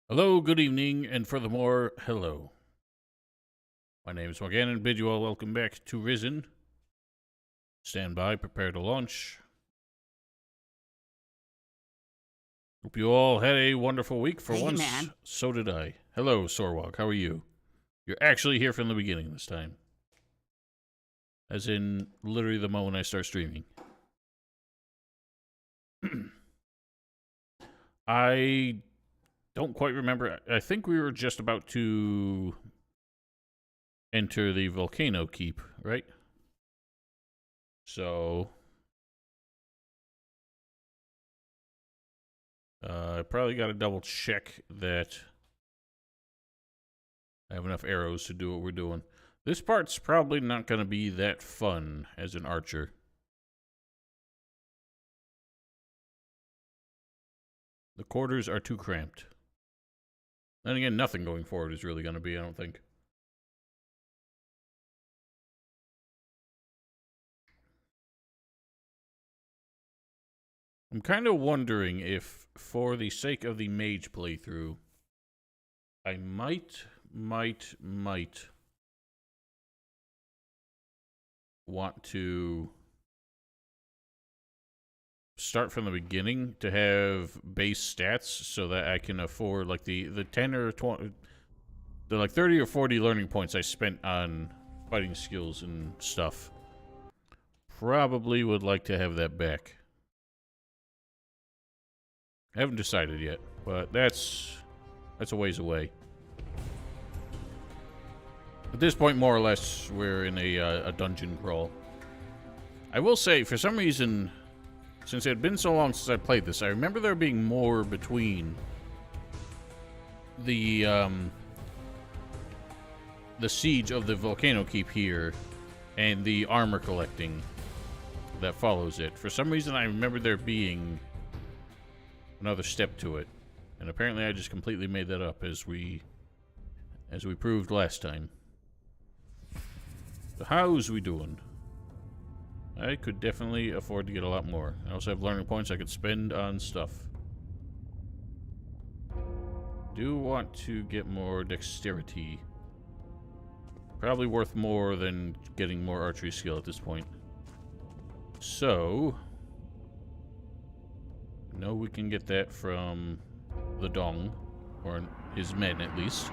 Hello, good evening, and furthermore, hello. My name is Morgan, and bid you all welcome back to Risen. Stand by, prepare to launch. Hope you all had a wonderful week for once. Man. So did I. Hello, Sorwalk, how are you? You're actually here from the beginning this time. As in, literally the moment I start streaming. I don't quite remember. I think we were just about to enter the volcano keep, right? So I probably got to double check that I have enough arrows to do what we're doing. This part's probably not going to be that fun as an archer. The quarters are too cramped. Then again, nothing going forward is really going to be, I don't think. I'm kind of wondering if, for the sake of the mage playthrough, I might want to start from the beginning to have base stats so that I can afford like the 10 or 20, the like 30 or 40 learning points I spent on fighting skills and stuff. Probably would like to have that back. I haven't decided yet, but that's a ways away. At this point, more or less, we're in a dungeon crawl. I will say, for some reason, since it had been so long since I played this, I remember there being more between the siege of the volcano keep here and the armor collecting that follows it. For some reason, I remember there being another step to it, and apparently I just completely made that up as we proved last time. So how's we doing? I could definitely afford to get a lot more. I also have learning points I could spend on stuff. Do want to get more dexterity. Probably worth more than getting more archery skill at this point. So, no, we can get that from the Dong, or his men at least.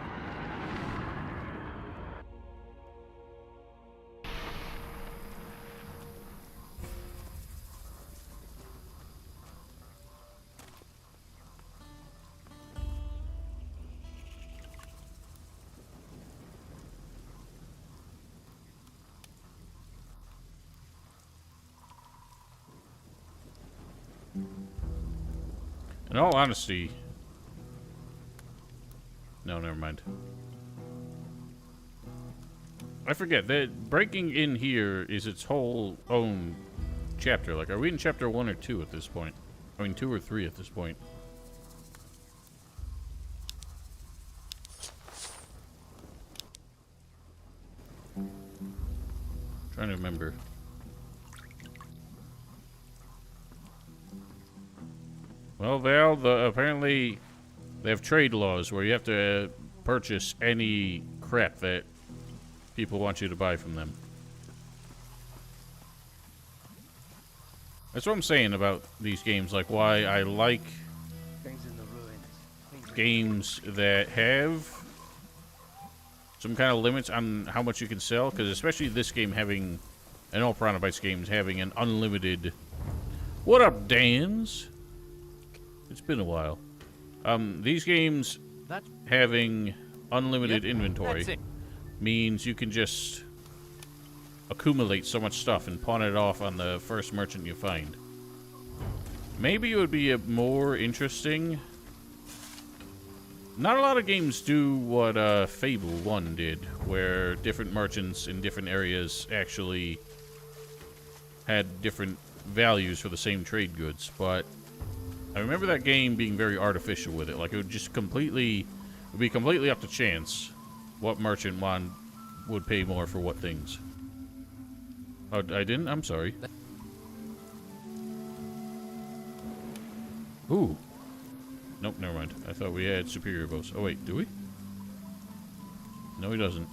In all honesty... No, never mind. I forget, that breaking in here is its whole own chapter. Like, are we in chapter 1 or 2 at this point? I mean, 2 or 3 at this point. Trying to remember. Well, Val, apparently they have trade laws where you have to purchase any crap that people want you to buy from them. That's what I'm saying about these games, like why I like games that have some kind of limits on how much you can sell, because especially this game having, and all Piranha Bytes games having an unlimited... What up, Dans? It's been a while. These games having unlimited inventory means you can just accumulate so much stuff and pawn it off on the first merchant you find. Maybe it would be more interesting. Not a lot of games do what Fable 1 did, where different merchants in different areas actually had different values for the same trade goods, but I remember that game being very artificial with it. Like, it would just be completely up to chance what merchant would pay more for what things. Oh, I didn't? I'm sorry. Ooh. Nope, never mind. I thought we had superior bows. Oh, wait, do we? No, he doesn't.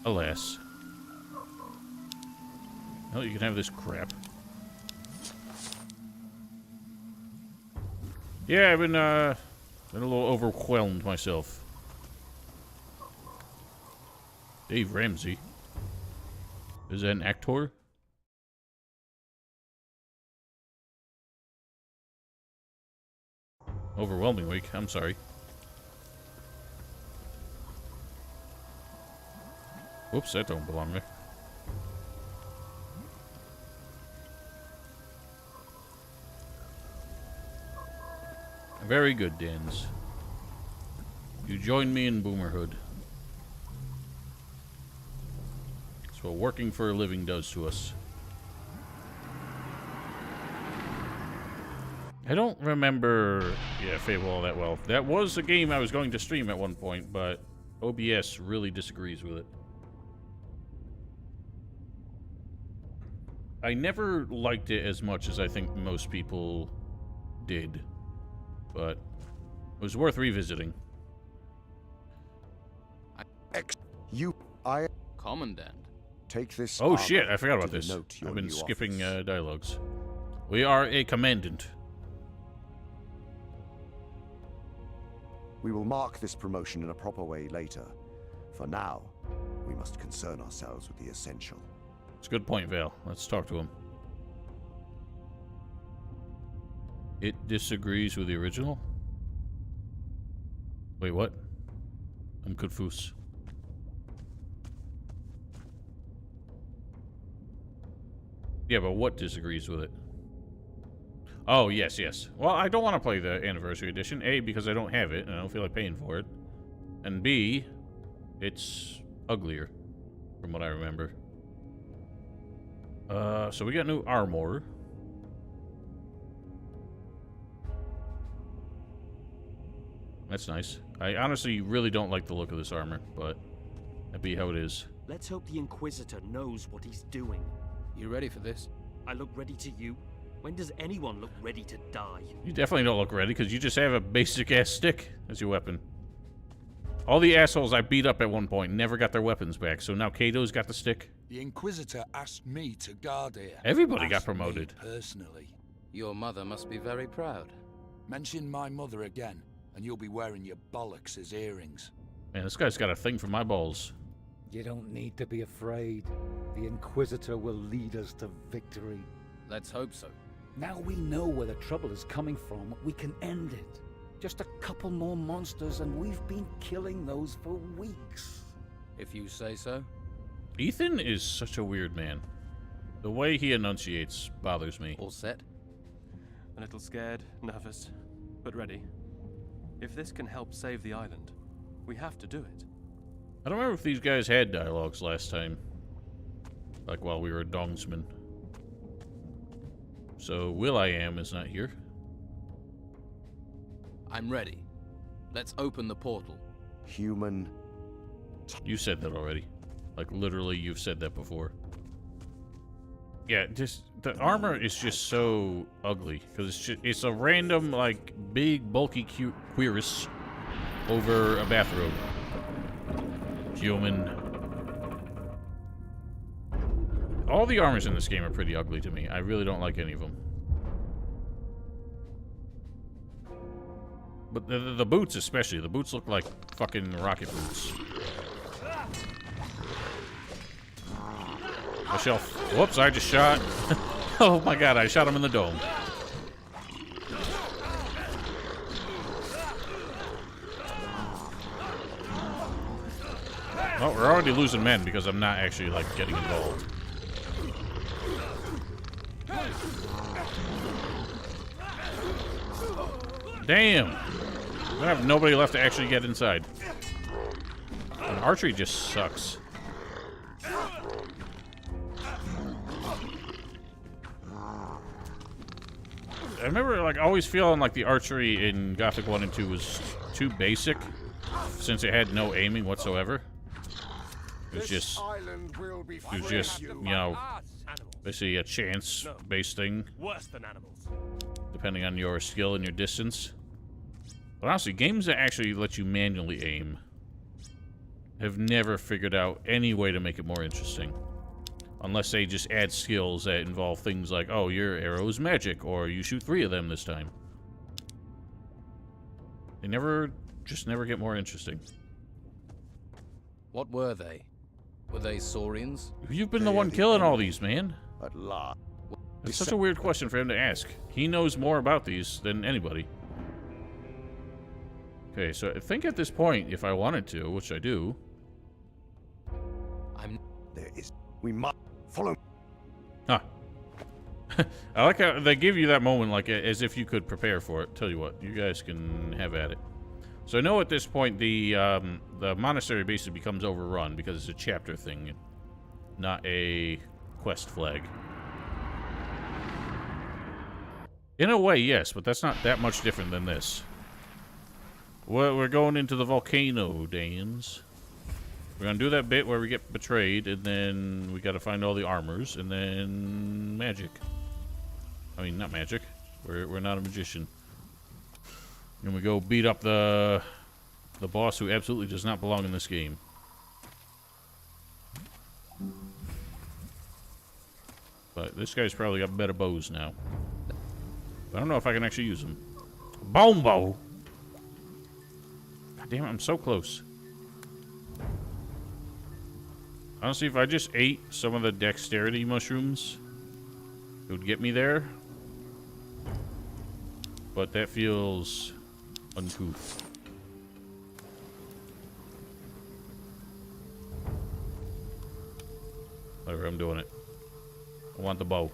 Alas. Well, you can have this crap. Yeah, I've been a little overwhelmed myself. Dave Ramsey. Is that an actor? Overwhelming week. I'm sorry. Whoops, that don't belong there. Very good, Dans. You join me in boomerhood. That's what working for a living does to us. I don't remember, Fable all that well. That was a game I was going to stream at one point, but OBS really disagrees with it. I never liked it as much as I think most people did, but it was worth revisiting. Commandant. Take this. Oh shit, I forgot about this. I've been skipping dialogues. We are a commandant. We will mark this promotion in a proper way later. For now, we must concern ourselves with the essential. It's a good point, Val. Let's talk to him. It disagrees with the original? Wait, what? I'm confused. Yeah, but what disagrees with it? Oh, yes, yes. Well, I don't want to play the Anniversary Edition. A, because I don't have it, and I don't feel like paying for it. And B, it's uglier, from what I remember. So we got new armor. That's nice. I honestly really don't like the look of this armor, but that'd be how it is. Let's hope the Inquisitor knows what he's doing. You ready for this? I look ready to you. When does anyone look ready to die? You definitely don't look ready, because you just have a basic-ass stick as your weapon. All the assholes I beat up at one point never got their weapons back, so now Kato's got the stick. The Inquisitor asked me to guard here. Everybody got promoted. Personally. Your mother must be very proud. Mention my mother again, and you'll be wearing your bollocks as earrings. Man, this guy's got a thing for my balls. You don't need to be afraid. The Inquisitor will lead us to victory. Let's hope so. Now we know where the trouble is coming from, we can end it. Just a couple more monsters and we've been killing those for weeks. If you say so. Ethan is such a weird man. The way he enunciates bothers me. All set? A little scared, nervous, but ready. If this can help save the island, we have to do it. I don't remember if these guys had dialogues last time. Like while we were Dongsman. So Will.i.am is not here. I'm ready. Let's open the portal. Human. You said that already. Like literally you've said that before. Yeah, just the armor is just so ugly because it's a random like big bulky cuirass over a bathrobe. Human. All the armors in this game are pretty ugly to me. I really don't like any of them. But the boots especially. The boots look like fucking rocket boots. Michelle. Whoops, I just shot. Oh my god, I shot him in the dome. Well, we're already losing men because I'm not actually, like, getting involved. Damn! I have nobody left to actually get inside. And archery just sucks. I remember, like, always feeling like the archery in Gothic 1 and 2 was too basic, since it had no aiming whatsoever. It was just, you know, basically a chance-based thing. Worse than animals. depending on your skill and your distance. But honestly, games that actually let you manually aim have never figured out any way to make it more interesting. Unless they just add skills that involve things like, oh, your arrow is magic, or you shoot 3 of them this time. They never get more interesting. What were they? Were they Saurians? You've been the one killing all these, man. At last. It's such a weird question for him to ask. He knows more about these than anybody. Okay, so I think at this point, if I wanted to, which I do... There is... We must... Follow... Huh. I like how they give you that moment like as if you could prepare for it. Tell you what, you guys can have at it. So I know at this point the monastery basically becomes overrun because it's a chapter thing, not a quest flag. In a way, yes, but that's not that much different than this. We're going into the volcano, Danes. We're gonna do that bit where we get betrayed, and then we gotta find all the armors, and then magic. I mean, not magic. We're not a magician. And we go beat up the boss who absolutely does not belong in this game. But this guy's probably got better bows now. I don't know if I can actually use them. Bone bow! God damn it, I'm so close. Honestly, if I just ate some of the dexterity mushrooms, it would get me there. But that feels uncouth. Whatever, I'm doing it. I want the bow.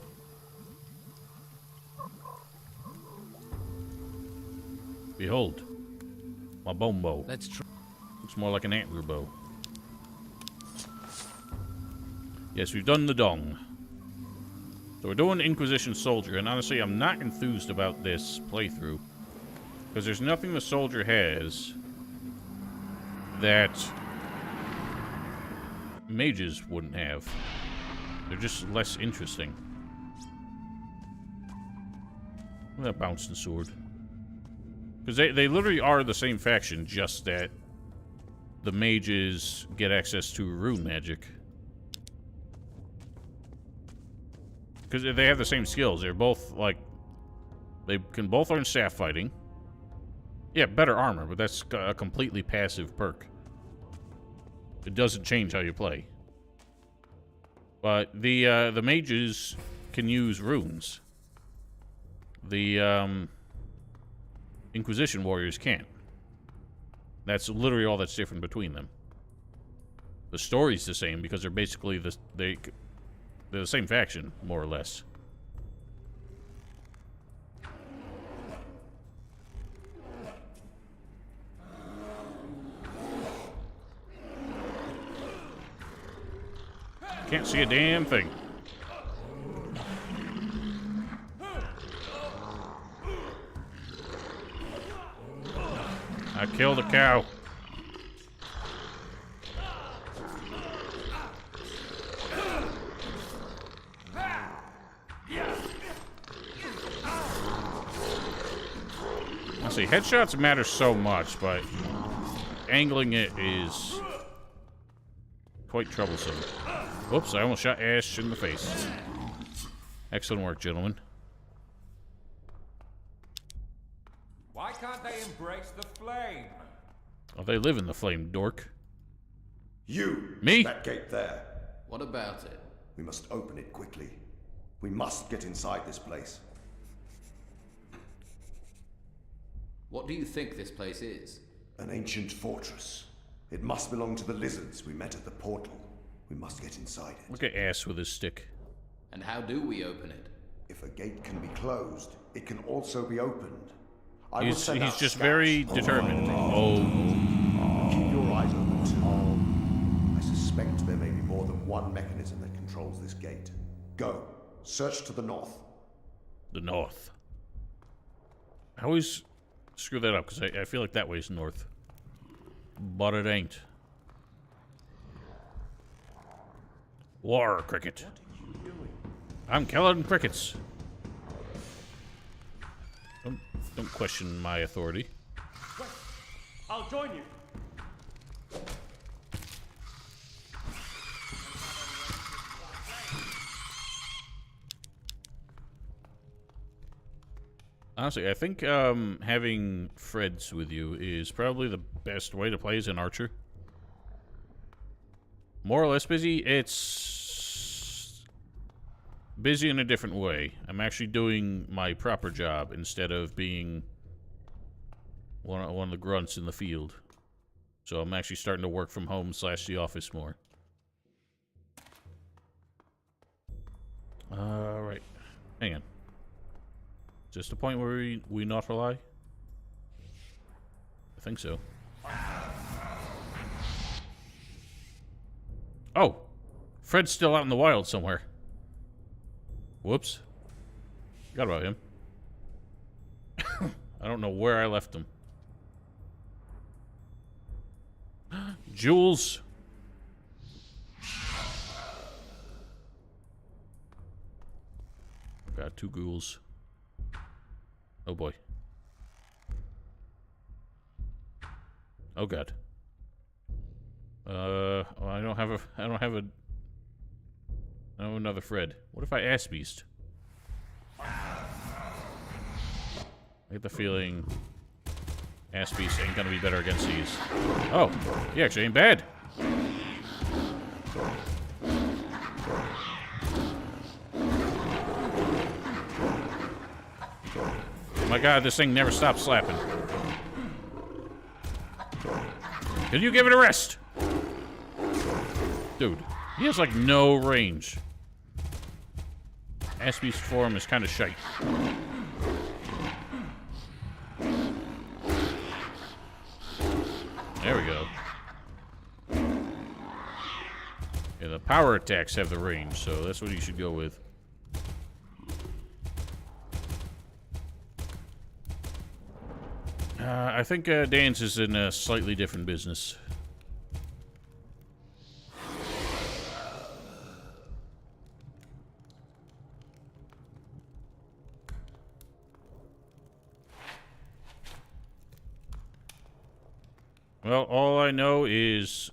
Behold, my bone bow. Let's try. Looks more like an antler bow. Yes, we've done the dong. So we're doing Inquisition Soldier, and honestly, I'm not enthused about this playthrough. Because there's nothing the soldier has that mages wouldn't have. They're just less interesting. Look at that bouncing sword. Because they literally are the same faction, just that the mages get access to rune magic. Because they have the same skills. They're both, like... They can both learn staff fighting. Yeah, better armor, but that's a completely passive perk. It doesn't change how you play. But the mages can use runes. The, Inquisition warriors can't. That's literally all that's different between them. The story's the same because they're basically they're the same faction, more or less. Can't see a damn thing. I killed a cow. Let's see, headshots matter so much, but angling it is quite troublesome. Whoops, I almost shot Ash in the face. Excellent work, gentlemen. Why can't they embrace the flame? Oh, they live in the flame, dork. You! Me? That gate there. What about it? We must open it quickly. We must get inside this place. What do you think this place is? An ancient fortress. It must belong to the lizards we met at the portal. We must get inside it. Look at Ass with his stick. And how do we open it? If a gate can be closed, it can also be opened. He's just very determined. Oh. Keep your eyes open too. I suspect there may be more than one mechanism that controls this gate. Go. Search to the north. The north. I always screw that up because I feel like that way's north. But it ain't. War cricket. I'm killing crickets. Don't question my authority. I'll join you. Honestly, I think having Freds with you is probably the best way to play as an archer. More or less busy, it's busy in a different way. I'm actually doing my proper job instead of being one of the grunts in the field. So I'm actually starting to work from home / the office more. Alright. Hang on. Is this the point where we not rely? I think so. Oh! Fred's still out in the wild somewhere. Whoops. Forgot about him. I don't know where I left him. Jules! Got 2 ghouls. Oh boy. Oh god. Well, I don't have another Fred. What if I ass beast? I get the feeling ass beast ain't gonna be better against these. Oh, he actually ain't bad. My god, this thing never stops slapping. Can you give it a rest? Dude, he has like no range. Aspie's form is kind of shite. There we go. Yeah, the power attacks have the range, so that's what you should go with. I think Dan's is in a slightly different business. Well, all I know is,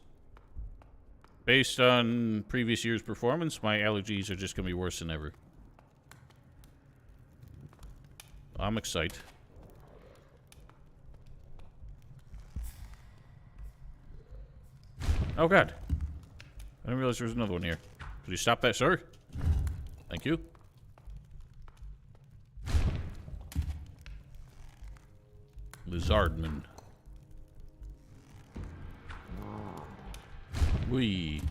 based on previous year's performance, my allergies are just going to be worse than ever. I'm excited. Oh god. I didn't realize there was another one here. Could you stop that, sir? Thank you. Lizardman. Wee.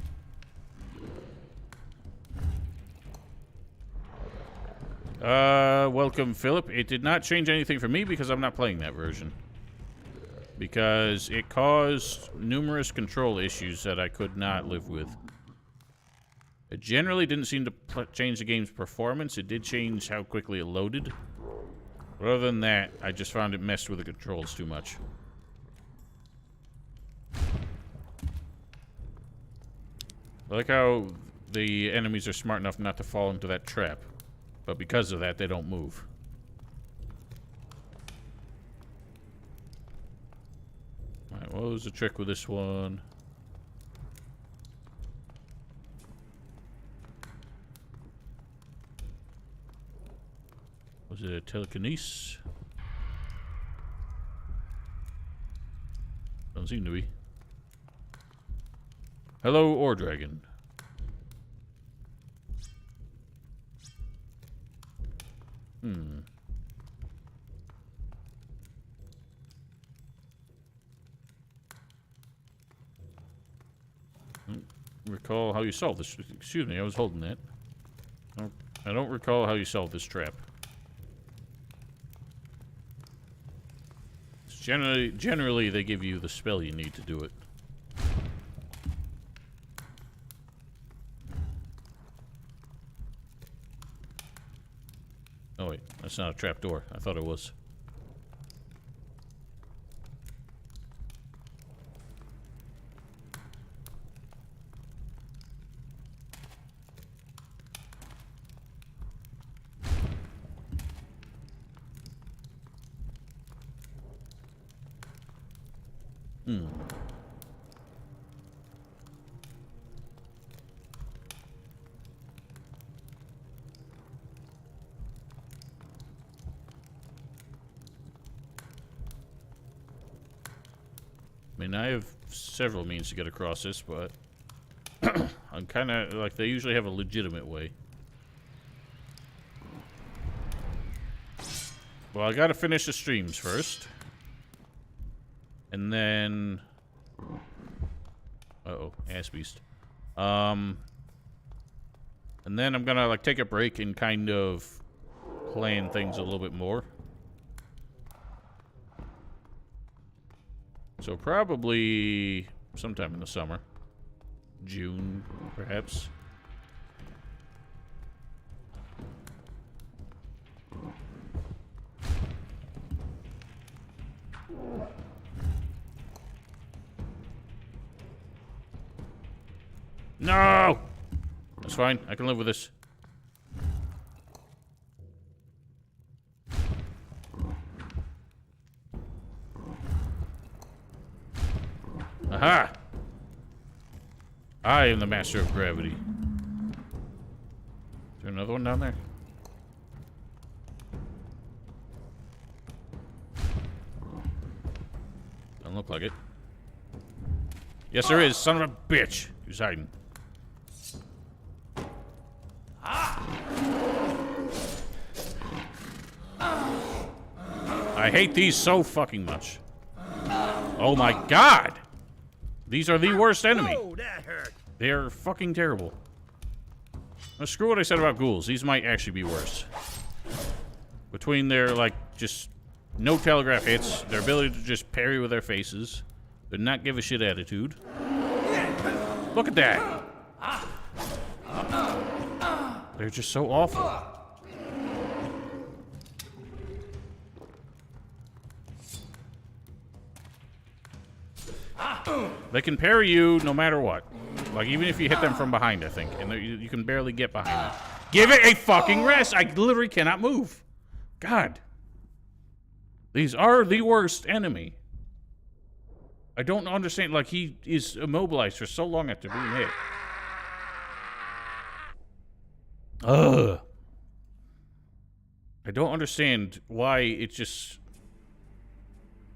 Welcome, Philip. It did not change anything for me because I'm not playing that version. Because it caused numerous control issues that I could not live with. It generally didn't seem to change the game's performance. It did change how quickly it loaded. But other than that, I just found it messed with the controls too much. I like how the enemies are smart enough not to fall into that trap. But because of that, they don't move. Alright, what was the trick with this one? Was it a telekinesis? Don't seem to be. Hello, Ore Dragon. Recall how you solved this. Excuse me, I was holding that. I don't recall how you solved this trap. It's generally, they give you the spell you need to do it. Oh wait, that's not a trapdoor. I thought it was. I mean, I have several means to get across this, but I'm kind of like they usually have a legitimate way. Well, I gotta finish the streams first. And then... Uh-oh, ass beast. And then I'm gonna, like, take a break and kind of plan things a little bit more. So probably sometime in the summer. June, perhaps. No! That's fine. I can live with this. Aha! I am the master of gravity. Is there another one down there? Doesn't look like it. Yes, there is. Son of a bitch. Who's hiding? I hate these so fucking much. Oh my god! These are the worst enemy. Oh, that hurt. They're fucking terrible. Now, screw what I said about ghouls. These might actually be worse. Between their, like, just no telegraph hits, their ability to just parry with their faces, their not give a shit attitude. Look at that! They're just so awful. They can parry you no matter what. Like, even if you hit them from behind, I think. And you can barely get behind them. Give it a fucking rest! I literally cannot move. God. These are the worst enemy. I don't understand. Like, he is immobilized for so long after being hit. Ugh. I don't understand why it just...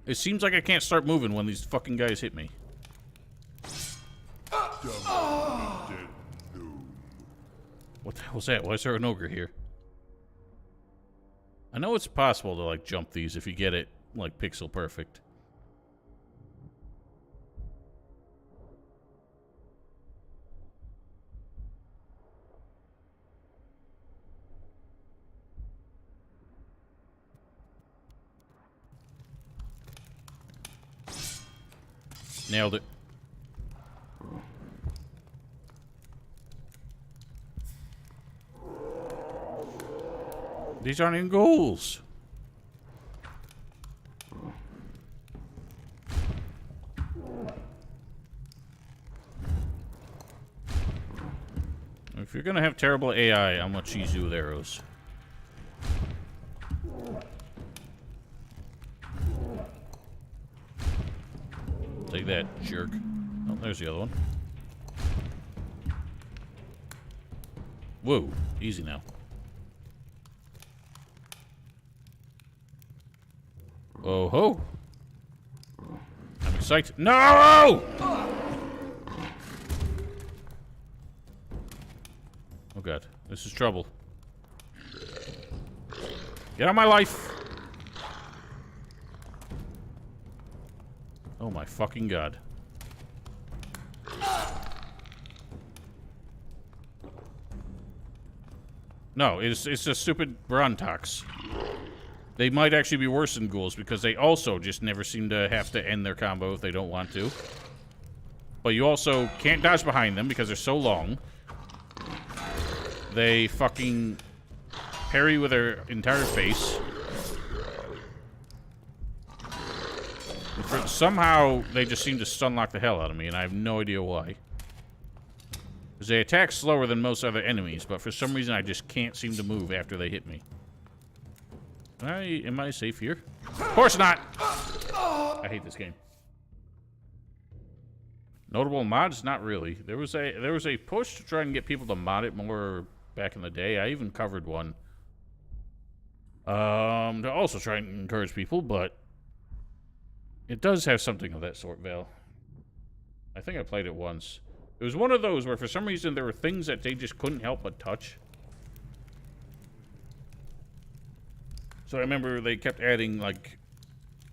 It seems like I can't start moving when these fucking guys hit me. What the hell's that? Why is there an ogre here? I know it's possible to, like, jump these if you get it, like, pixel perfect. Nailed it. These aren't even goals. If you're gonna have terrible AI, I'm gonna cheese you with arrows. Take that, jerk. Oh, there's the other one. Whoa, easy now. Oh ho! I'm excited. No! Oh god, this is trouble. Get out of my life! Oh my fucking god. No, it's a stupid Brontox. They might actually be worse than ghouls because they also just never seem to have to end their combo if they don't want to. But you also can't dodge behind them because they're so long. They fucking parry with their entire face. Somehow, they just seem to stun lock the hell out of me, and I have no idea why. Because they attack slower than most other enemies, but for some reason I just can't seem to move after they hit me. Am I safe here? Of course not! I hate this game. Notable mods? Not really. There was a push to try and get people to mod it more back in the day. I even covered one. To also try and encourage people, but it does have something of that sort, Val. I think I played it once. It was one of those where for some reason there were things that they just couldn't help but touch. So I remember they kept adding, like,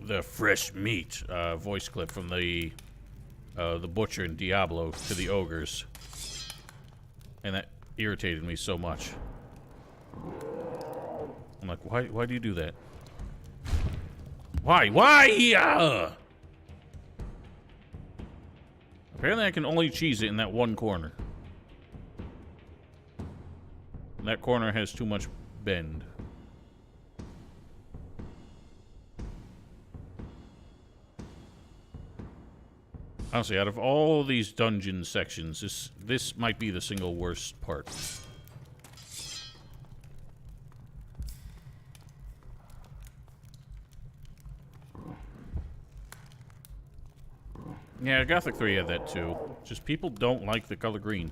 the fresh meat voice clip from the butcher in Diablo to the ogres. And that irritated me so much. I'm like, why do you do that? Why? Apparently I can only cheese it in that one corner. And that corner has too much bend. Honestly, out of all these dungeon sections, this might be the single worst part. Yeah, Gothic 3 had that too. Just people don't like the color green.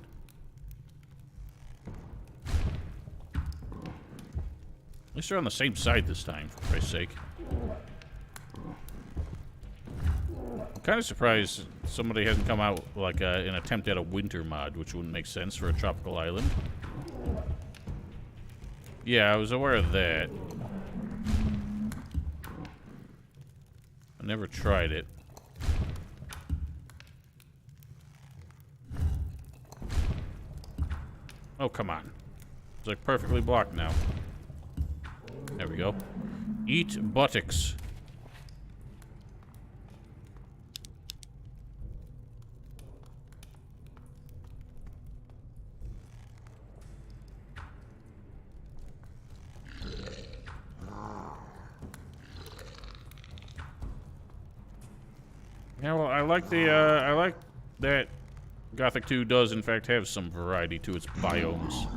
At least they're on the same side this time, for Christ's sake. I'm kind of surprised somebody hasn't come out like an attempt at a winter mod, which wouldn't make sense for a tropical island. Yeah, I was aware of that. I never tried it. Oh, come on. It's like perfectly blocked now. There we go. Eat buttocks. Yeah, well, I like that Gothic 2 does, in fact, have some variety to its biomes.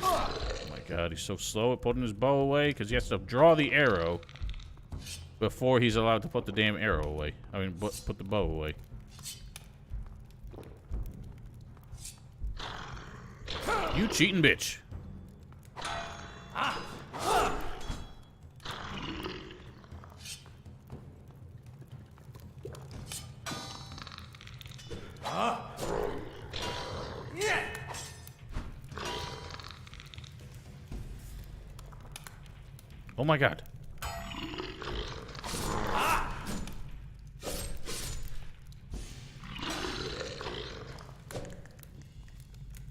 Oh my god, he's so slow at putting his bow away, because he has to draw the arrow before he's allowed to put the damn arrow away. I mean, put the bow away. You cheating bitch. Oh my god.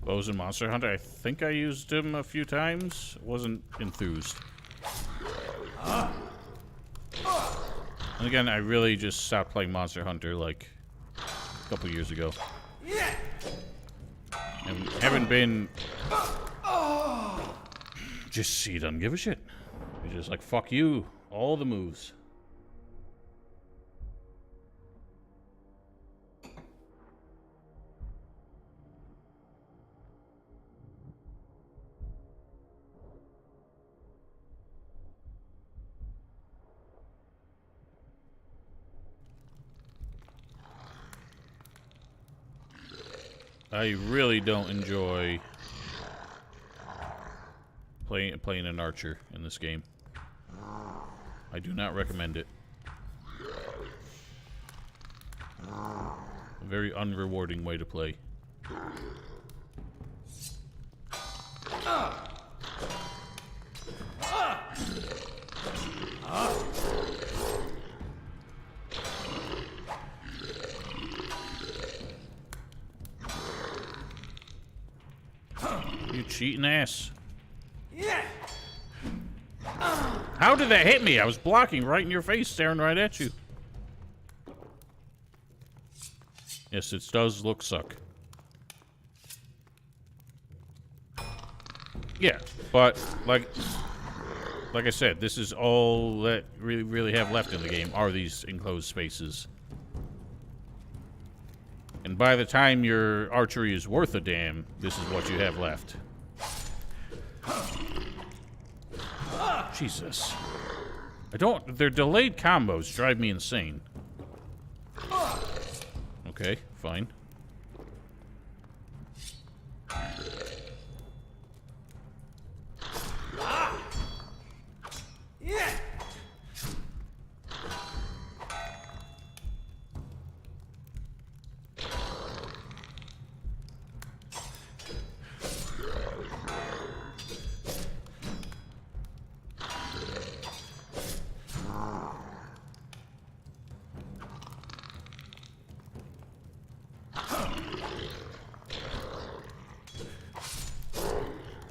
Bows and Monster Hunter. I think I used him a few times. Wasn't enthused. And again, I really just stopped playing Monster Hunter like a couple years ago. And haven't been... Just he doesn't give a shit. He's just like, fuck you. All the moves. I really don't enjoy playing an archer in this game. I do not recommend it. A very unrewarding way to play. You cheating ass. How did that hit me? I was blocking right in your face, staring right at you. Yes, it does look suck. Yeah, but like I said, this is all that really have left in the game are these enclosed spaces. And by the time your archery is worth a damn, this is what you have left. Jesus. Their delayed combos drive me insane. Okay, fine.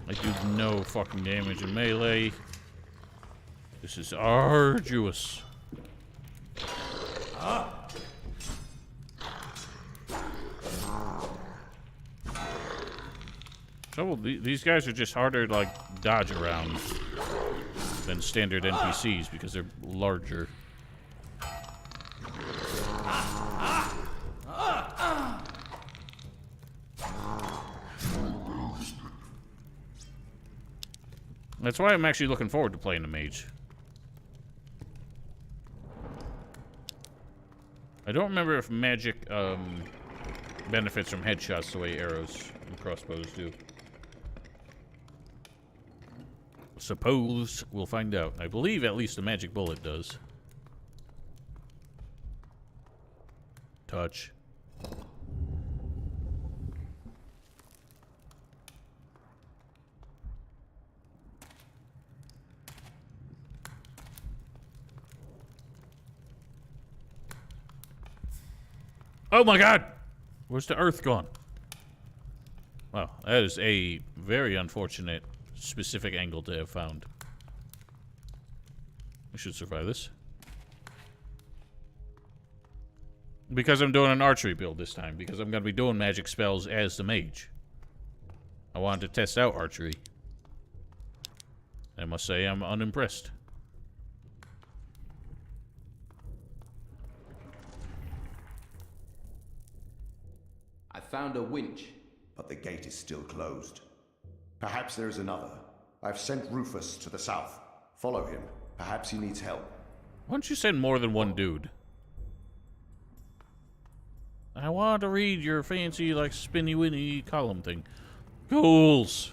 I do no fucking damage in melee. This is arduous. Trouble, these guys are just harder to, like, dodge around than standard NPCs because they're larger. That's why I'm actually looking forward to playing the mage. I don't remember if magic benefits from headshots the way arrows and crossbows do. Suppose we'll find out. I believe at least the magic bullet does. Touch. Oh my god! Where's the earth gone? Wow, that is a very unfortunate specific angle to have found. We should survive this. Because I'm doing an archery build this time, because I'm going to be doing magic spells as the mage. I wanted to test out archery. I must say I'm unimpressed. I found a winch. But the gate is still closed. Perhaps there is another. I've sent Rufus to the south. Follow him. Perhaps he needs help. Why don't you send more than one dude? I want to read your fancy, like, spinny-winny column thing. Ghouls!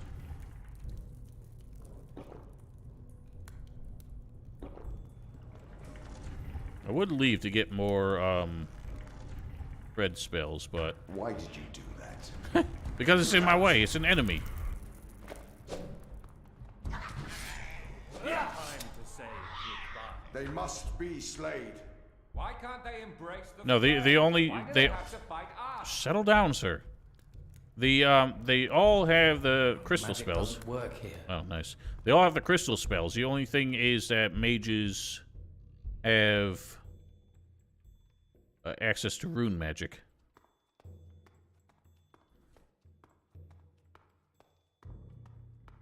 I would leave to get more, red spells, but... Why did you do that? Because it's in my way. It's an enemy. They must be slayed. Why can't they embrace the No, the only... Why do they have to fight us? Settle down, sir. They all have the crystal Magic spells. doesn't work here. Oh, nice. They all have the crystal spells. The only thing is that mages have access to rune magic.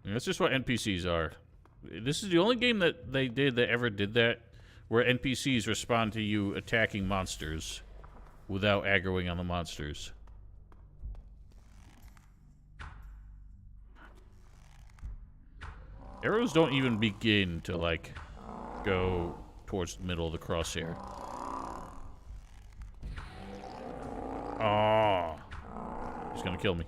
And that's just what NPCs are. This is the only game that they did that ever did that, where NPCs respond to you attacking monsters without aggroing on the monsters. Arrows don't even begin to, like, go towards the middle of the crosshair. Oh, he's gonna kill me.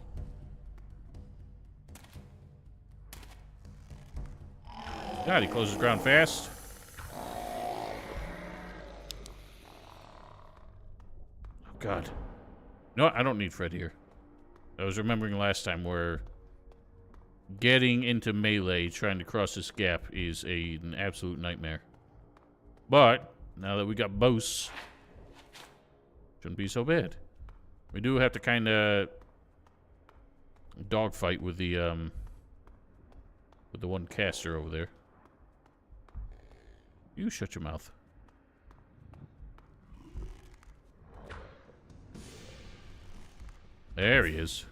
God, he closes ground fast. Oh, God. No, I don't need Fred here. I was remembering last time where getting into melee, trying to cross this gap, is an absolute nightmare. But, now that we got Bose, shouldn't be so bad. We do have to kind of dogfight with the one caster over there. You shut your mouth. There he is.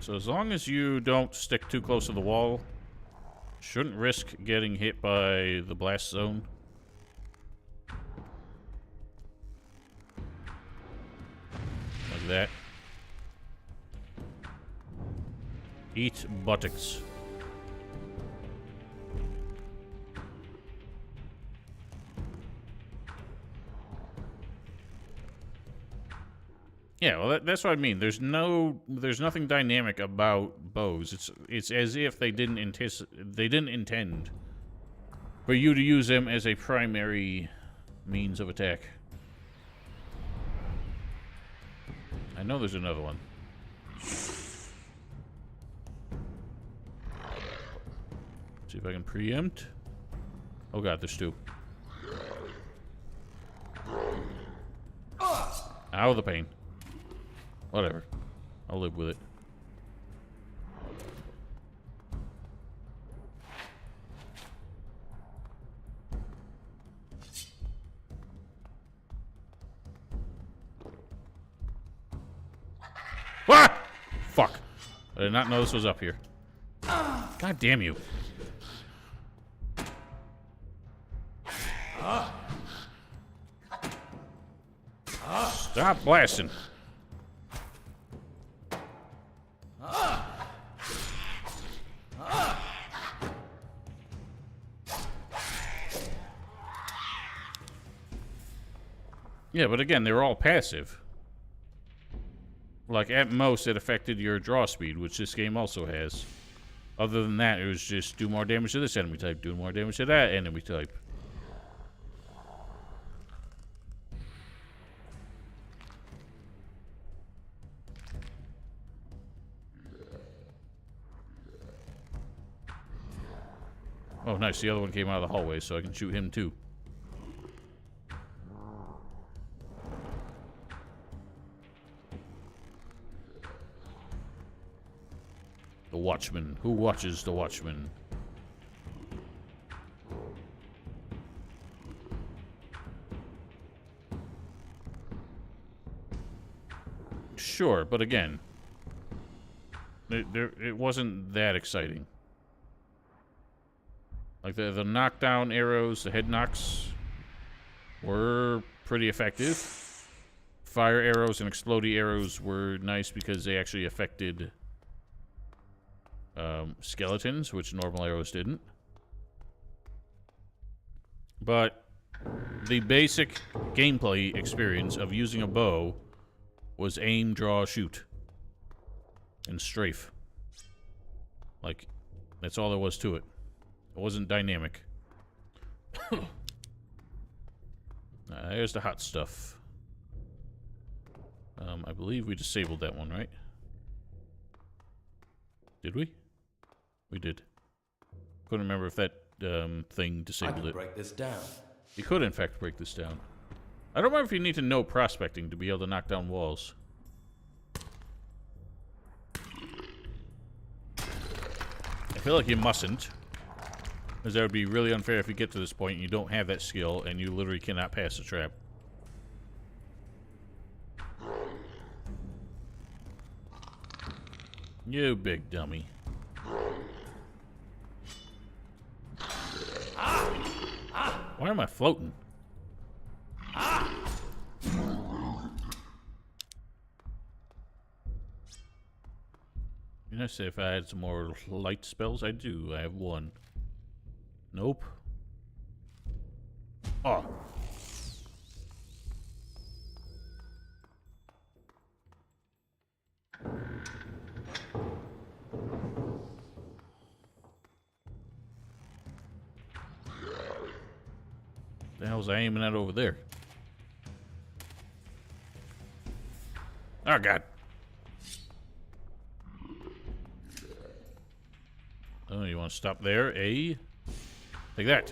So as long as you don't stick too close to the wall, shouldn't risk getting hit by the blast zone. Like that. Eat buttocks. Yeah, well, that's what I mean. There's nothing dynamic about bows. It's as if they didn't intend for you to use them as a primary means of attack. I know there's another one. See if I can preempt. Oh god, there's two. Ow, the pain. Whatever. I'll live with it. Ah! Fuck. I did not know this was up here. God damn you. Stop blasting. Yeah, but again, they were all passive. Like, at most, it affected your draw speed, which this game also has. Other than that, it was just do more damage to this enemy type, do more damage to that enemy type. Oh, nice. The other one came out of the hallway, so I can shoot him too. The Watchman. Who watches the Watchman? Sure, but again, it wasn't that exciting. Like, the knockdown arrows, the head knocks, were pretty effective. Fire arrows and explodey arrows were nice because they actually affected skeletons, which normal arrows didn't. But the basic gameplay experience of using a bow was aim, draw, shoot, and strafe. Like, that's all there was to it. It wasn't dynamic. There's the hot stuff. I believe we disabled that one, right? Did we? We did. Couldn't remember if that thing disabled it. break this down. You could, in fact, break this down. I don't remember if you need to know prospecting to be able to knock down walls. I feel like you mustn't. Because that would be really unfair if you get to this point and you don't have that skill and you literally cannot pass the trap. You big dummy. Why am I floating? You know, say if I had some more light spells, I do. I have one. Nope. Oh. The hell's I aiming at over there? Oh, God. Oh, you want to stop there? Take that.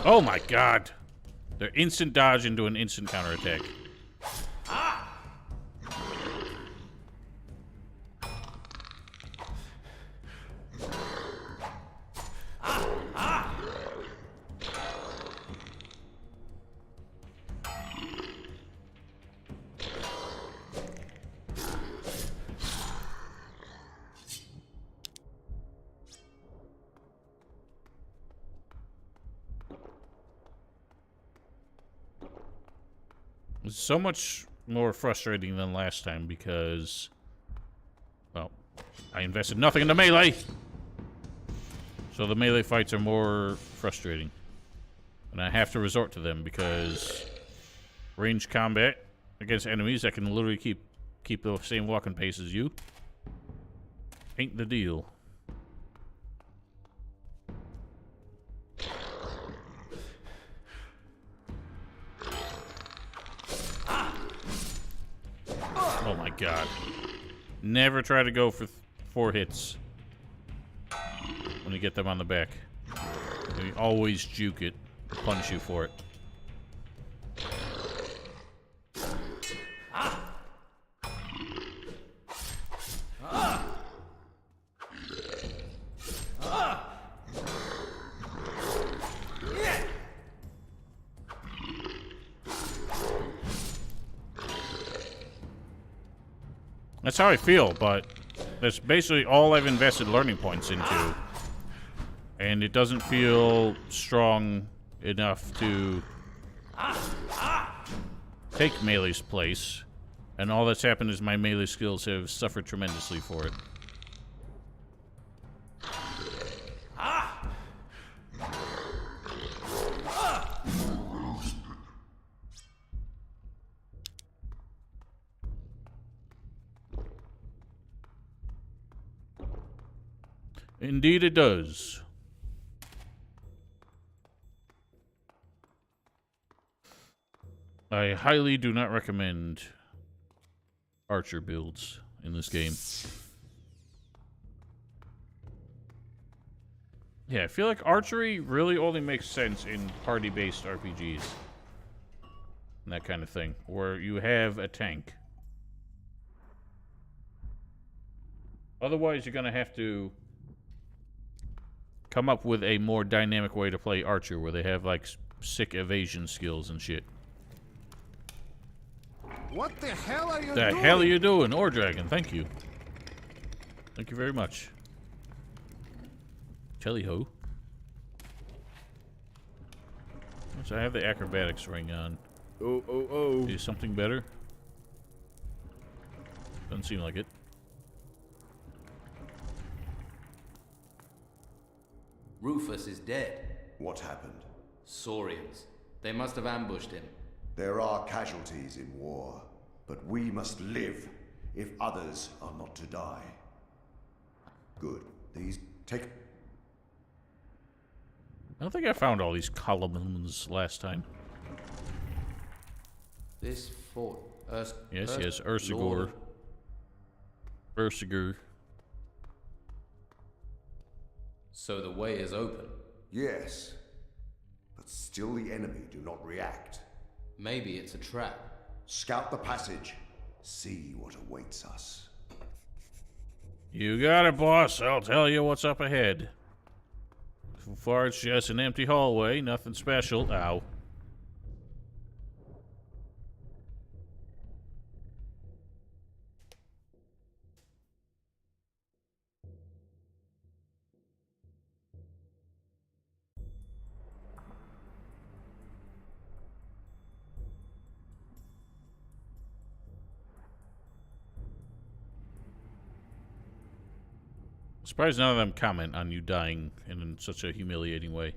Oh my god. They're instant dodge into an instant counterattack. It's so much more frustrating than last time because, well, I invested nothing into melee. So the melee fights are more frustrating. And I have to resort to them because range combat against enemies that can literally keep the same walking pace as you ain't the deal. Oh my god. Never try to go for 4 hits when you get them on the back. They always juke it, punish you for it. That's how I feel, but that's basically all I've invested learning points into. And it doesn't feel strong enough to take melee's place. And all that's happened is my melee skills have suffered tremendously for it. Indeed it does. I highly do not recommend archer builds in this game. Yeah, I feel like archery really only makes sense in party-based RPGs. And that kind of thing, where you have a tank. Otherwise, you're going to have to come up with a more dynamic way to play Archer, where they have, like, sick evasion skills and shit. What the hell are you The doing? hell are you doing? Ore Dragon, thank you. Thank you very much. Telly ho. So I have the acrobatics ring on. Oh. Is something better? Doesn't seem like it. Rufus is dead. What happened? Saurians. They must have ambushed him. There are casualties in war, but we must live if others are not to die. Good. These take... I don't think I found all these columns last time. This fort... Yes, Ursugor. Lord. Ursugor. So the way is open. Yes. But still the enemy do not react. Maybe it's a trap. Scout the passage. See what awaits us. You got it, boss. I'll tell you what's up ahead. So far, it's just an empty hallway. Nothing special. Ow. Surprised none of them comment on you dying in such a humiliating way.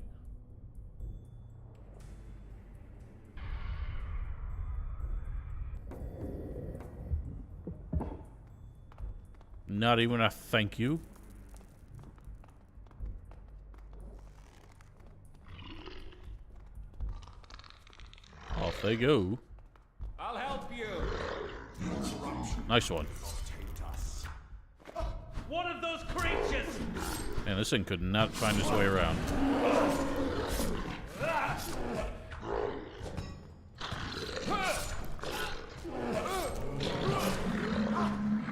Not even a thank you. Off they go. I'll help you. Nice one. One of those creatures! Man, this thing could not find its way around.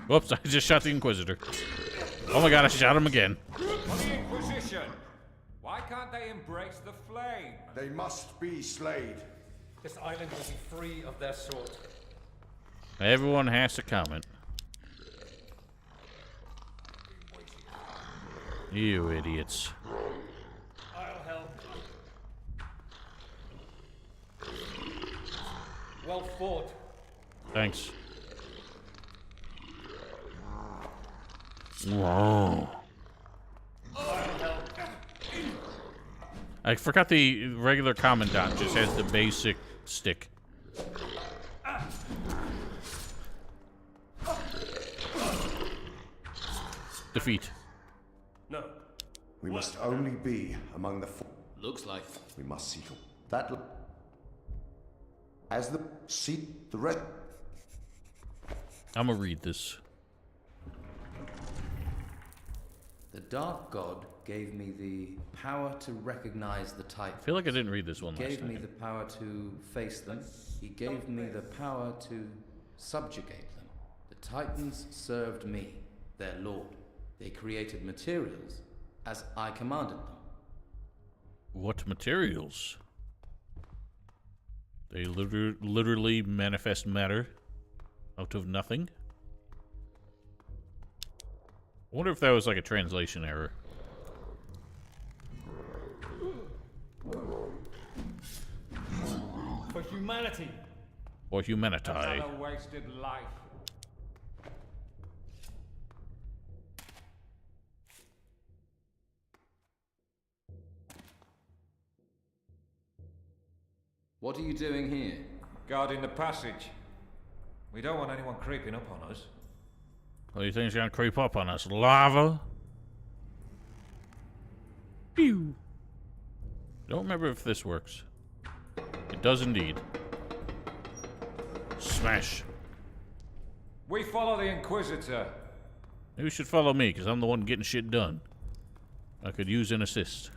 Whoops, I just shot the Inquisitor. Oh my god, I shot him again. For the Inquisition. Why can't they embrace the flame? They must be slayed. This island will be free of their sort. Everyone has to comment. You idiots. I'll help. Well fought. Thanks. Whoa. I'll help. I forgot the regular Commandant just has the basic stick. Defeat. No. We must only be among the Looks like. We must seek that. As the seek the red. I'm gonna read this. The Dark God gave me the power to recognize the Titans. I feel like I didn't read this one He last gave me time. the power to face them. He gave me the power to subjugate them. The Titans served me, their lord. They created materials as I commanded them. What materials? They literally manifest matter out of nothing? I wonder if that was like a translation error. For humanity. Or humanity. Another wasted life. What are you doing here? Guarding the passage. We don't want anyone creeping up on us. What do you think's gonna creep up on us? Lava? Pew! Don't remember if this works. It does indeed. Smash. We follow the Inquisitor. Maybe you should follow me, because I'm the one getting shit done. I could use an assist.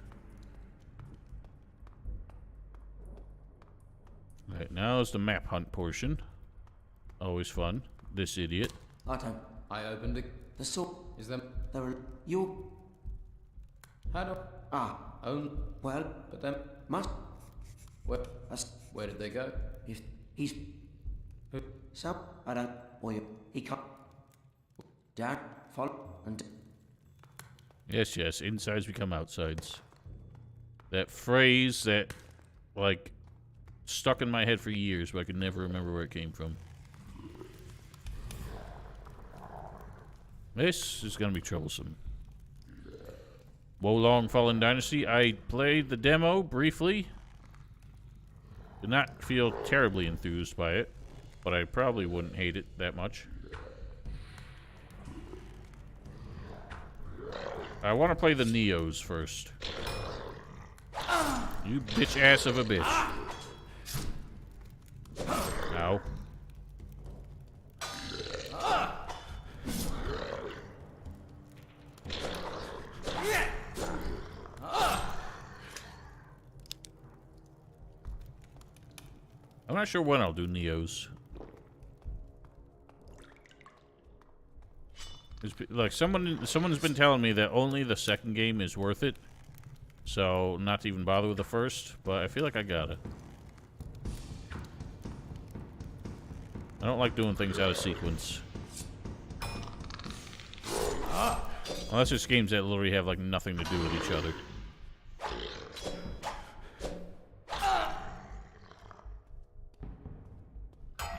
Alright, now is the map hunt portion. Always fun. This idiot. I don't. I opened it. The sword. Is them. There. You. How do? Own. Well. But them. Must. Where did they go? He's. Who? So. I don't. Or you. He can't. Dad. Follow. And. Yes, yes. Insides become outsides. That phrase that, like, stuck in my head for years, but I could never remember where it came from. This is gonna be troublesome. Wolong Fallen Dynasty. I played the demo briefly. Did not feel terribly enthused by it, but I probably wouldn't hate it that much. I want to play the Neos first. You bitch ass of a bitch. Ow. I'm not sure when I'll do Neos. Like someone's been telling me that only the second game is worth it, so not to even bother with the first. But I feel like I gotta. I don't like doing things out of sequence. Unless it's games that literally have like nothing to do with each other.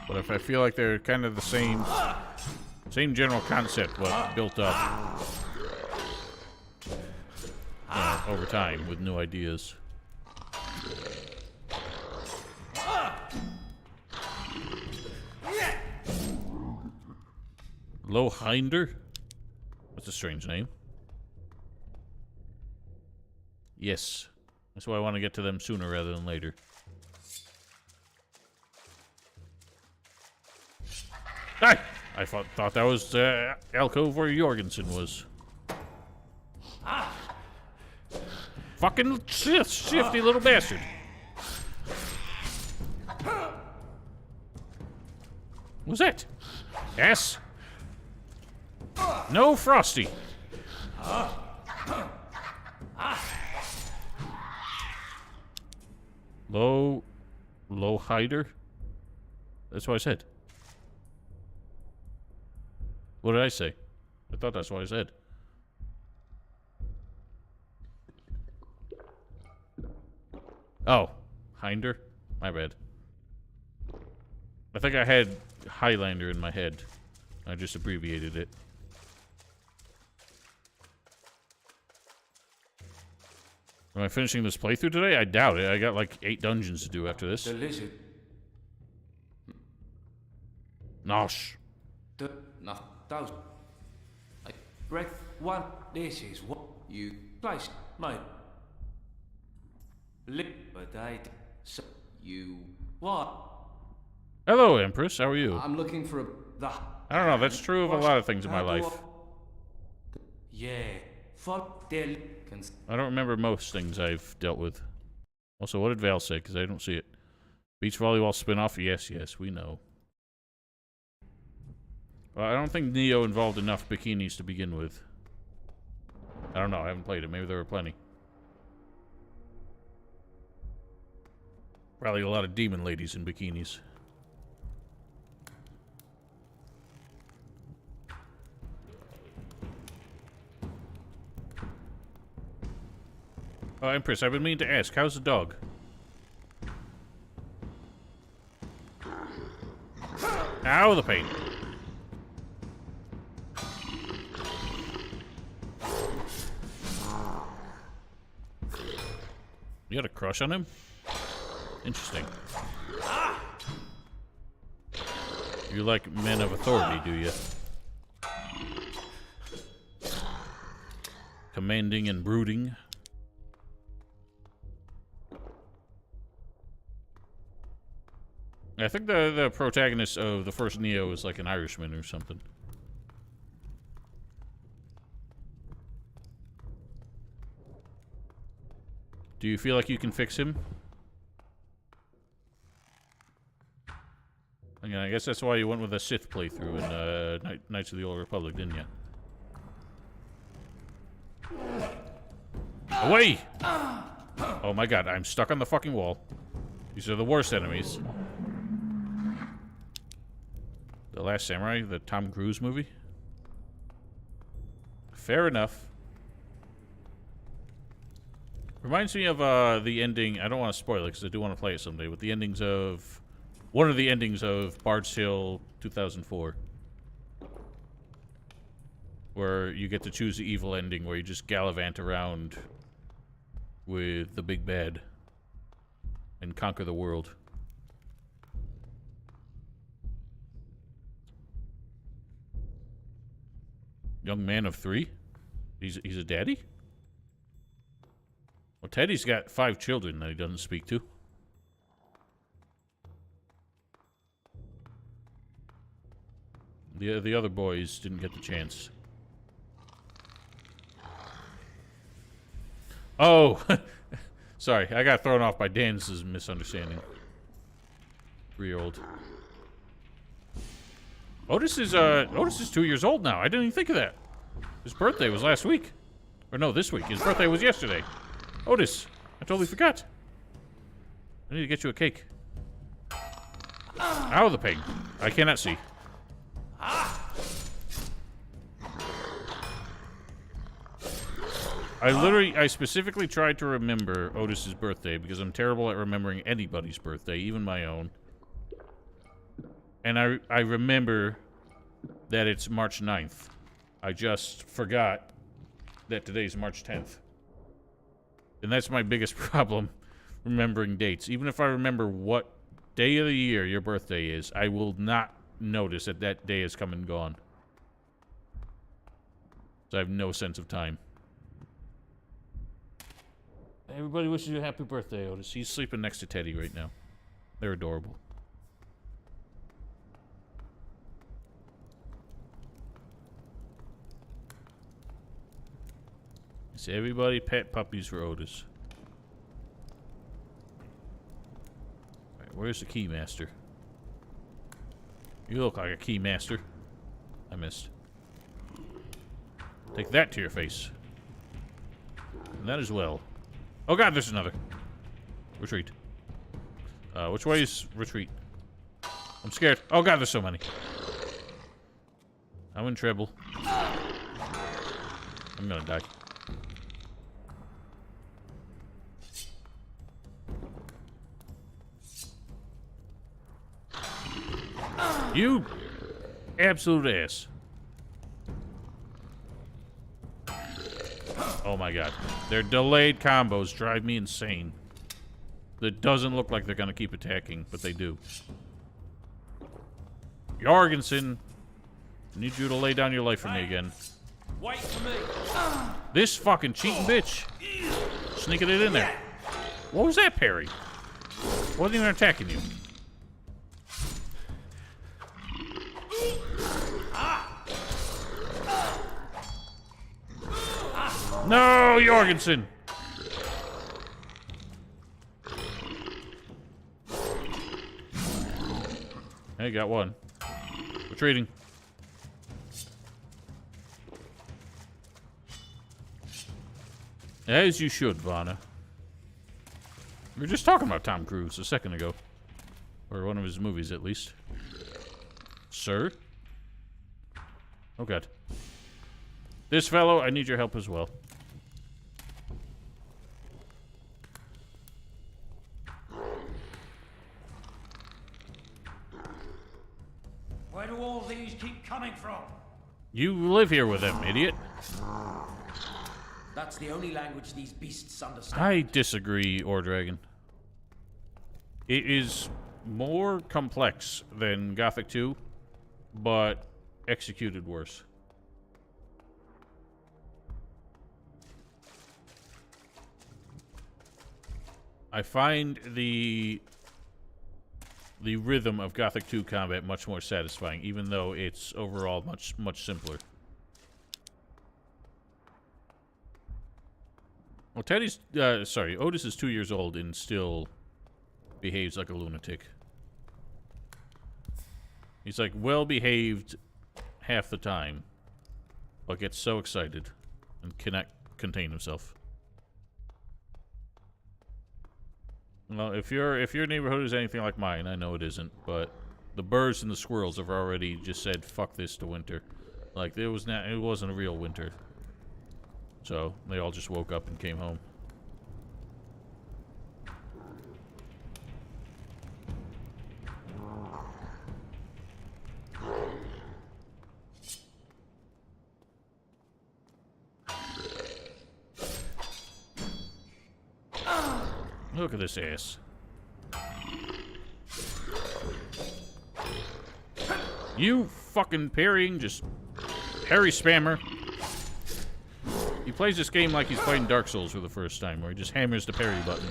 But if I feel like they're kind of the same general concept, but built up over time with new ideas. Lohinder? That's a strange name. Yes. That's why I want to get to them sooner rather than later. Hi! I thought that was the alcove where Jorgensen was. Fucking shifty little bastard. What's that? Yes? No Frosty. Low hider? That's what I said. What did I say? I thought that's what I said. Oh, Hinder? My bad. I think I had Highlander in my head. I just abbreviated it. Am I finishing this playthrough today? I doubt it. I got like 8 dungeons to do after this. The lizard. Nosh. No, those. I break one. This is what you place, mate. Liquidate. So you what? Hello, Empress. How are you? I'm looking for the. I don't know. That's true of a lot of things in my life. Yeah. Fuck their. I don't remember most things I've dealt with. Also, what did Val say? Because I don't see it. Beach volleyball spin-off? Yes, yes, we know. Well, I don't think Neo involved enough bikinis to begin with. I don't know. I haven't played it. Maybe there were plenty. Probably a lot of demon ladies in bikinis. Oh, Empress, I've been meaning to ask, how's the dog? Ow, the pain. You got a crush on him? Interesting. You like men of authority, do you? Commanding and brooding. I think the protagonist of the first Neo is like an Irishman or something. Do you feel like you can fix him? Again, I guess that's why you went with a Sith playthrough in Knights of the Old Republic, didn't you? Away! Oh my god, I'm stuck on the fucking wall. These are the worst enemies. The Last Samurai, the Tom Cruise movie? Fair enough. Reminds me of the ending. I don't want to spoil it because I do want to play it someday. But the endings of one of the endings of Bard's Tale 2004, where you get to choose the evil ending, where you just gallivant around with the big bad and conquer the world. Young man of 3? He's a daddy? Well, Teddy's got 5 children that he doesn't speak to. The other boys didn't get the chance. Oh! Sorry, I got thrown off by Dan's misunderstanding. 3-year-old. Otis is 2 years old now. I didn't even think of that. His birthday was last week. Or no, this week. His birthday was yesterday. Otis, I totally forgot. I need to get you a cake. Ow, the pig. I cannot see. I specifically tried to remember Otis's birthday because I'm terrible at remembering anybody's birthday, even my own. And I remember that it's March 9th. I just forgot that today's March 10th. And that's my biggest problem, remembering dates. Even if I remember what day of the year your birthday is, I will not notice that that day has come and gone. So I have no sense of time. Everybody wishes you a happy birthday, Otis. He's sleeping next to Teddy right now. They're adorable. It's everybody pet puppies for Otis. Alright, where's the Keymaster? You look like a Keymaster. I missed. Take that to your face. And that as well. Oh god, there's another. Retreat. Which way is retreat? I'm scared. Oh god, there's so many. I'm in trouble. I'm gonna die. You absolute ass. Oh my god. Their delayed combos drive me insane. It doesn't look like they're gonna keep attacking, but they do. Jorgensen, I need you to lay down your life for me again. Wait for me. This fucking cheating bitch. Sneaking it in there. What was that, Perry? Wasn't even attacking you. No, Jorgensen. Hey, got one. Retreating. As you should, Vanna. We were just talking about Tom Cruise a second ago. Or one of his movies, at least. Sir? Oh, God. This fellow, I need your help as well. Where do all these keep coming from? You live here with them, idiot. That's the only language these beasts understand. I disagree, Ordragon. It is more complex than Gothic 2, but executed worse. I find the rhythm of Gothic 2 combat much more satisfying, even though it's overall much simpler. Well, Otis is 2 years old and still behaves like a lunatic. He's like well-behaved half the time, but gets so excited and cannot contain himself. Well, if your neighborhood is anything like mine, I know it isn't, but the birds and the squirrels have already just said fuck this to winter. Like it wasn't a real winter. So they all just woke up and came home. Look at this ass. You fucking parrying, just parry spammer. He plays this game like he's playing Dark Souls for the first time, where he just hammers the parry button.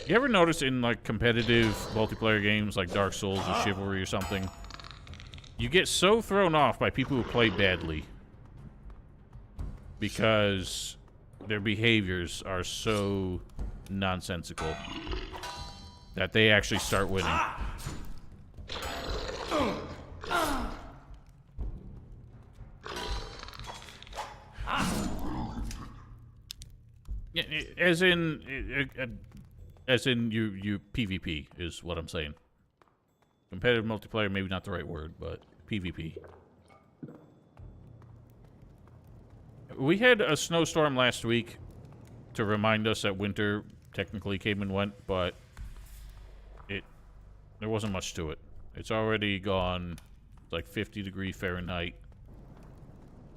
You ever notice in like competitive multiplayer games like Dark Souls or Chivalry or something, you get so thrown off by people who play badly because their behaviors are so nonsensical that they actually start winning. Yeah, as in you PvP is what I'm saying. Competitive multiplayer, maybe not the right word, but PvP. We had a snowstorm last week to remind us that winter technically came and went, but there wasn't much to it. It's already gone like 50 degrees Fahrenheit.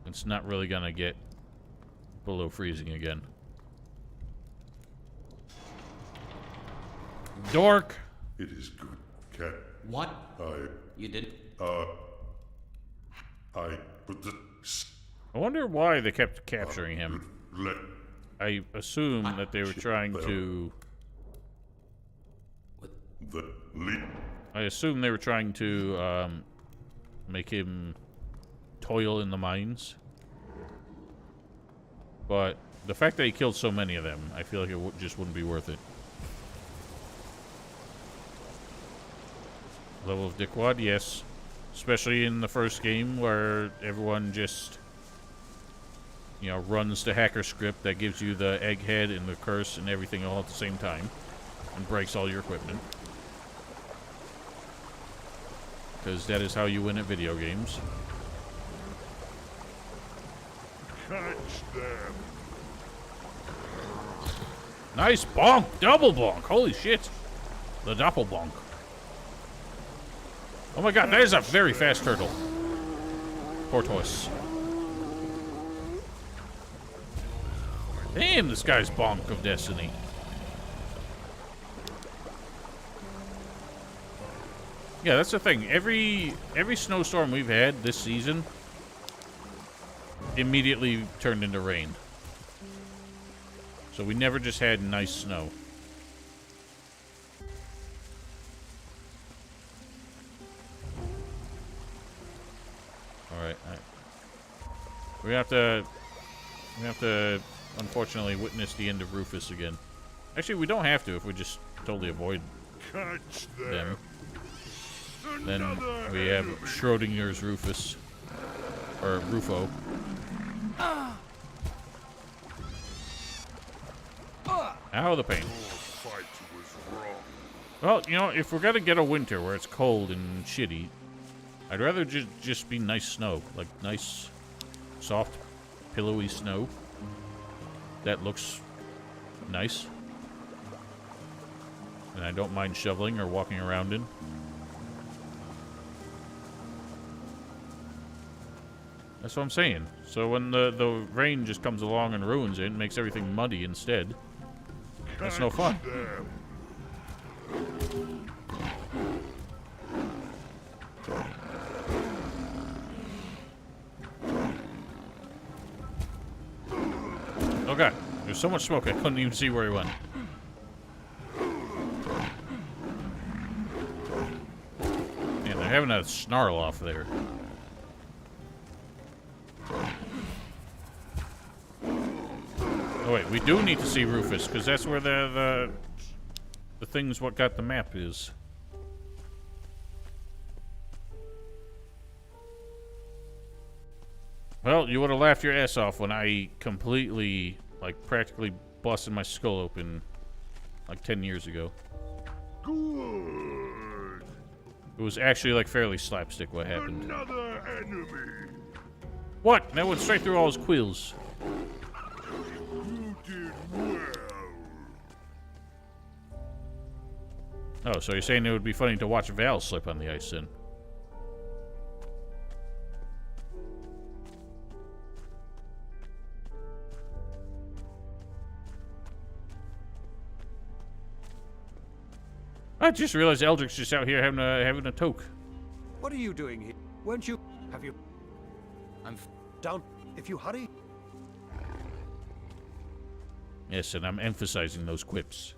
It's not really gonna get below freezing again. Dork! It is good, Cat. What? You did? I put the... I wonder why they kept capturing him. Let... I assume that they were trying to... The lead... I assume they were trying to, make him toil in the mines. But the fact that he killed so many of them, I feel like it just wouldn't be worth it. Level of dickwad, yes. Especially in the first game where everyone just, you know, runs the hacker script that gives you the egghead and the curse and everything all at the same time and breaks all your equipment. Because that is how you win at video games. Catch them. Nice bonk! Double bonk! Holy shit! The doppelbonk. Oh my god, that is a very fast turtle. Tortoise. Damn, this guy's bonk of destiny. Yeah, that's the thing. Every snowstorm we've had this season immediately turned into rain. So we never just had nice snow. Alright. We have to unfortunately witness the end of Rufus again. Actually, we don't have to if we just totally avoid them. Then we have Schrodinger's Rufus. Or Rufo. Ow, the pain. Well, you know, if we're gonna get a winter where it's cold and shitty, I'd rather just be nice snow. Like, nice, soft, pillowy snow. That looks nice. And I don't mind shoveling or walking around in. That's what I'm saying. So when the rain just comes along and ruins it and makes everything muddy instead, that's no fun. Okay, there's so much smoke I couldn't even see where he went. Man, they're having a snarl off there. Oh wait, we do need to see Rufus, because that's where the thing's what got the map is. Well, you would have laughed your ass off when I completely, like, practically busted my skull open, like, 10 years ago. Good. It was actually, like, fairly slapstick what happened. Another enemy. What? That went straight through all his quills. You did well. Oh, so you're saying it would be funny to watch Val slip on the ice then? I just realized Eldrick's just out here having a toke. What are you doing here? Weren't you? Have you? I'm down. If you hurry. Yes, and I'm emphasizing those quips.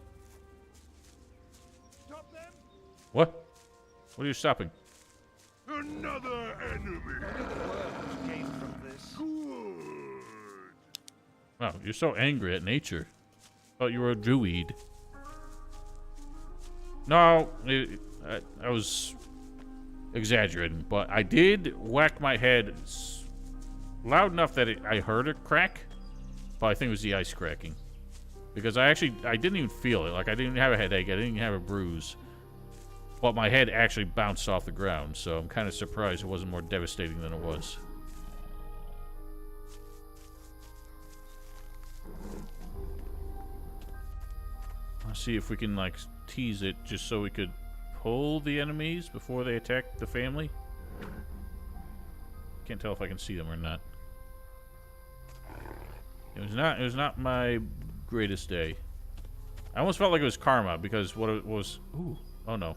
Stop them. What? What are you stopping? Another enemy. Came from this. Good. Wow, you're so angry at nature. Thought you were a druid. No, I was exaggerating, but I did whack my head loud enough that I heard it crack, but I think it was the ice cracking. Because I didn't even feel it. Like, I didn't have a headache, I didn't even have a bruise, but my head actually bounced off the ground, so I'm kind of surprised it wasn't more devastating than it was. Let's see if we can, like, tease it just so we could pull the enemies before they attack the family. Can't tell if I can see them or not. It was not my greatest day. I almost felt like it was karma because what it was. Ooh, oh no.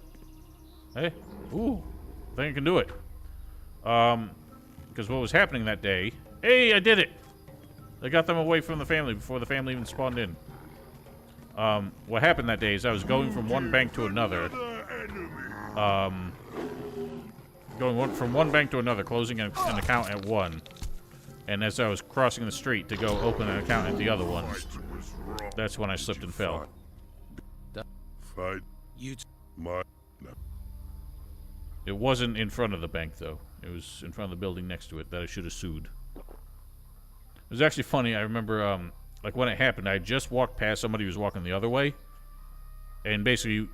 Hey, ooh, I think I can do it. Because what was happening that day? Hey, I did it. I got them away from the family before the family even spawned in. What happened that day is I was going from one bank to another. From one bank to another, closing an account at one. And as I was crossing the street to go open an account at the other one, that's when I slipped and fell. It wasn't in front of the bank, though. It was in front of the building next to it that I should have sued. It was actually funny. I remember, like, when it happened, I had just walked past somebody who was walking the other way. And basically,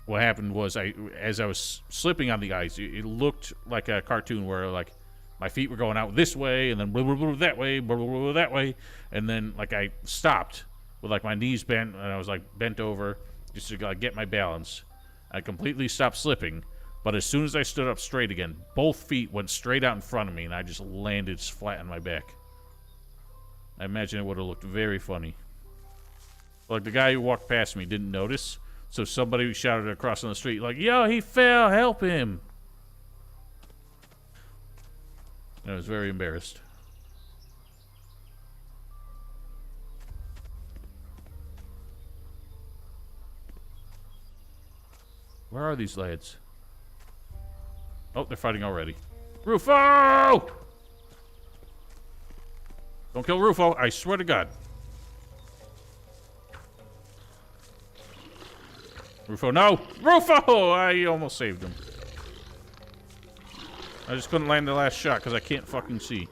what happened was, as I was slipping on the ice, it looked like a cartoon where, like, my feet were going out this way, and then blah, blah, blah, that way, blah, blah, blah, that way. And then, like, I stopped with, like, my knees bent, and I was, like, bent over just to, like, get my balance. I completely stopped slipping. But as soon as I stood up straight again, both feet went straight out in front of me, and I just landed flat on my back. I imagine it would have looked very funny. Like, the guy who walked past me didn't notice, so somebody shouted across on the street, like, yo, he fell, help him! I was very embarrassed. Where are these lads? Oh, they're fighting already. Rufo! Don't kill Rufo, I swear to God. Rufo, no! Rufo! I almost saved him. I just couldn't land the last shot because I can't fucking see.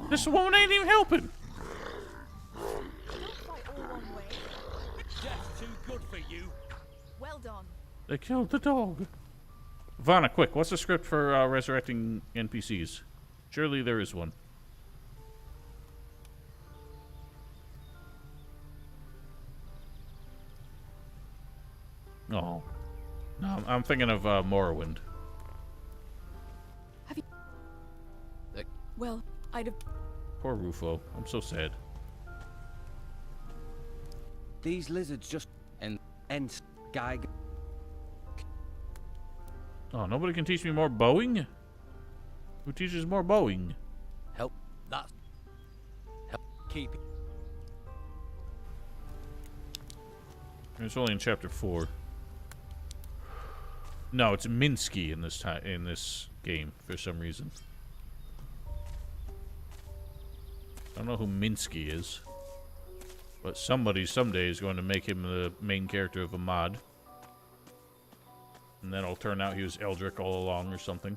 This woman ain't even helping. Death's too good for you. Well done. They killed the dog. Vanna, quick, what's the script for resurrecting NPCs? Surely there is one. Oh. No, I'm thinking of Morrowind. Have you... Well, I'd have... Poor Rufo. I'm so sad. These lizards just... and guy... Oh, nobody can teach me more bowing? Who teaches more bowing? Help. That's... Help. Keep... It's only in chapter 4. No, it's Minsky in this game for some reason. I don't know who Minsky is, but somebody someday is going to make him the main character of a mod, and then it'll turn out he was Eldrick all along or something.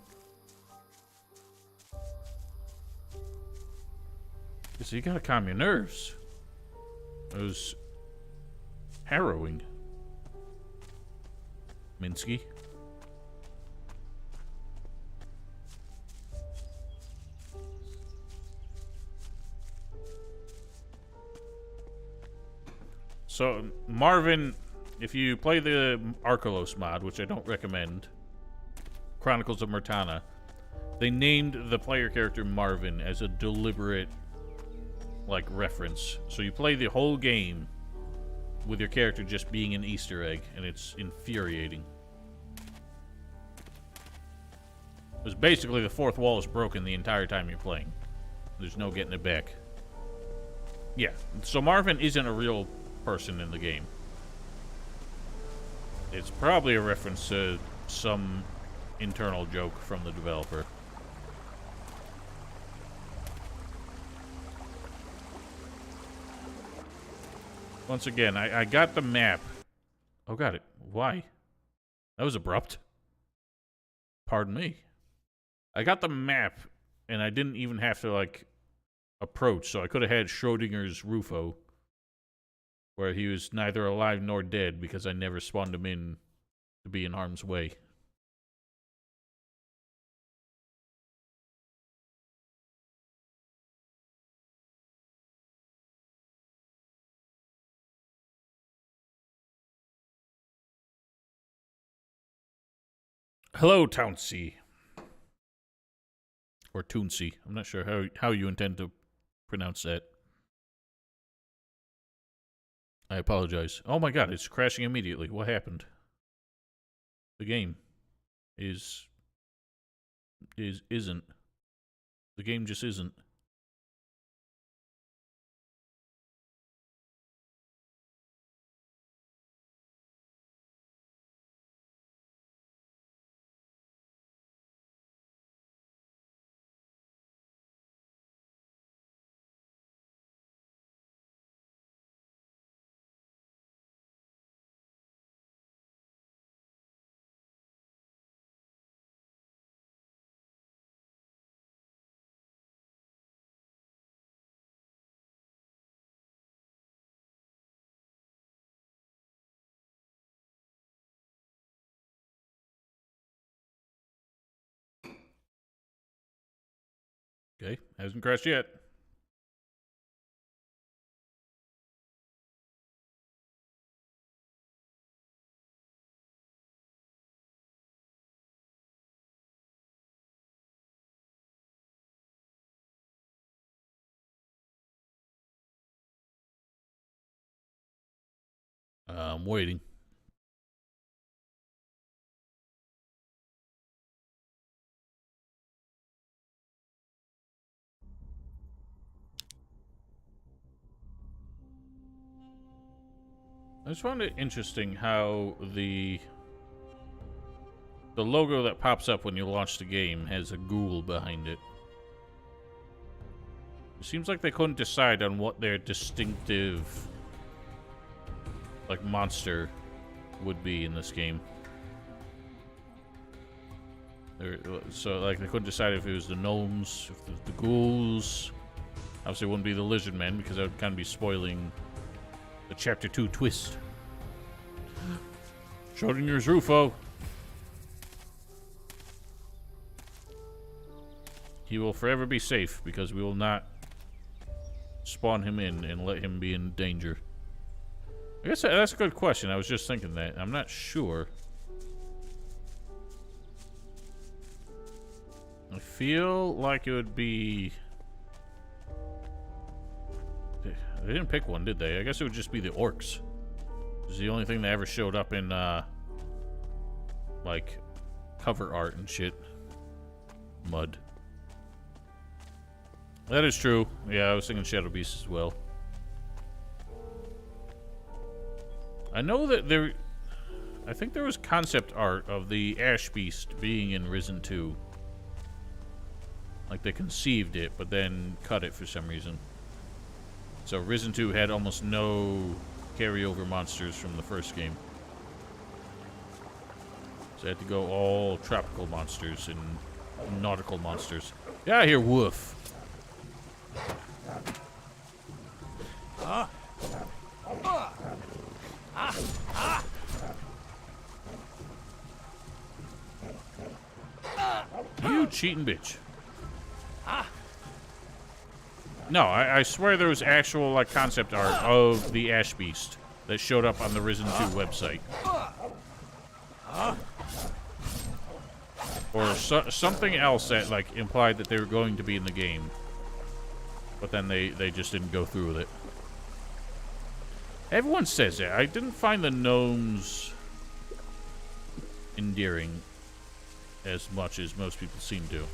So you gotta calm your nerves. It was harrowing. Minsky. So, Marvin, if you play the Arkelos mod, which I don't recommend, Chronicles of Murtana, they named the player character Marvin as a deliberate, like, reference. So you play the whole game with your character just being an Easter egg, and it's infuriating. Because basically the fourth wall is broken the entire time you're playing. There's no getting it back. Yeah, so Marvin isn't a real person in the game. It's probably a reference to some internal joke from the developer. Once again, I got the map. Oh, got it. Why? That was abrupt. Pardon me. I got the map, and I didn't even have to, like, approach, so I could have had Schrodinger's Rufo, where he was neither alive nor dead because I never spawned him in to be in harm's way. Hello, Townsy. Or Toonsy. I'm not sure how you intend to pronounce that. I apologize. Oh my god, it's crashing immediately. What happened? The game isn't. The game just isn't. Okay, hasn't crashed yet. I'm waiting. I just found it interesting how the logo that pops up when you launch the game has a ghoul behind it. It seems like they couldn't decide on what their distinctive, like, monster would be in this game. So, like, they couldn't decide if it was the gnomes, if the ghouls. Obviously, it wouldn't be the lizard men because that would kind of be spoiling the Chapter 2 twist. Schrodinger's Rufo. He will forever be safe because we will not spawn him in and let him be in danger. I guess that's a good question. I was just thinking that. I'm not sure. I feel like it would be... They didn't pick one, did they? I guess it would just be the orcs. It's the only thing that ever showed up in, like, cover art and shit. Mud. That is true. Yeah, I was thinking Shadow Beast as well. I know that there... I think there was concept art of the Ash Beast being in Risen 2. Like, they conceived it, but then cut it for some reason. So Risen 2 had almost no carryover monsters from the first game. So I had to go all tropical monsters and nautical monsters. Get out of here, Woof! You cheating bitch. No, I swear there was actual, like, concept art of the Ash Beast that showed up on the Risen 2 website. Or something else that, like, implied that they were going to be in the game. But then they just didn't go through with it. Everyone says that. I didn't find the gnomes endearing as much as most people seem to.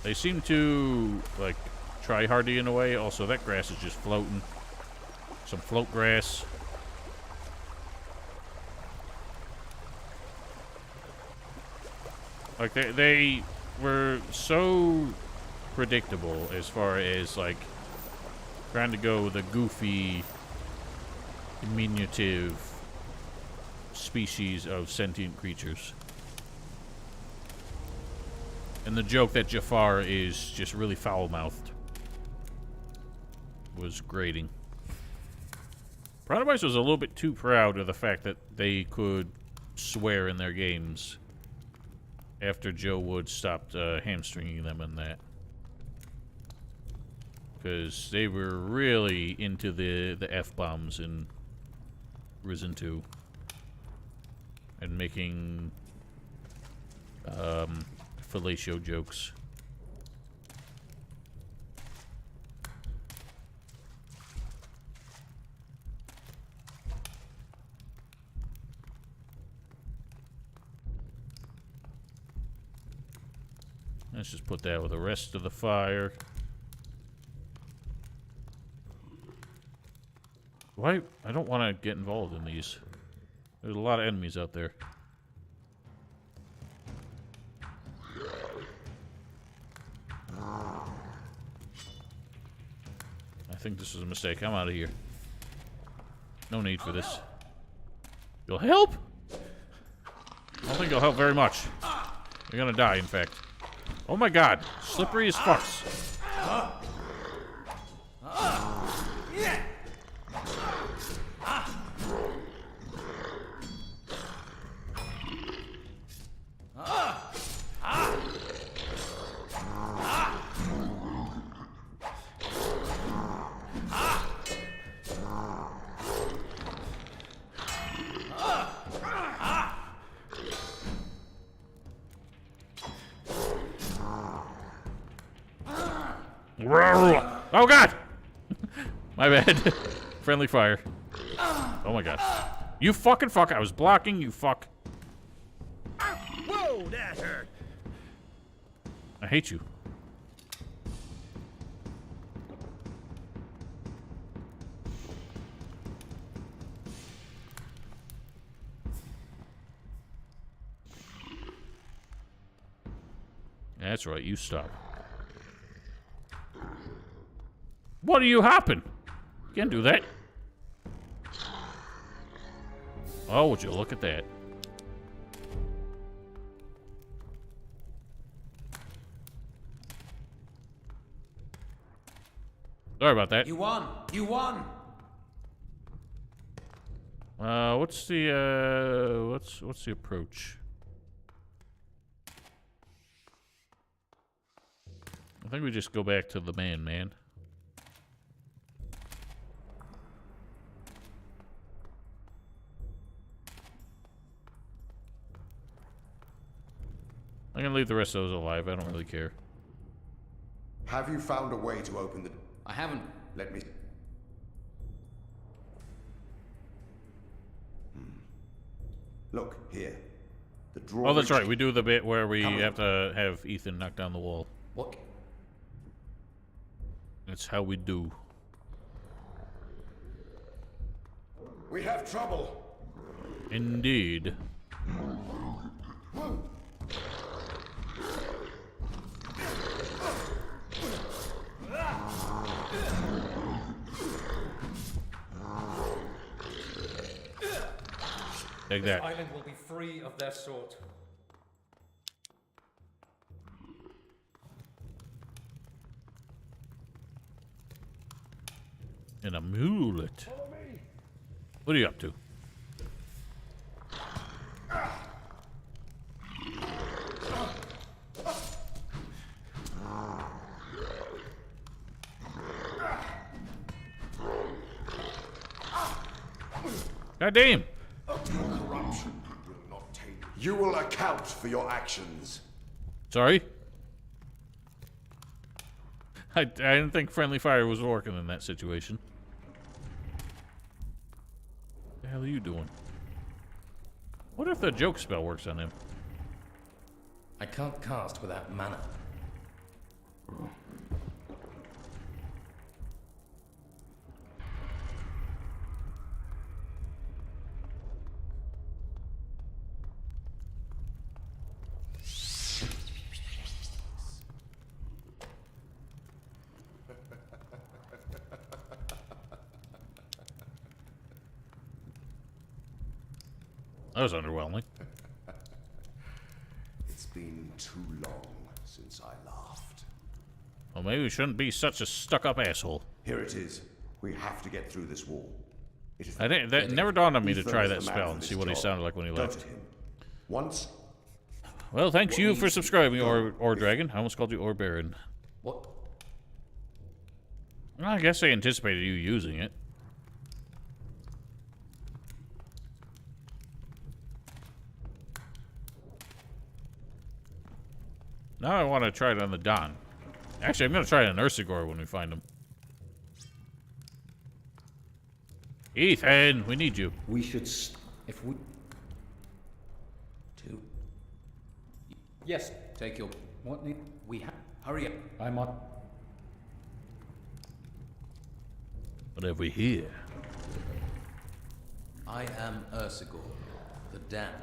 They seem to, like, try hardy in a way. Also, that grass is just floating. Some float grass. Like, they were so predictable as far as, like, trying to go with a goofy, diminutive species of sentient creatures. And the joke that Jafar is just really foul-mouthed was grating. Protobites was a little bit too proud of the fact that they could swear in their games after Joe Wood stopped hamstringing them in that. Because they were really into the F-bombs in Risen 2. And making fellatio jokes. Let's just put that with the rest of the fire. Why? I don't want to get involved in these. There's a lot of enemies out there. I think this is a mistake. I'm out of here. No need for this. You'll help? I don't think you'll help very much. You're gonna die, in fact. Oh my god. Slippery as fucks. Oh god! My bad. Friendly fire. Oh my god. You fucking fuck. I was blocking, you fuck. Whoa, that hurt. I hate you. That's right, you stop. What are you hopping? You can't do that. Oh, would you look at that? Sorry about that. You won! You won! What's the what's the approach? I think we just go back to the man. I'm gonna leave the rest of those alive. I don't really care. Have you found a way to open the... I haven't. Let me... Look, here. The drawbridge... Oh, that's right. We do the bit where we have to have Ethan knock down the wall. What? That's how we do. We have trouble. Indeed. Take that. This island will be free of their sort. An amulet. What are you up to? God damn. Corruption will not take. You will account for your actions. Sorry? I didn't think friendly fire was working in that situation. What the hell are you doing? What if the joke spell works on him? I can't cast without mana. That was underwhelming. It's been too long since I laughed. Well, maybe we shouldn't be such a stuck-up asshole. Here it is. We have to get through this wall. It is That never dawned on me to Ethan try is that the man spell for and this see what he job. sounded like when he Go left. to him. Once. Well, thanks What you needs for to subscribing, go? or Dragon. I almost called you Or Baron. What? Well, I guess I anticipated you using it. Now I want to try it on the Don. Actually, I'm going to try it on Ursagor when we find him. Ethan, we need you. We should... if we... Two. Yes. Take your... What need... We have... Hurry up. I'm on... What have we here? I am Ursagor, the Damned.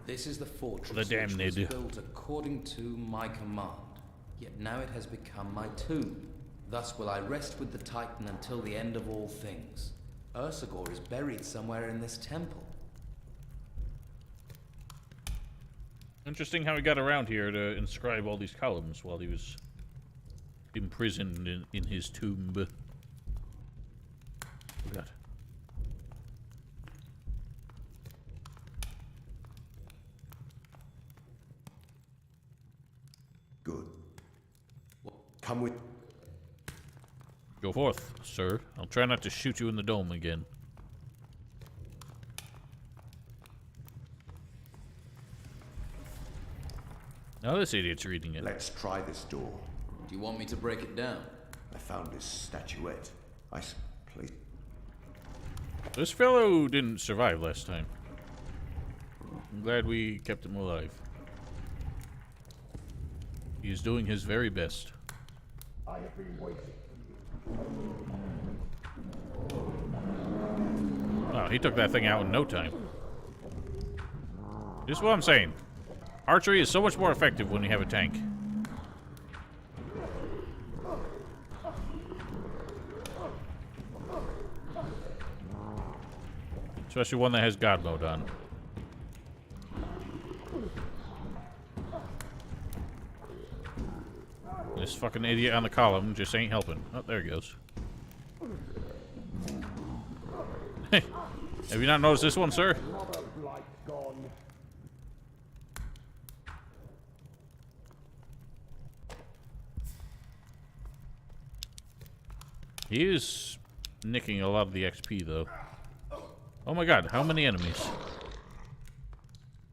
This is the fortress The Damned. which was built according to my command. Yet now it has become my tomb. Thus will I rest with the Titan until the end of all things. Ursagor is buried somewhere in this temple. Interesting how he got around here to inscribe all these columns while he was imprisoned in his tomb. Oh God. Good. Come with... Go forth, sir. I'll try not to shoot you in the dome again. Now this idiot's reading it. Let's try this door. Do you want me to break it down? I found this statuette. Please. This fellow didn't survive last time. I'm glad we kept him alive. He's doing his very best. I have been waiting. Oh, he took that thing out in no time. This is what I'm saying. Archery is so much more effective when you have a tank. Especially one that has God mode on. This fucking idiot on the column just ain't helping. Oh, there he goes. Hey, have you not noticed this one, sir? He is nicking a lot of the XP, though. Oh my god, how many enemies?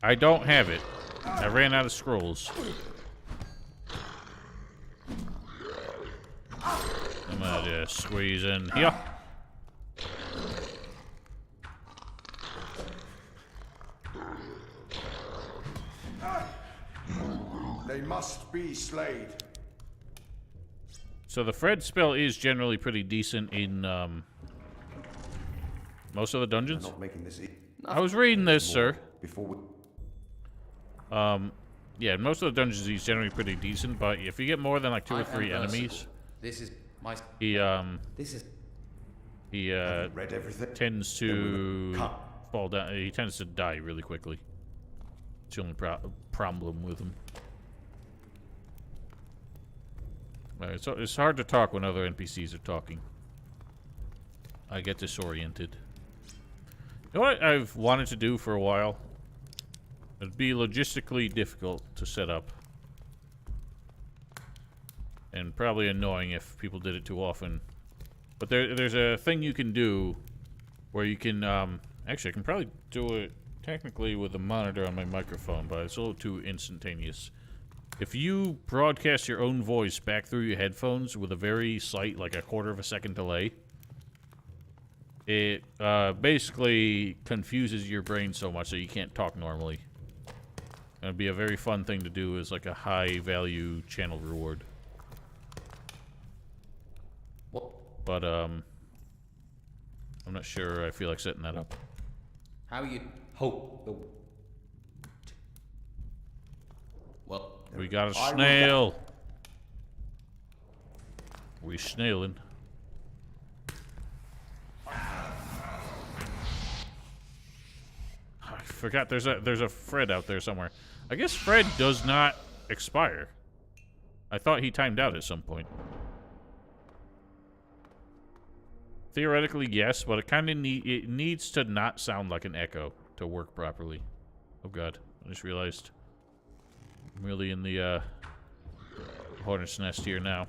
I don't have it. I ran out of scrolls. I'm gonna just squeeze in here. They must be slayed. So the Fred spell is generally pretty decent in most of the dungeons. Not making this I was reading this, sir. Before we... Yeah, most of the dungeons he's generally pretty decent, but if you get more than like 2 or 3 enemies, This is my. he This is. he read everything. tends to fall down. He tends to die really quickly. It's the only problem with him. So it's hard to talk when other NPCs are talking. I get disoriented. You know what I've wanted to do for a while? It'd be logistically difficult to set up. And probably annoying if people did it too often. But there's a thing you can do where you can, actually I can probably do it technically with a monitor on my microphone, but it's a little too instantaneous. If you broadcast your own voice back through your headphones with a very slight, like a 1/4 of a second delay, it basically confuses your brain so much that you can't talk normally. It'd be a very fun thing to do as like a high value channel reward. But I'm not sure I feel like setting that up. How you hope the. Well, we got a snail. We snailing. I forgot there's a Fred out there somewhere. I guess Fred does not expire. I thought he timed out at some point. Theoretically, yes, but it kind of it needs to not sound like an echo to work properly. Oh god, I just realized I'm really in the hornet's nest here now.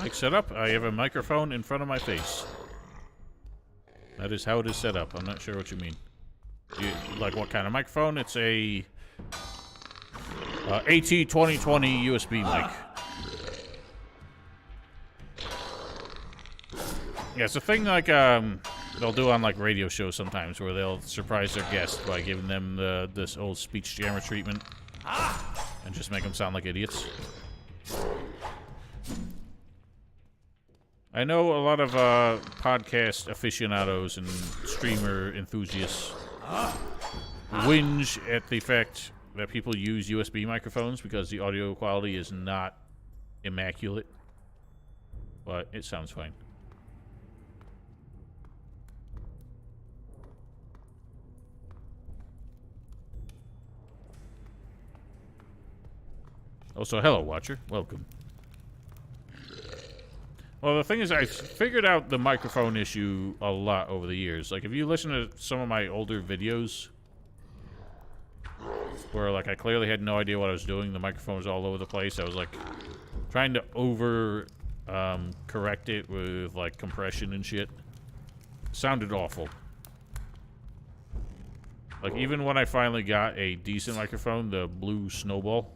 Mic set up. I have a microphone in front of my face. That is how it is set up. I'm not sure what you mean. Like what kind of microphone? It's a AT2020 USB mic. Yeah, it's a thing like they'll do on like radio shows sometimes, where they'll surprise their guests by giving them this old speech jammer treatment and just make them sound like idiots. I know a lot of podcast aficionados and streamer enthusiasts whinge at the fact that people use USB microphones because the audio quality is not immaculate, but it sounds fine. Also, hello, Watcher. Welcome. Well, the thing is, I figured out the microphone issue a lot over the years. Like, if you listen to some of my older videos, where, like, I clearly had no idea what I was doing, the microphone was all over the place, I was, like, trying to correct it with like compression and shit. Sounded awful. Like even when I finally got a decent microphone, the Blue Snowball,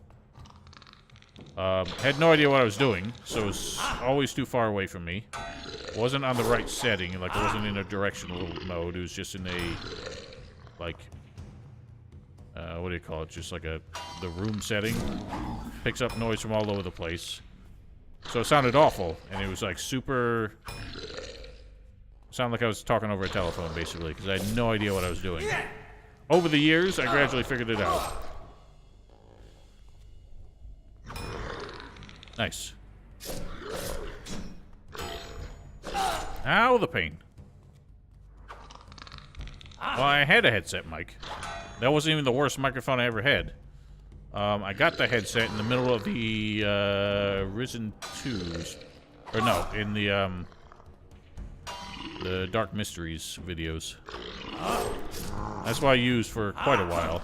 had no idea what I was doing, so it was always too far away from me. Wasn't on the right setting, like it wasn't in a directional mode. It was just in a like what do you call it? Just like the room setting. Picks up noise from all over the place. So it sounded awful, and it was like super... Sounded like I was talking over a telephone, basically, because I had no idea what I was doing. Over the years, I gradually figured it out. Nice. Ow, the pain. Well, I had a headset mic. That wasn't even the worst microphone I ever had. I got the headset in the middle of the Risen 2s. Or no, in the Dark Mysteries videos. That's what I used for quite a while.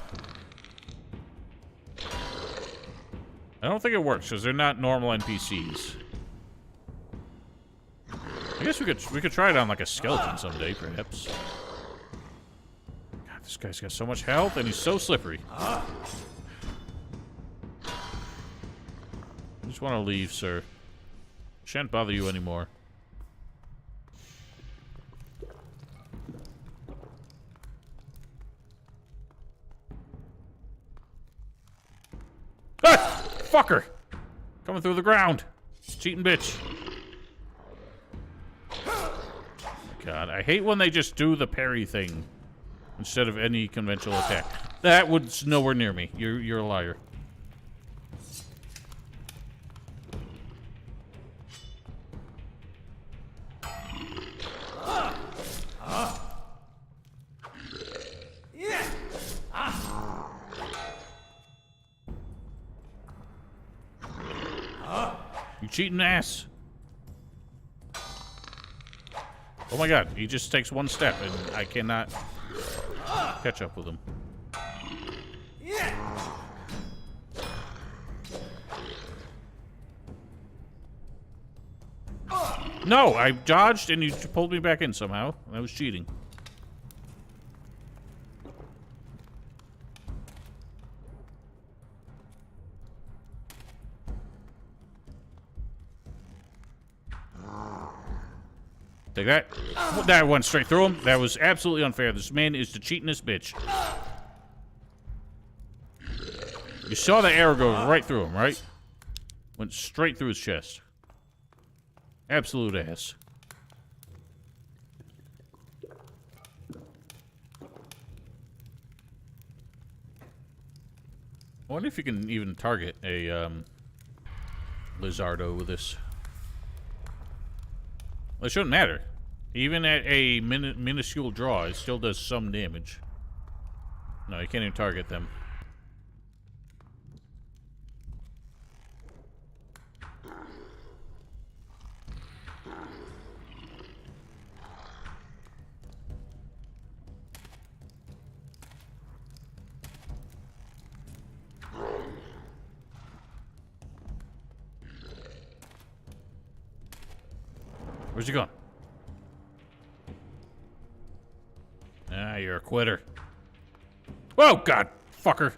I don't think it works because they're not normal NPCs. I guess we could try it on like a skeleton someday, perhaps. God, this guy's got so much health and he's so slippery. I just want to leave, sir. Shan't bother you anymore. Ah! Fucker! Coming through the ground. Cheating bitch. God, I hate when they just do the parry thing instead of any conventional attack. That was nowhere near me. You're a liar. You cheating ass. Oh my god, he just takes one step and I cannot catch up with him. No, I dodged and you pulled me back in somehow. That was cheating. Take that. That went straight through him. That was absolutely unfair. This man is the cheatingest bitch. You saw the arrow go right through him, right? Went straight through his chest. Absolute ass. I wonder if you can even target a Lizardo with this. Well, it shouldn't matter. Even at a minuscule draw, it still does some damage. No, you can't even target them. Where's he going? Ah, you're a quitter. Oh, God, fucker.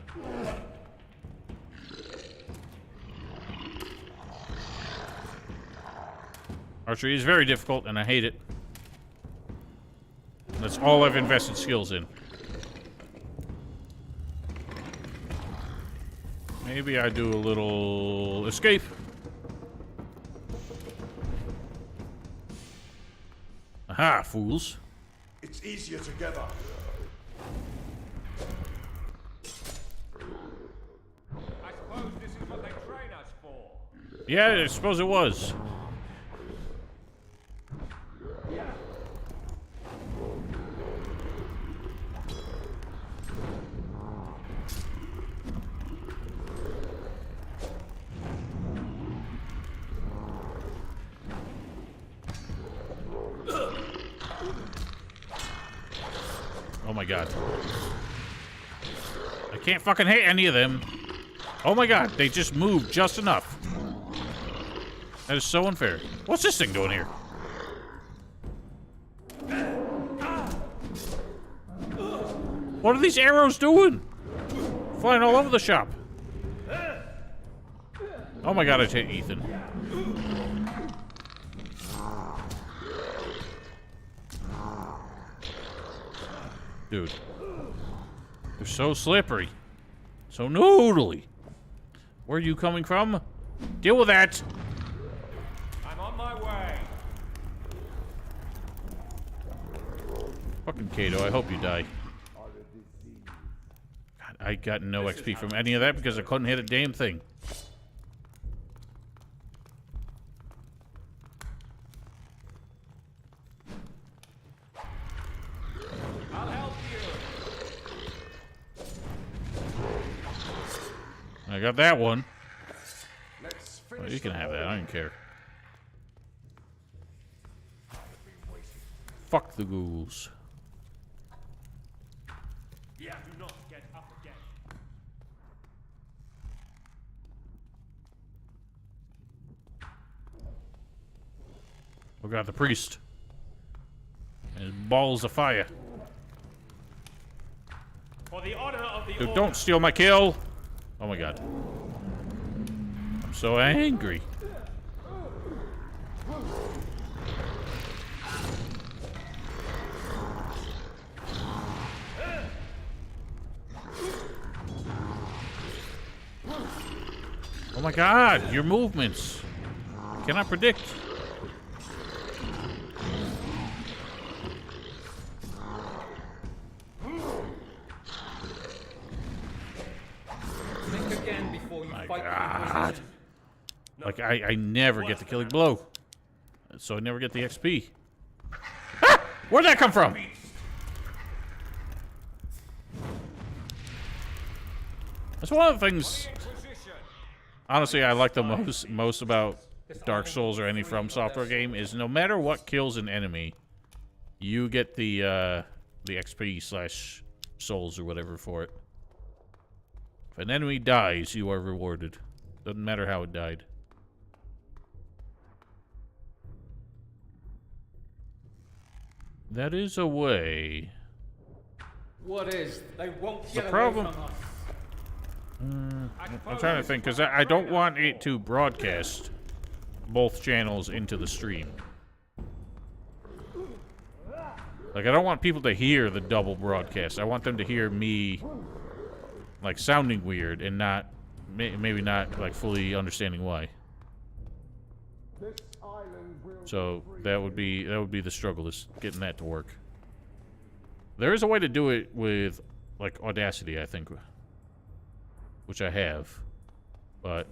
Archery is very difficult, and I hate it. That's all I've invested skills in. Maybe I do a little escape. Aha, fools. It's easier together. I suppose this is what they train us for. Yeah, I suppose it was. Oh my god. I can't fucking hit any of them. Oh my god, they just moved just enough. That is so unfair. What's this thing doing here? What are these arrows doing? Flying all over the shop. Oh my god, I hit Ethan. Dude. They're so slippery. So noodly. Where are you coming from? Deal with that. I'm on my way. Fucking Kato, I hope you die. God, I got no XP from any of that because I couldn't hit a damn thing. I'll help you. I got that one. Let's Oh, finish you can the have that. whole- I don't care. Fuck the ghouls. Yeah, do not get up again. Oh god, the priest. And his balls of fire. For the honor of the Dude, don't steal my kill! Oh my god. I'm so angry. Oh my god, your movements. I cannot predict. Think again before you My fight the god. Inquisition. Like, I never get the killing blow. So I never get the XP. Ah! Where'd that come from? That's one of the things, honestly, I like the most about Dark Souls or any From Software game is no matter what kills an enemy, you get the XP / souls or whatever for it. If an enemy dies, you are rewarded. Doesn't matter how it died. That is a way. What is? They won't The get away problem- from us. I'm trying to think, because I don't want it to broadcast both channels into the stream. Like, I don't want people to hear the double broadcast. I want them to hear me, like, sounding weird and not, maybe not, like, fully understanding why. So, that would be the struggle, is getting that to work. There is a way to do it with, like, Audacity, I think. Which I have, but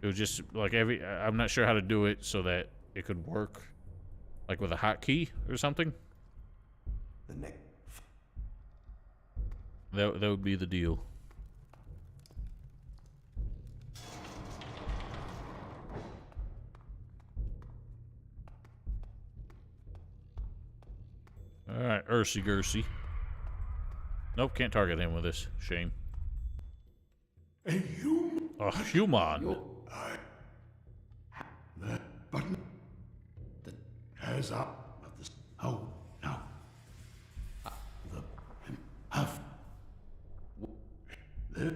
it was just like I'm not sure how to do it so that it could work, like with a hotkey or something. The neck. That would be the deal. All right, Ursi Gursy. Nope, can't target him with this. Shame. A human. A human. The button that has up of this. Oh no. The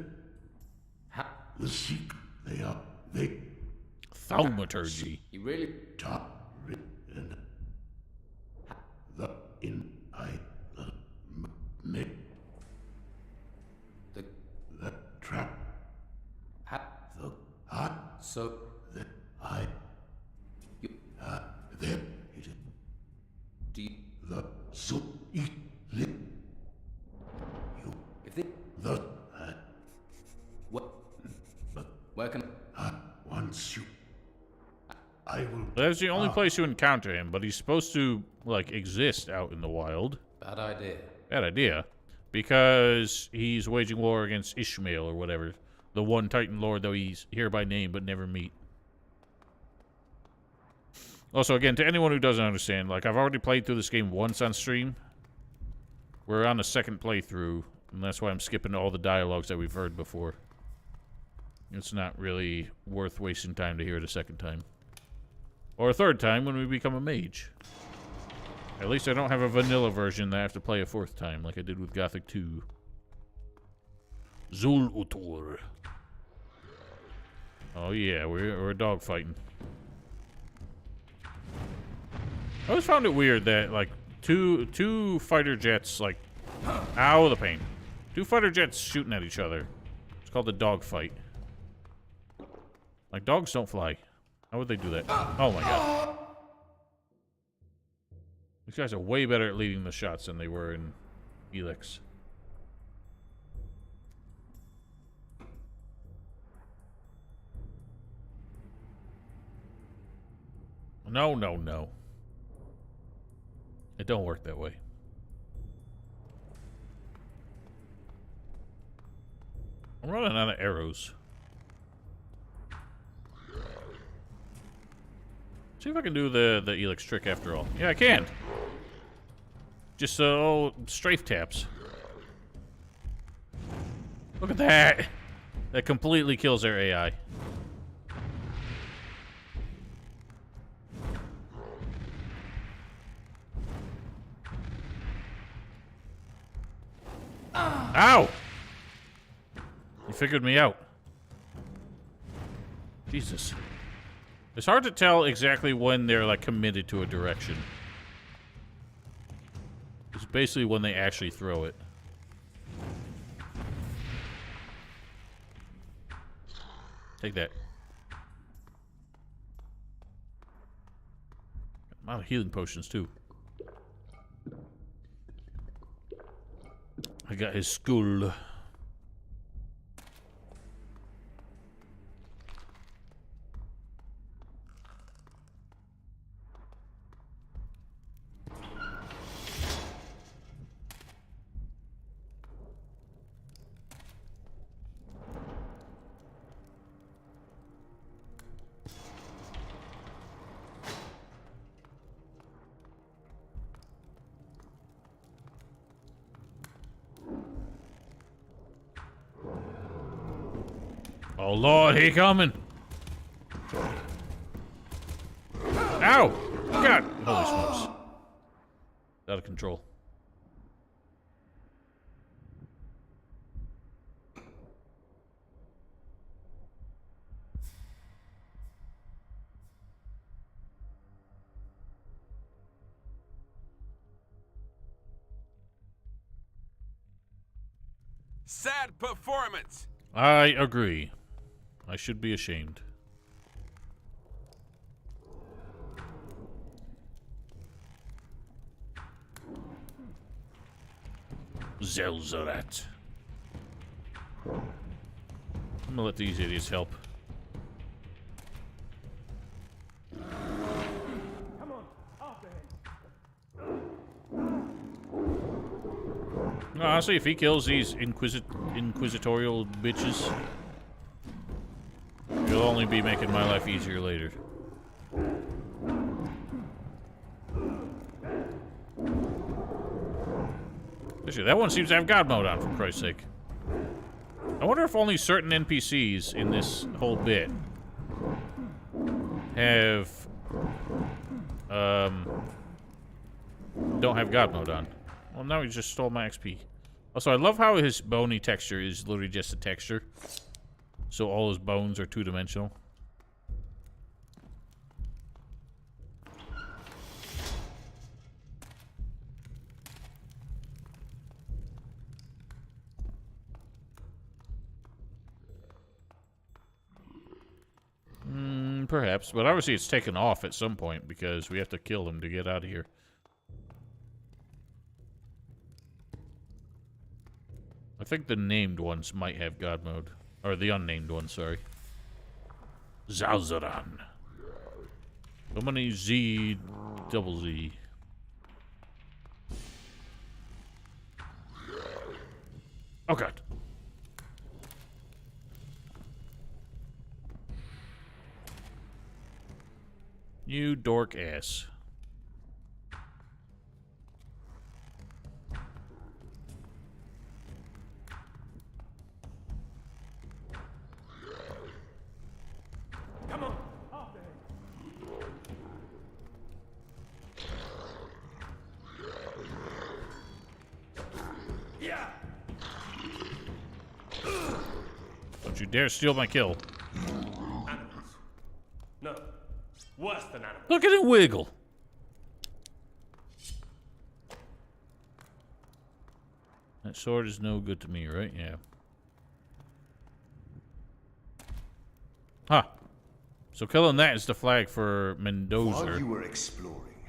have the seek they are they Thaumaturgy. You really? top written the in I the me the trap the hot So the I you there it is do you, the so eat lit you if they the what? but Where can? once you I will That's the only place you encounter him, but he's supposed to, like, exist out in the wild. Bad idea. Bad idea. Because he's waging war against Ishmael or whatever. The one Titan Lord that we hear by name but never meet. Also, again, to anyone who doesn't understand, like, I've already played through this game once on stream. We're on the second playthrough, and that's why I'm skipping all the dialogues that we've heard before. It's not really worth wasting time to hear it a second time. Or a third time when we become a mage. At least I don't have a vanilla version that I have to play a fourth time like I did with Gothic 2. Zul Utur. Oh yeah, we're dog fighting. I always found it weird that like two fighter jets like ow the pain. Two fighter jets shooting at each other. It's called the dog fight. Like dogs don't fly. How would they do that? Oh my god. These guys are way better at leading the shots than they were in Helix. No, no, no. It don't work that way. I'm running out of arrows. See if I can do the Helix trick after all. Yeah, I can. Just so strafe taps. Look at that. That completely kills their AI. Ow! You figured me out. Jesus. It's hard to tell exactly when they're like committed to a direction. It's basically when they actually throw it. Take that. A lot of healing potions too. I got his skull. Oh Lord, he coming! Ow! God! Holy smokes. Out of control. Sad performance! I agree. I should be ashamed. Zelzarat. I'm gonna let these idiots help. Come on, after him. Honestly, if he kills these inquisitorial bitches, you'll only be making my life easier later. Actually, that one seems to have God mode on, for Christ's sake. I wonder if only certain NPCs in this whole bit have don't have God mode on. Well, now he just stole my XP. Also, I love how his bony texture is literally just a texture. So all his bones are two-dimensional. Perhaps, but obviously it's taken off at some point because we have to kill him to get out of here. I think the named ones might have God mode. Or the unnamed ones, sorry. Zalzaran. So many Z, double Z. Oh god. You dork ass. Don't you dare steal my kill. Animals. No. Worse than animals. Look at it wiggle. That sword is no good to me, right? Yeah. Huh. So killing that is the flag for Mendoza. While you were exploring,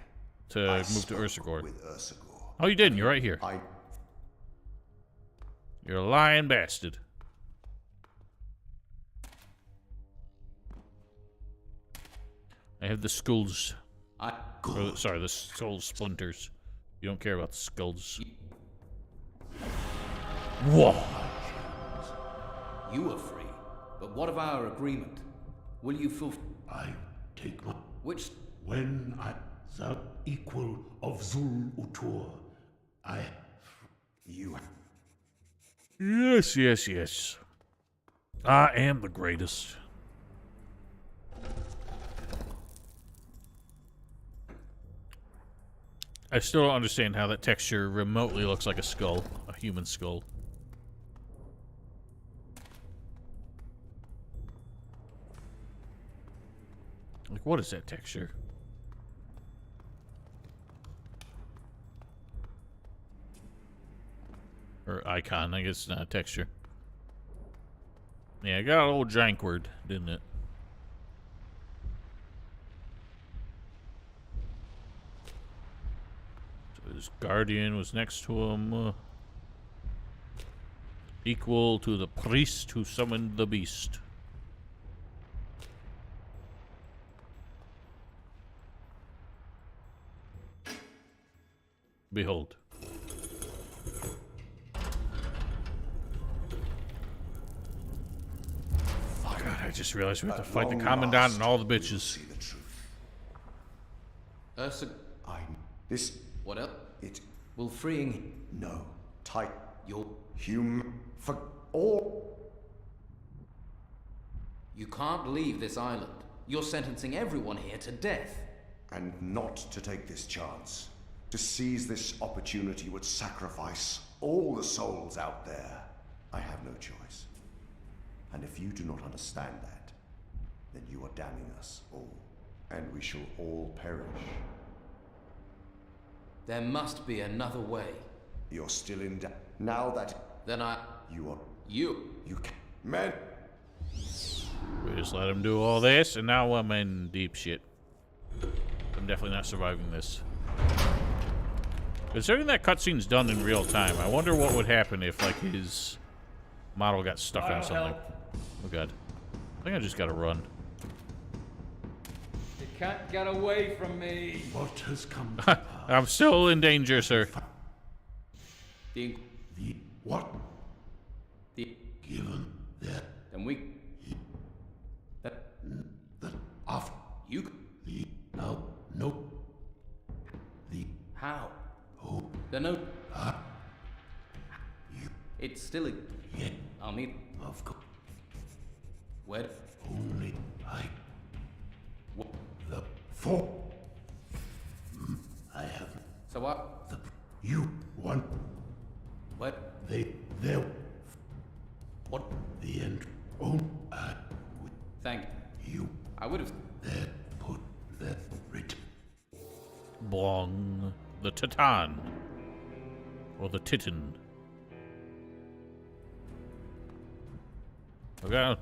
to I move to spoke Ursagor. with Ursagor. Oh, you didn't. You're right here. I You're a lying bastard. I have the skulls. Sorry, the skull splinters. You don't care about the skulls. Whoa. You are free, but what of our agreement? Will you fulfill? I take my... Which? When I... The equal of Zul Utur, I... You... Yes, yes, yes. I am the greatest. I still don't understand how that texture remotely looks like a skull. A human skull. Like, what is that texture? Or icon, I guess it's not a texture. Yeah, it got a little jankward, didn't it? So his guardian was next to him. Equal to the priest who summoned the beast. Behold. God, I just realized we have to fight the commandant and all the bitches. This... What else? It... Will freeing... No. Tight... Your... Hume... For... All... You can't leave this island. You're sentencing everyone here to death. And not to take this chance. To seize this opportunity would sacrifice all the souls out there. I have no choice. And if you do not understand that, then you are damning us all. And we shall all perish. There must be another way. You're still in doubt. Now that... Then I... You are... You... You can... Men... We just let him do all this, and now I'm in deep shit. I'm definitely not surviving this. Considering that cutscene's done in real time, I wonder what would happen if, like, his model got stuck on something. Oh god. I think I just gotta run. You can't get away from me. What has come to pass? I'm still in danger, sir. The what? The... Given that... Then we... That after... You... The... Now... No... The... How? Who? The no... You... It's still a... Yeah. I'll need... Of course. Where? Only I... What? The... Four... I have... So what? The... You... One... What? They... There... What? The end... Oh... I... Thank You... I would have... That... Put... That... Written... Blong. The Titan. Or the Titan. Oh god.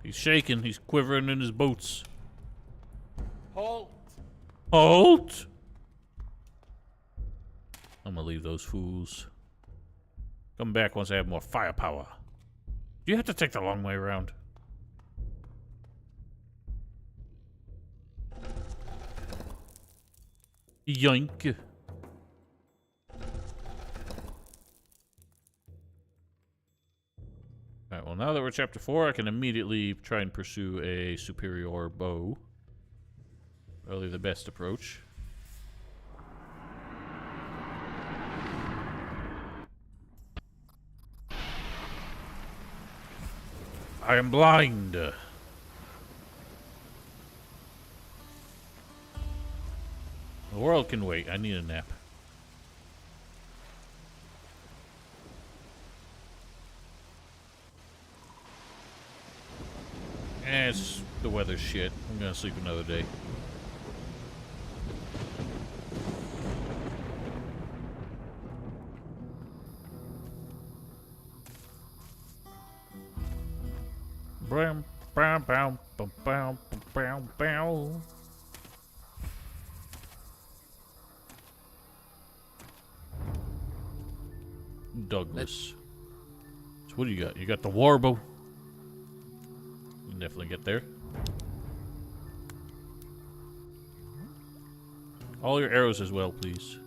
He's shaking. He's quivering in his boots. Halt! Halt! I'm gonna leave those fools. Come back once I have more firepower. Do you have to take the long way around? Yoink. Alright, well now that we're at chapter 4, I can immediately try and pursue a superior bow. Probably the best approach. I am blind. The world can wait. I need a nap. It's the weather's shit. I'm gonna sleep another day. Bam, bam, bam, bam, bam, bam, bam. Douglas. So what do you got? You got the warbow. You can definitely get there. All your arrows as well, please.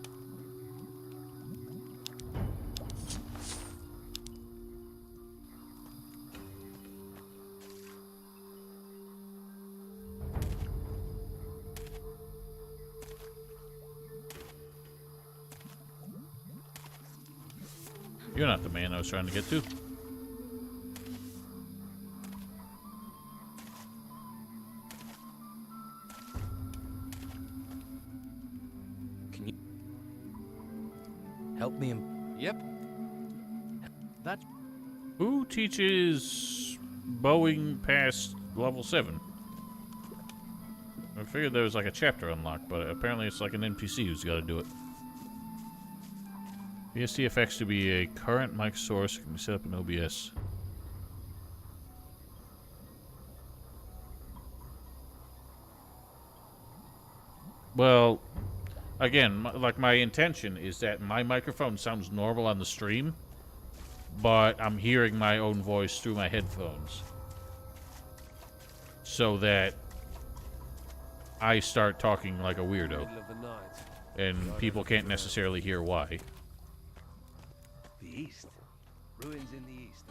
You're not the man I was trying to get to. Can you help me? Yep. That's Who teaches bowing past level 7? I figured there was like a chapter unlocked, but apparently it's like an NPC who's got to do it. VSTFX to be a current mic source can be set up in OBS. Well, again, like my intention is that my microphone sounds normal on the stream, but I'm hearing my own voice through my headphones. So that I start talking like a weirdo. middle of the night. And people can't necessarily hear why. The east. Ruins in the east.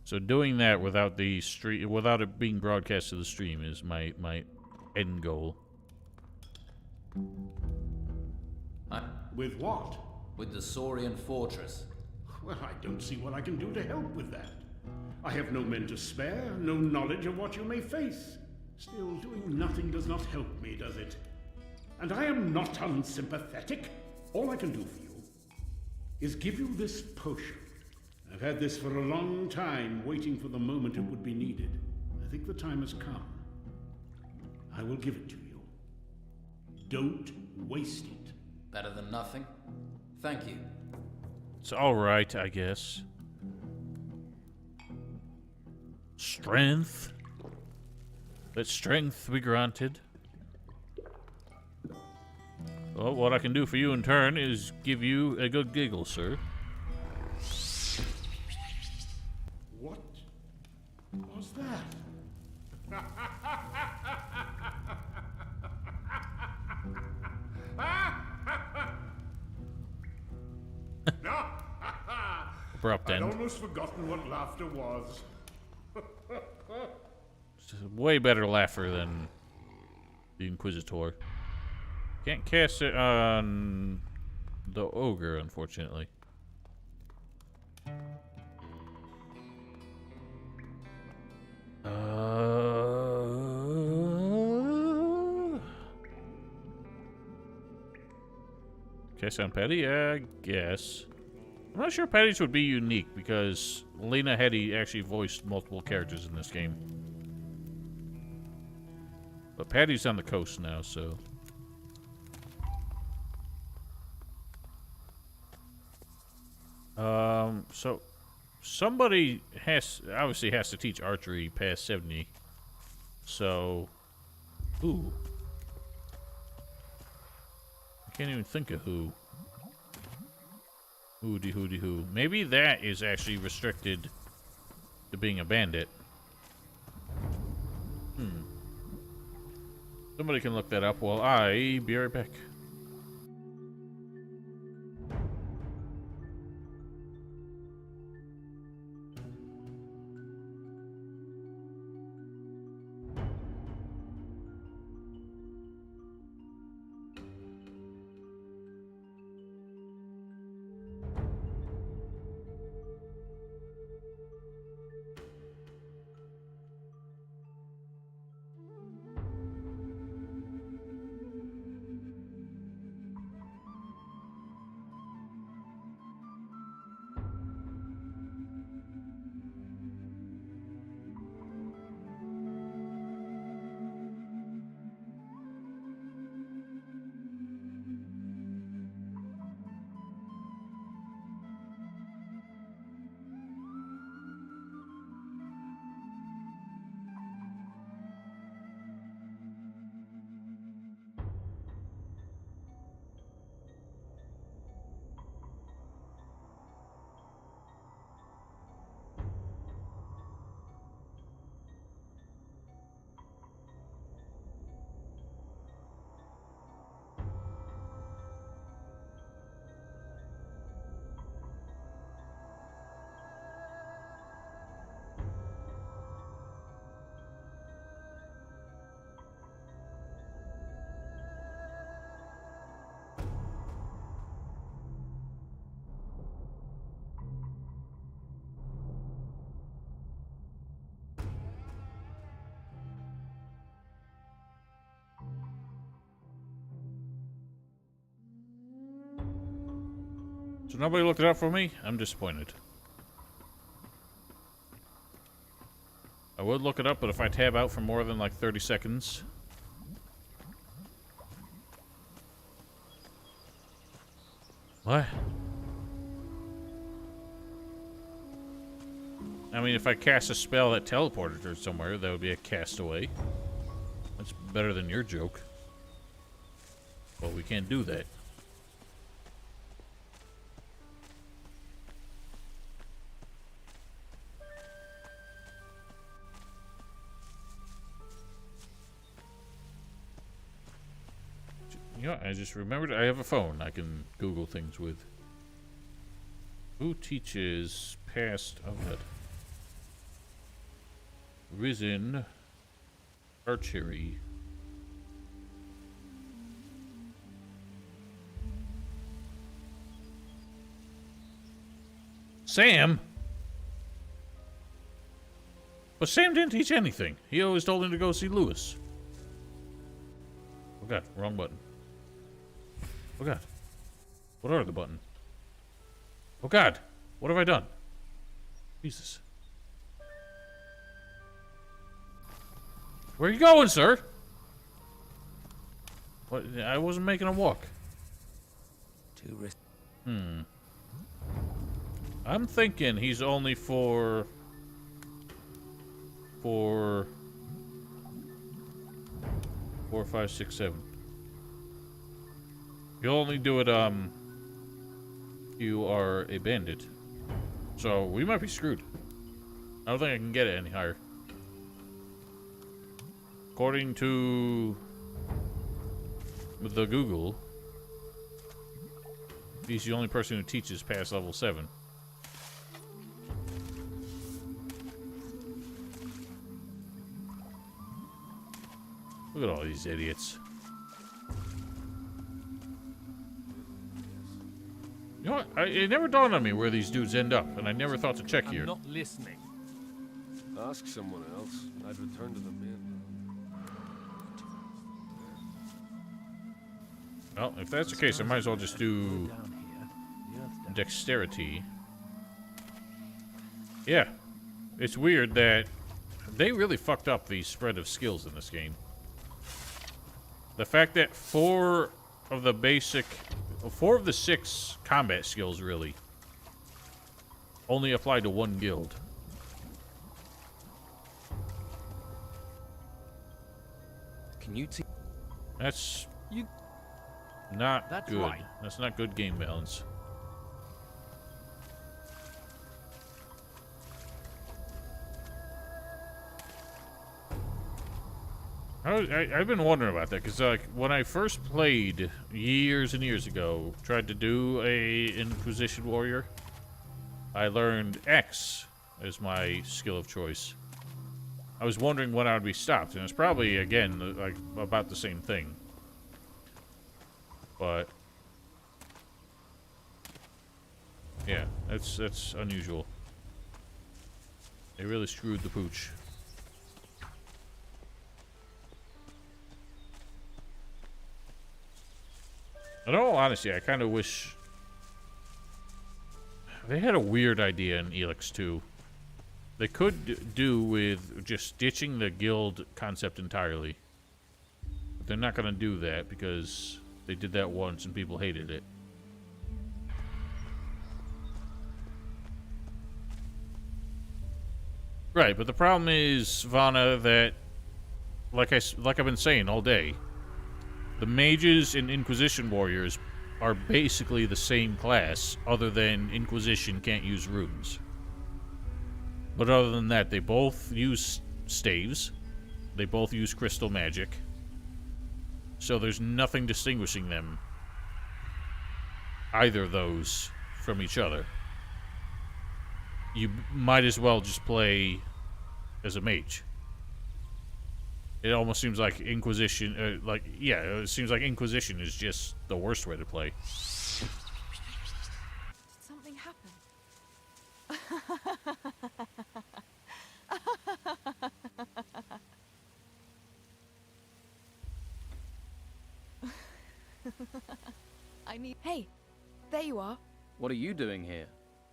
So doing that without the stream, without it being broadcast to the stream, is my end goal. With what? With the Saurian fortress. Well, I don't see what I can do to help with that. I have no men to spare, no knowledge of what you may face. Still, doing nothing does not help me, does it? And I am not unsympathetic. All I can do for you is give you this potion. I've had this for a long time, waiting for the moment it would be needed. I think the time has come. I will give it to you. Don't waste it. Better than nothing. Thank you. It's alright, I guess. Strength. Let strength be granted. Well, what I can do for you in turn is give you a good giggle, sir. What was that? Abrupt end. I'd almost forgotten what laughter was. It's a way better laugher than the Inquisitor. Can't cast it on the ogre, unfortunately. Cast on Patty? I guess. I'm not sure Patty's would be unique because Lena Headey actually voiced multiple characters in this game. But Patty's on the coast now, so... So somebody obviously has to teach archery past 70. So, ooh. I can't even think of who. Who. Maybe that is actually restricted to being a bandit. Somebody can look that up while I be right back. So nobody looked it up for me? I'm disappointed. I would look it up, but if I tab out for more than like 30 seconds... What? I mean, if I cast a spell that teleported her somewhere, that would be a castaway. That's better than your joke. But we can't do that. You know, I just remembered I have a phone I can Google things with. Who teaches past outlet? Risen archery. Sam? But Sam didn't teach anything. He always told him to go see Lewis. Oh god, wrong button. Oh god. What are the button? Oh god, what have I done? Jesus. Where are you going, sir? What? I wasn't making a walk. I'm thinking he's only for 4, 5, 6, 7. You'll only do it, you are a bandit. So, we might be screwed. I don't think I can get it any higher. According to the Google, he's the only person who teaches past level 7. Look at all these idiots. You know what? It never dawned on me where these dudes end up, and I never thought to check here. I'm not listening. Ask someone else. I'd return to the men. Well, if that's the case, I might as well just do dexterity. Yeah. It's weird that they really fucked up the spread of skills in this game. The fact that 4 of the 6 combat skills, really, only apply to 1 guild. Can you see? That's not That's good. right. That's not good game balance. I've been wondering about that because, like, when I first played years and years ago, tried to do a Inquisition warrior, I learned X as my skill of choice. I was wondering when I would be stopped, and it's probably again like about the same thing. But yeah, that's unusual. They really screwed the pooch. In all honesty, I kind of wish they had a weird idea in Elix 2. They could do with just ditching the guild concept entirely. But they're not going to do that because they did that once and people hated it. Right, but the problem is, Vanna, that like I've been saying all day, the mages and Inquisition warriors are basically the same class, other than Inquisition can't use runes. But other than that, they both use staves. They both use crystal magic. So there's nothing distinguishing them, either of those, from each other. You might as well just play as a mage. It almost seems like Inquisition, it seems like Inquisition is just the worst way to play. Something happened. I need. Hey, there you are. What are you doing here?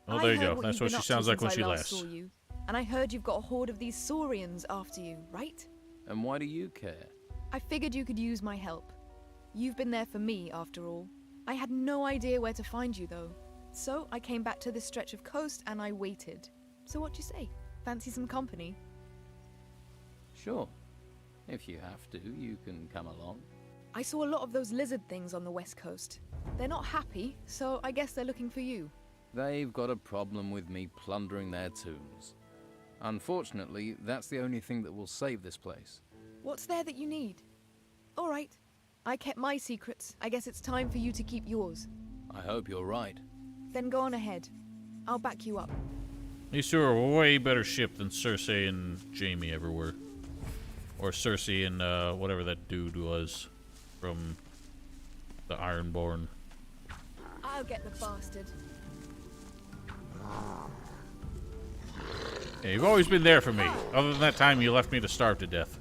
Oh, I there you heard go. what That's you've what been she up to sounds like when since she I last laughs. saw you. And I heard you've got a horde of these Saurians after you, right? And why do you care? I figured you could use my help. You've been there for me, after all. I had no idea where to find you, though. So I came back to this stretch of coast and I waited. So what do you say? Fancy some company? Sure. If you have to, you can come along. I saw a lot of those lizard things on the west coast. They're not happy, so I guess they're looking for you. They've got a problem with me plundering their tombs. Unfortunately, that's the only thing that will save this place. What's there that you need? All right. I kept my secrets. I guess it's time for you to keep yours. I hope you're right. Then go on ahead. I'll back you up. These two are a way better ship than Cersei and Jaime ever were. Or Cersei and whatever that dude was from the Ironborn. I'll get the bastard. Yeah, you've always been there for me. Other than that time you left me to starve to death.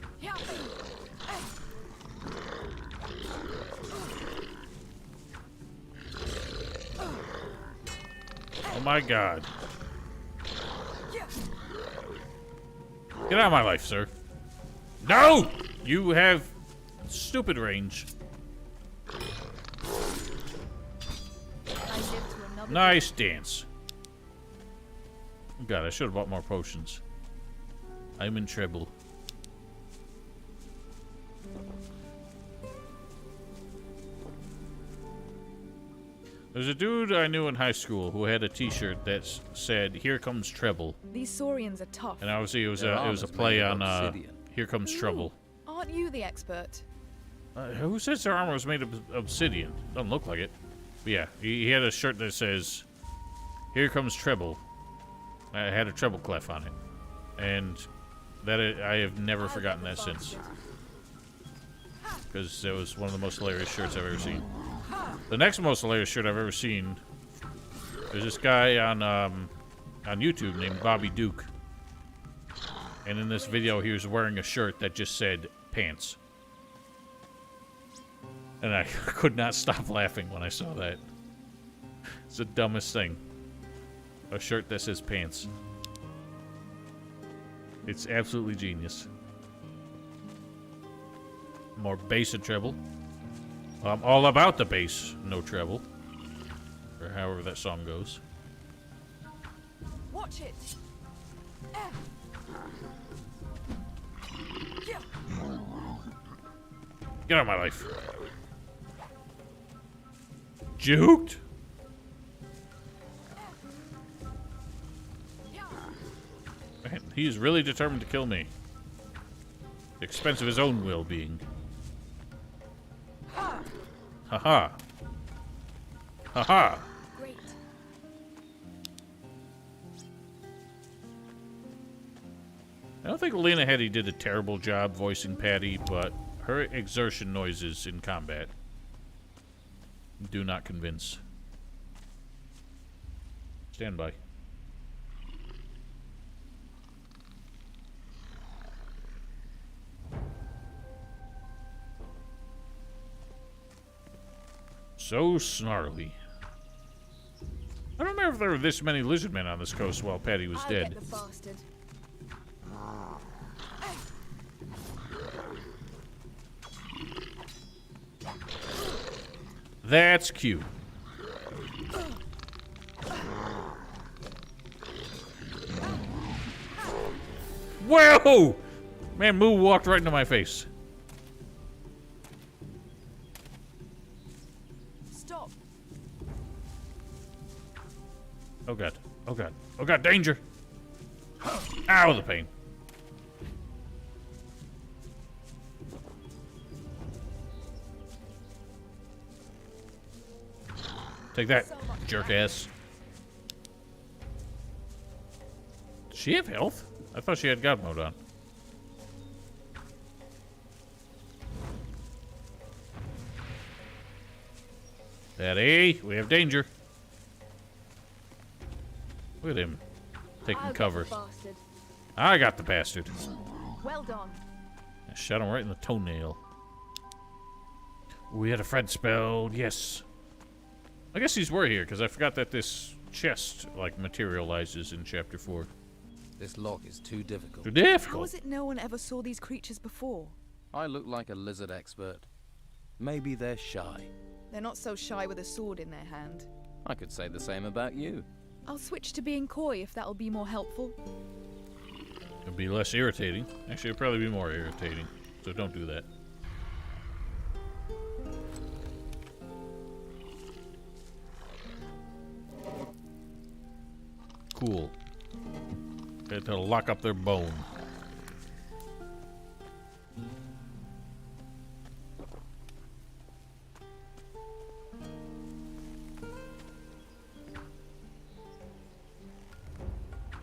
Oh my god. Get out of my life, sir. No! You have stupid range. Nice dance. God, I should have bought more potions. I'm in trouble. There's a dude I knew in high school who had a T-shirt that said, "Here comes trouble." These Saurians are tough. And obviously it was a play on "Here Comes Trouble." Aren't you the expert? Who says their armor was made of obsidian? Doesn't look like it. But yeah, he had a shirt that says, "Here comes trouble." I had a treble clef on it, and I have never forgotten that since. Because it was one of the most hilarious shirts I've ever seen. The next most hilarious shirt I've ever seen, there's this guy on YouTube named Bobby Duke. And in this video, he was wearing a shirt that just said, "Pants." And I could not stop laughing when I saw that. It's the dumbest thing. A shirt that says "Pants." It's absolutely genius. More bass and treble. I'm all about the bass, no treble. Or however that song goes. Watch it. Get out of my life. Juked? Man, he is really determined to kill me. At the expense of his own well-being. Haha. Haha. Great. I don't think Lena Headey did a terrible job voicing Patty, but her exertion noises in combat do not convince. Stand by. So snarly. I don't remember if there were this many lizard men on this coast while Patty was dead. Get the bastard. That's cute. Whoa! Man, Moo walked right into my face. Stop. Oh god. Oh god. Oh god, danger! Ow, the pain. Take that, jerk ass. Does she have health? I thought she had God mode on. Daddy, we have danger. Look at him taking cover. I got the bastard. Well done. I shot him right in the toenail. We had a friend spelled, yes. I guess these were here, because I forgot that this chest, like, materializes in Chapter 4. This lock is too difficult. Too difficult? How is it no one ever saw these creatures before? I look like a lizard expert. Maybe they're shy. They're not so shy with a sword in their hand. I could say the same about you. I'll switch to being coy if that'll be more helpful. It'd be less irritating. Actually, it'd probably be more irritating. So don't do that. Cool. Had to lock up their bone.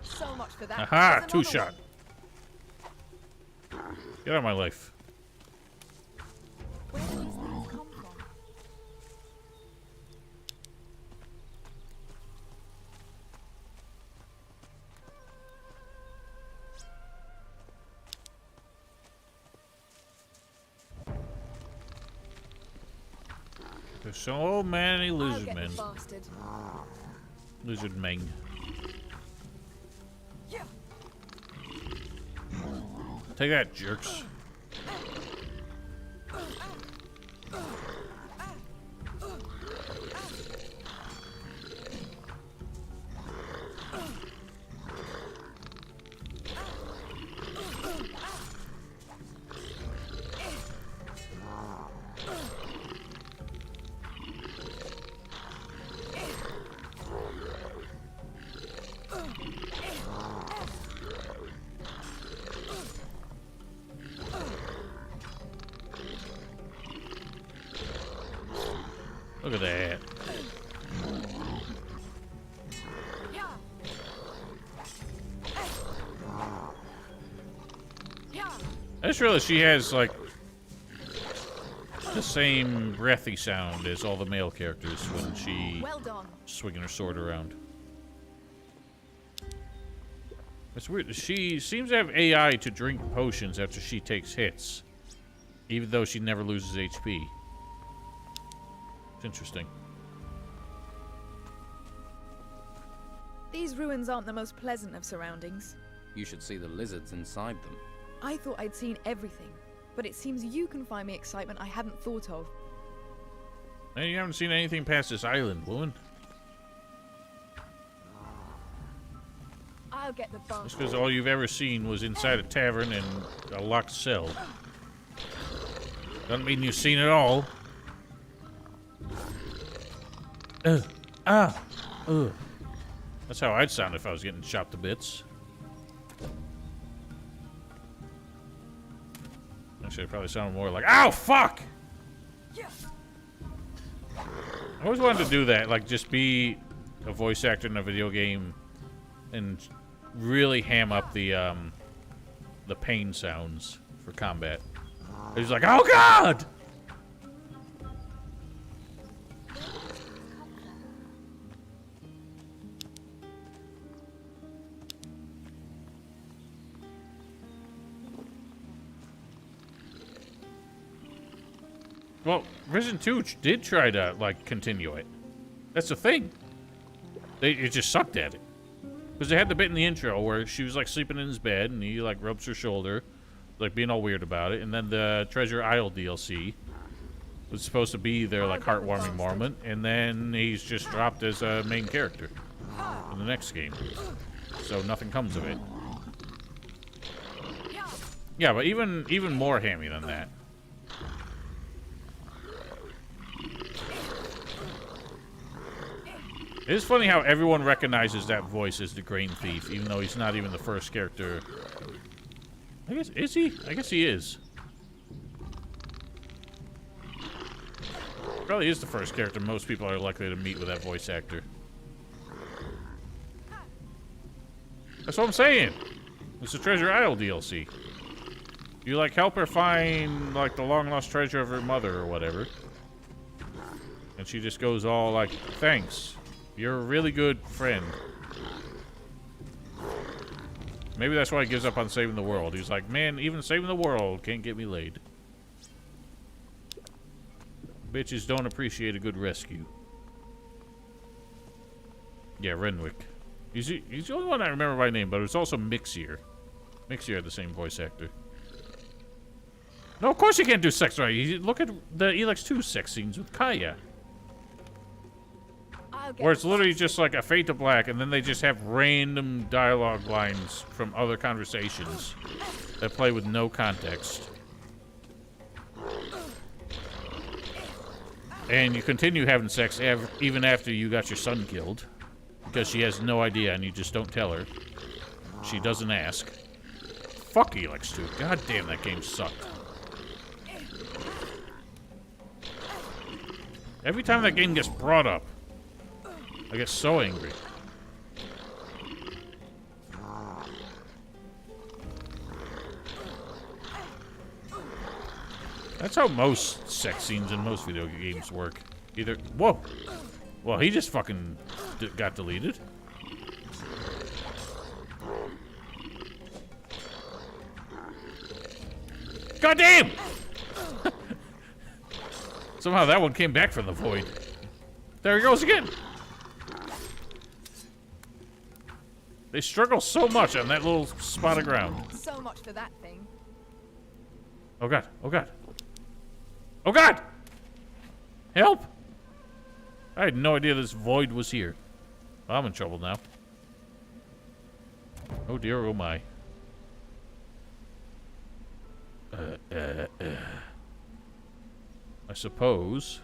So much for that. Aha! There's Two another shot. Get out of my life. one. Where do these things come from? There's so many I'll lizard get men. the bastard. Lizard men. Yeah. Take that, jerks. Look at that. I just realized she has, like, the same breathy sound as all the male characters when she swinging her sword around. It's weird. She seems to have AI to drink potions after she takes hits, even though she never loses HP. It's interesting. These ruins aren't the most pleasant of surroundings. You should see the lizards inside them. I thought I'd seen everything, but it seems you can find me excitement I hadn't thought of. And you haven't seen anything past this island, woman. I'll get the bastard. Just because all you've ever seen was inside a tavern and a locked cell. Doesn't mean you've seen it all. That's how I'd sound if I was getting chopped to bits. Actually, it probably sounded more like, ow, fuck! I always wanted to do that, like just be a voice actor in a video game and really ham up the pain sounds for combat. It's like, oh god! Well, Resident 2 did try to, like, continue it. That's the thing. It just sucked at it. Because they had the bit in the intro where she was, like, sleeping in his bed, and he, like, rubs her shoulder, like, being all weird about it. And then the Treasure Isle DLC was supposed to be their, like, heartwarming moment. And then he's just dropped as a main character in the next game. So nothing comes of it. Yeah, but even more hammy than that. It is funny how everyone recognizes that voice as the Grain Thief, even though he's not even the first character. I guess, is he? I guess he is. Probably is the first character most people are likely to meet with that voice actor. That's what I'm saying. It's the Treasure Isle DLC. You, like, help her find, like, the long-lost treasure of her mother or whatever. And she just goes all like, thanks. You're a really good friend. Maybe that's why he gives up on saving the world. He's like, man, even saving the world can't get me laid. Bitches don't appreciate a good rescue. Yeah, Renwick. He's the only one I remember by name, but it's also Mixier. Mixier had the same voice actor. No, of course you can't do sex right. Look at the Elex 2 sex scenes with Kaya. Where it's literally just like a fade to black, and then they just have random dialogue lines from other conversations that play with no context. And you continue having sex even after you got your son killed. Because she has no idea and you just don't tell her. She doesn't ask. Fuck Elex 2. God damn, that game sucked. Every time that game gets brought up, I get so angry. That's how most sex scenes in most video games work. Either... Whoa! Well, he just fucking got deleted. God damn! Somehow that one came back from the void. There he goes again. They struggle so much on that little spot of ground. So much for that thing. Oh god, oh god. Oh god! Help! I had no idea this void was here. Well, I'm in trouble now. Oh dear, oh my. I suppose.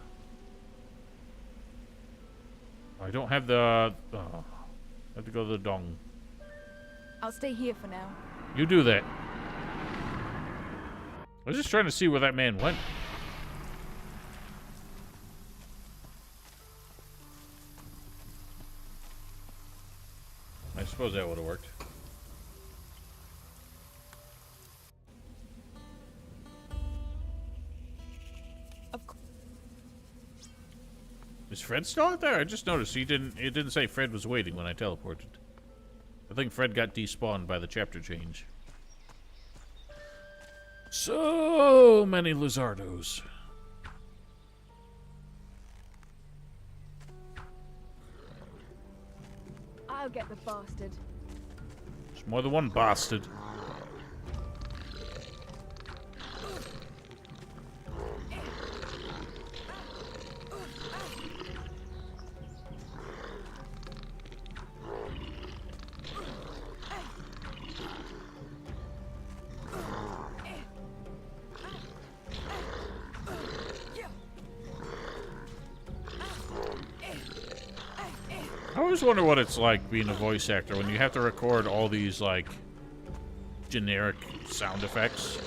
I don't have the... I have to go to the dong. I'll stay here for now. You do that. I was just trying to see where that man went. I suppose that would have worked. Is Fred still out there? I just noticed it didn't say Fred was waiting when I teleported. I think Fred got despawned by the chapter change. So many Lizardos. I'll get the bastard. There's more than one bastard. I always wonder what it's like being a voice actor when you have to record all these, like, generic sound effects.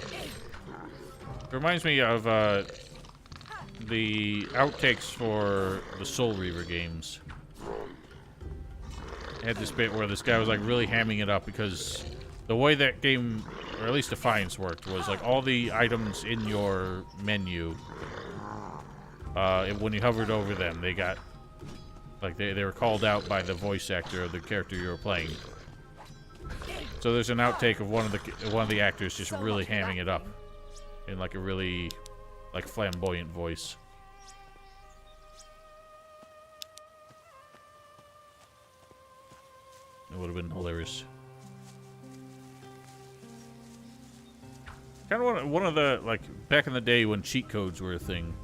It reminds me of, the outtakes for the Soul Reaver games. I had this bit where this guy was, like, really hamming it up because the way that game, or at least Defiance worked, was, like, all the items in your menu, when you hovered over them, they got... Like, they were called out by the voice actor of the character you were playing. So there's an outtake of one of the actors just really hamming it up in like a really like flamboyant voice. It would have been hilarious. Kind of one of the, like, back in the day when cheat codes were a thing.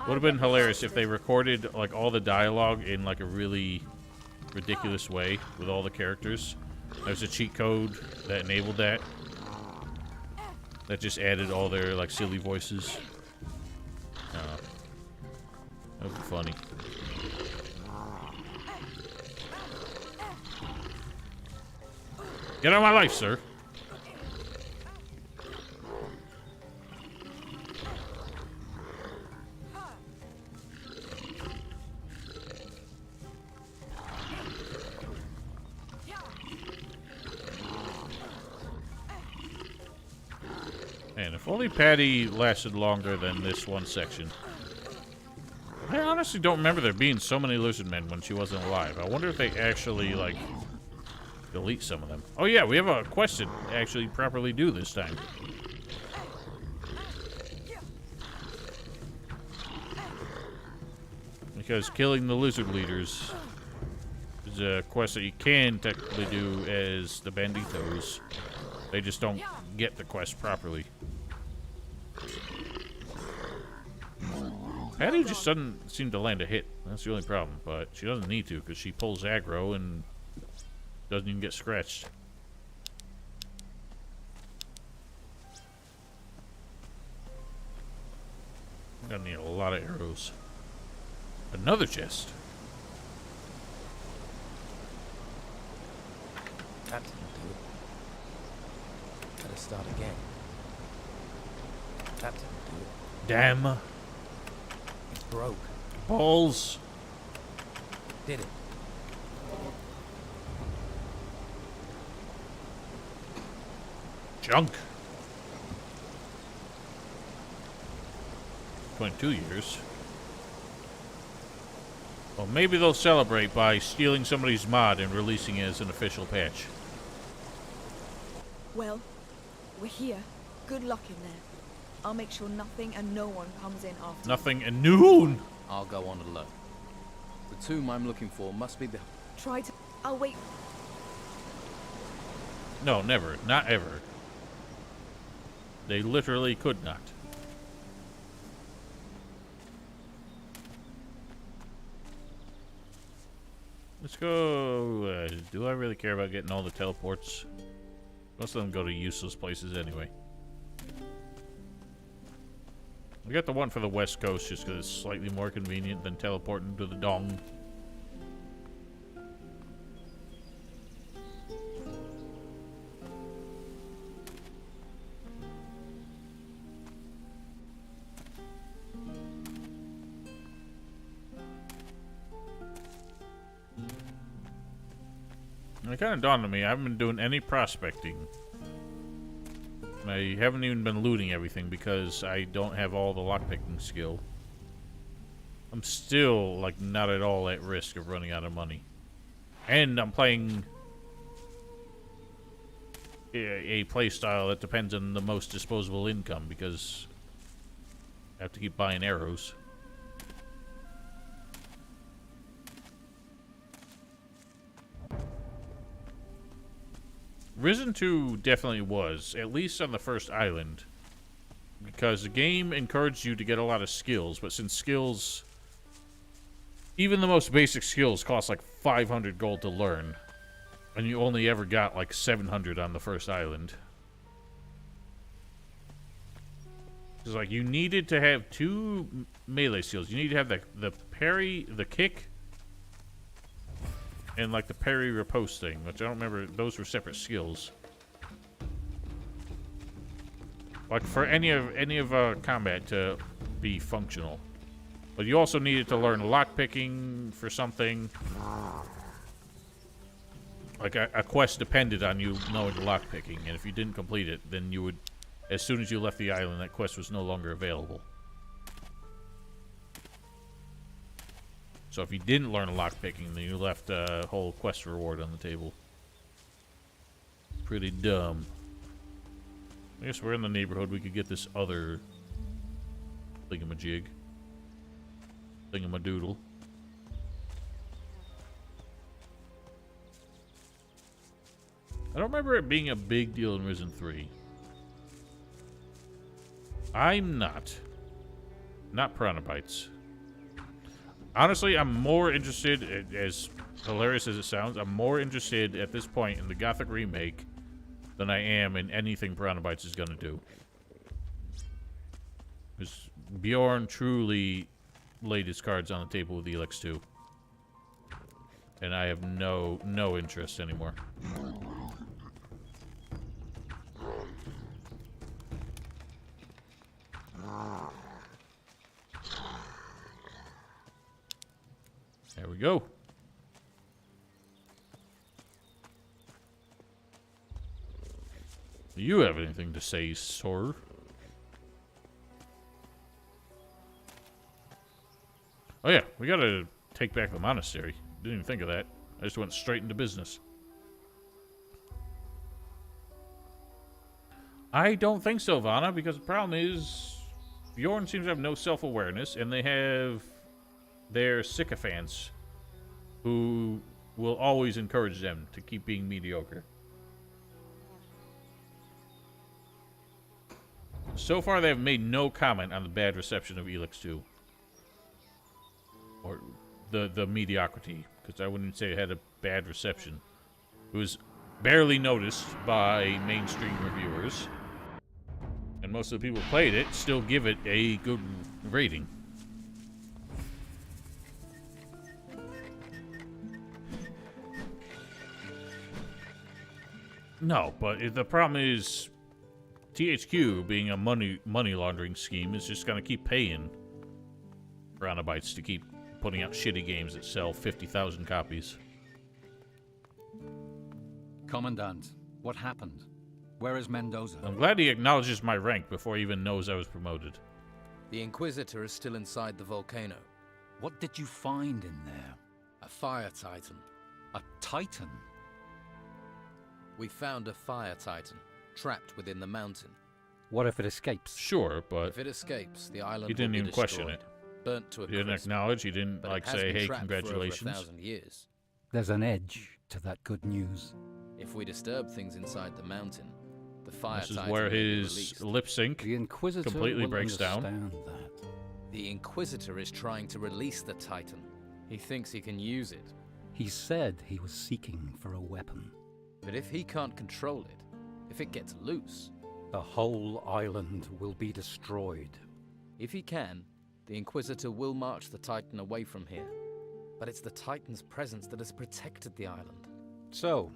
Would have been hilarious if they recorded like all the dialogue in like a really ridiculous way with all the characters. There's a cheat code that enabled that. That just added all their like silly voices. That would be funny. Get out of my life, sir. And if only Patty lasted longer than this one section. I honestly don't remember there being so many lizard men when she wasn't alive. I wonder if they actually, like, delete some of them. Oh yeah, we have a quest to actually properly do this time. Because killing the lizard leaders There's a quest that you can technically do as the Banditos. They just don't get the quest properly. Hattie just doesn't seem to land a hit. That's the only problem. But she doesn't need to because she pulls aggro and doesn't even get scratched. Gonna need a lot of arrows. Another chest. That didn't do it. Better start again. That didn't do it. Damn. It's broke. Balls. Did it? Junk. 22 years. Well, maybe they'll celebrate by stealing somebody's mod and releasing it as an official patch. Well, we're here. Good luck in there. I'll make sure nothing and no one comes in after. Nothing and noon. I'll go on alone. The tomb I'm looking for must be Try to. I'll wait. No, never. Not ever. They literally could not. Let's go. Do I really care about getting all the teleports? Most of them go to useless places anyway. We got the one for the West Coast just because it's slightly more convenient than teleporting to the Dong. It kind of dawned on me, I haven't been doing any prospecting. I haven't even been looting everything because I don't have all the lockpicking skill. I'm still, like, not at all at risk of running out of money. And I'm playing a playstyle that depends on the most disposable income because I have to keep buying arrows. Risen 2 definitely was, at least on the first island, because the game encouraged you to get a lot of skills, but since skills, even the most basic skills cost like 500 gold to learn, and you only ever got like 700 on the first island. It's like you needed to have 2 melee skills. You need to have the parry, the kick, and like the parry riposte thing, which I don't remember. Those were separate skills. Like for any of combat to be functional, but you also needed to learn lockpicking for something. Like a quest depended on you knowing lockpicking, and if you didn't complete it, then you would, as soon as you left the island, that quest was no longer available. So if you didn't learn lockpicking, then you left a whole quest reward on the table. Pretty dumb. I guess we're in the neighborhood. We could get this other thingamajig. Thingamadoodle. I don't remember it being a big deal in Risen 3. I'm not. Not Piranha Bytes. Honestly, I'm more interested, as hilarious as it sounds, I'm more interested at this point in the Gothic remake than I am in anything Piranha Bytes is going to do. Because Bjorn truly laid his cards on the table with Elex 2. And I have no interest anymore. There we go. Do you have anything to say, sir? Oh yeah, we gotta take back the monastery. Didn't even think of that. I just went straight into business. I don't think so, Vanna, because the problem is Bjorn seems to have no self-awareness, and they have their sycophants who will always encourage them to keep being mediocre. So far, they have made no comment on the bad reception of Elex 2. Or the mediocrity, because I wouldn't say it had a bad reception. It was barely noticed by mainstream reviewers. And most of the people who played it still give it a good rating. No, but the problem is THQ, being a money laundering scheme, is just going to keep paying Piranha to keep putting out shitty games that sell 50,000 copies. Commandant, what happened? Where is Mendoza? I'm glad he acknowledges my rank before he even knows I was promoted. The Inquisitor is still inside the volcano. What did you find in there? A fire titan. A titan? We found a fire titan, trapped within the mountain. What if it escapes? Sure, but if it escapes, the island he didn't will be even question destroyed, it. Burnt to a He didn't crisp. acknowledge. He didn't But like it has say, been "Hey, trapped congratulations." For over 1,000 years. There's an edge to that good news. If we disturb things inside the mountain, the fire This is titan where will be his released. lip sync The Inquisitor completely will breaks down. understand that. The Inquisitor is trying to release the Titan. He thinks he can use it. He said he was seeking for a weapon. But if he can't control it, if it gets loose, the whole island will be destroyed. If he can, the Inquisitor will march the Titan away from here. But it's the Titan's presence that has protected the island. So,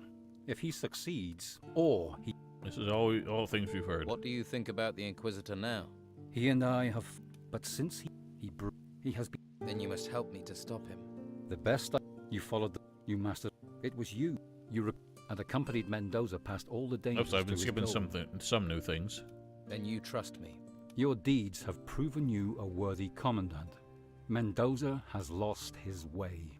if he succeeds, or he... This is all things we've heard. What do you think about the Inquisitor now? He and I have... But since he has been... Then you must help me to stop him. The best... You followed the... You mastered... It was you. You and accompanied Mendoza past all the dangers. Oops, I've been to his skipping goal. some new things. Then you trust me. Your deeds have proven you a worthy commandant. Mendoza has lost his way.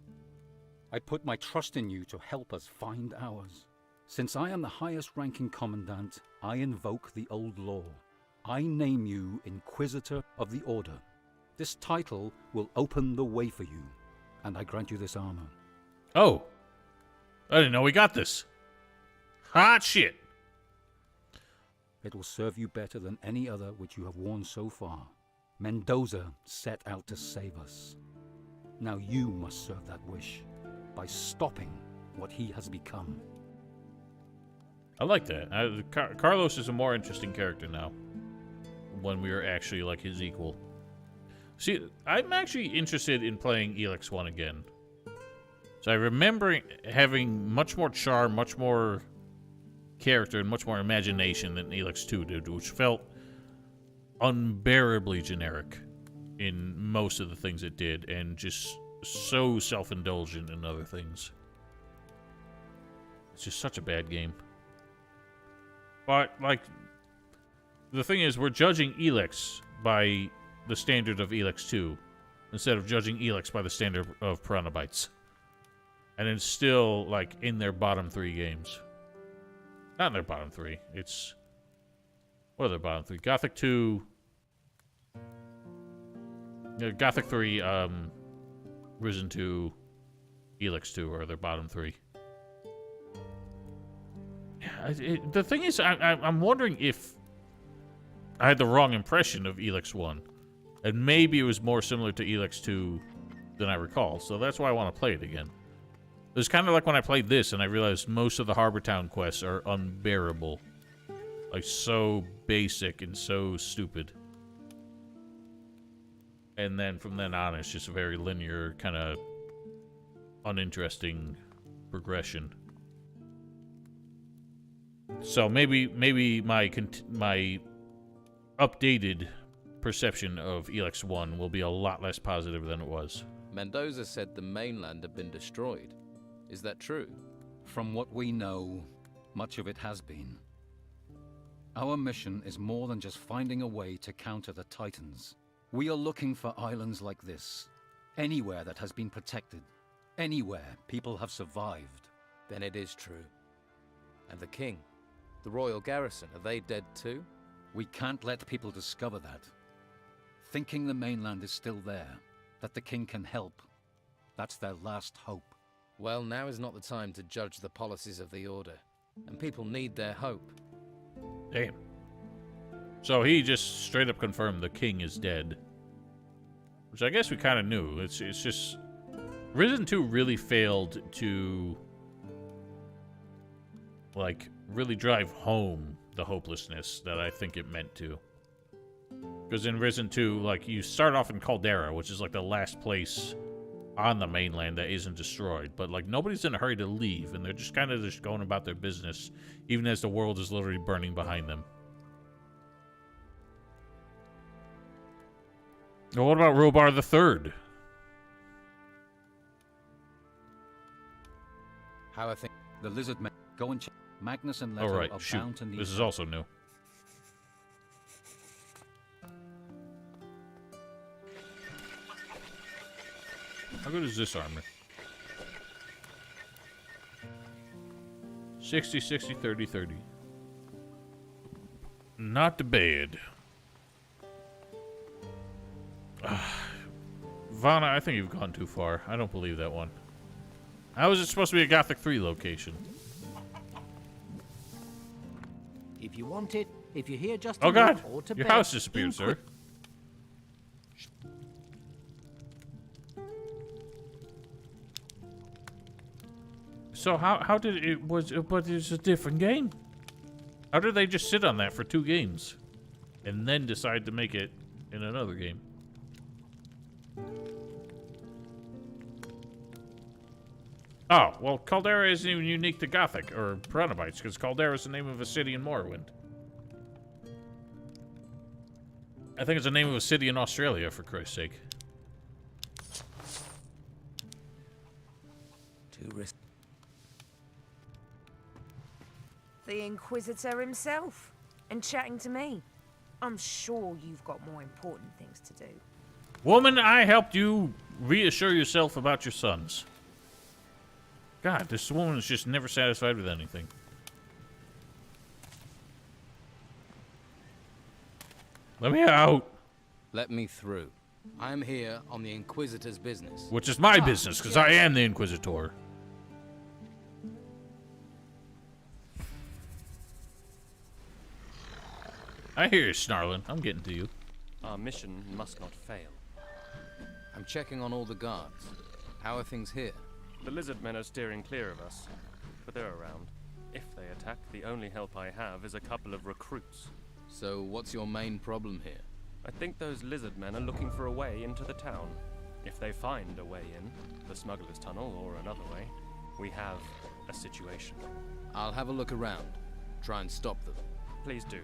I put my trust in you to help us find ours. Since I am the highest ranking commandant, I invoke the old law. I name you Inquisitor of the Order. This title will open the way for you, and I grant you this armor. Oh! I didn't know we got this. Hot shit! It will serve you better than any other which you have worn so far. Mendoza set out to save us. Now you must serve that wish by stopping what he has become. I like that. Carlos is a more interesting character now. When we are actually like his equal. See, I'm actually interested in playing Elex 1 again. So I remember having much more charm, much more character, and much more imagination than Elex 2 did, which felt unbearably generic in most of the things it did, and just so self-indulgent in other things. It's just such a bad game. But, like, the thing is, we're judging Elex by the standard of Elex 2, instead of judging Elex by the standard of Piranha Bytes. And it's still, like, in their bottom 3 games. Not in their bottom 3. It's... What are their bottom 3? Gothic 2... Gothic 3, Risen 2, Elex 2 are their bottom 3. The thing is, I'm wondering if I had the wrong impression of Elex 1. And maybe it was more similar to Elex 2 than I recall. So that's why I want to play it again. It was kind of like when I played this and I realized most of the Harbor Town quests are unbearable. Like, so basic and so stupid. And then from then on, it's just a very linear, kind of uninteresting progression. So maybe my updated perception of Elex 1 will be a lot less positive than it was. Mendoza said the mainland had been destroyed. Is that true? From what we know, much of it has been. Our mission is more than just finding a way to counter the Titans. We are looking for islands like this. Anywhere that has been protected. Anywhere people have survived. Then it is true. And the king? The royal garrison, are they dead too? We can't let people discover that. Thinking the mainland is still there, that the king can help. That's their last hope. Well, now is not the time to judge the policies of the Order, and people need their hope. Damn. So he just straight up confirmed the king is dead. Which I guess we kind of knew. It's just... Risen 2 really failed to... like, really drive home the hopelessness that I think it meant to. Because in Risen 2, like, you start off in Caldera, which is like the last place on the mainland that isn't destroyed. But, like, nobody's in a hurry to leave, and they're just kind of just going about their business, even as the world is literally burning behind them. Now, what about Robar the Third? How I think the lizard men go and check. Magnus and Oh, Leto right. are Shoot. bound to need This is help. also new. How good is this armor? 60, 60, 30, 30. Not bad. Vana, I think you've gone too far. I don't believe that one. How is it supposed to be a Gothic 3 location? If you want it, if you're here just Oh to god! look or to Your beg, house disappeared, sir. So how did it was but it's a different game? How did they just sit on that for 2 games and then decide to make it in another game? Oh, well, Caldera isn't even unique to Gothic or Piranha Bytes, because Caldera is the name of a city in Morrowind. I think it's the name of a city in Australia, for Christ's sake. Too risky. The Inquisitor himself, and chatting to me. I'm sure you've got more important things to do. Woman, I helped you reassure yourself about your sons. God, this woman is just never satisfied with anything. Let me out. Let me through. I'm here on the Inquisitor's business. Which is my business, because I am the Inquisitor. I hear you snarling. I'm getting to you. Our mission must not fail. I'm checking on all the guards. How are things here? The lizard men are steering clear of us, but they're around. If they attack, the only help I have is a couple of recruits. So what's your main problem here? I think those lizard men are looking for a way into the town. If they find a way in, the smuggler's tunnel or another way, we have a situation. I'll have a look around. Try and stop them. Please do.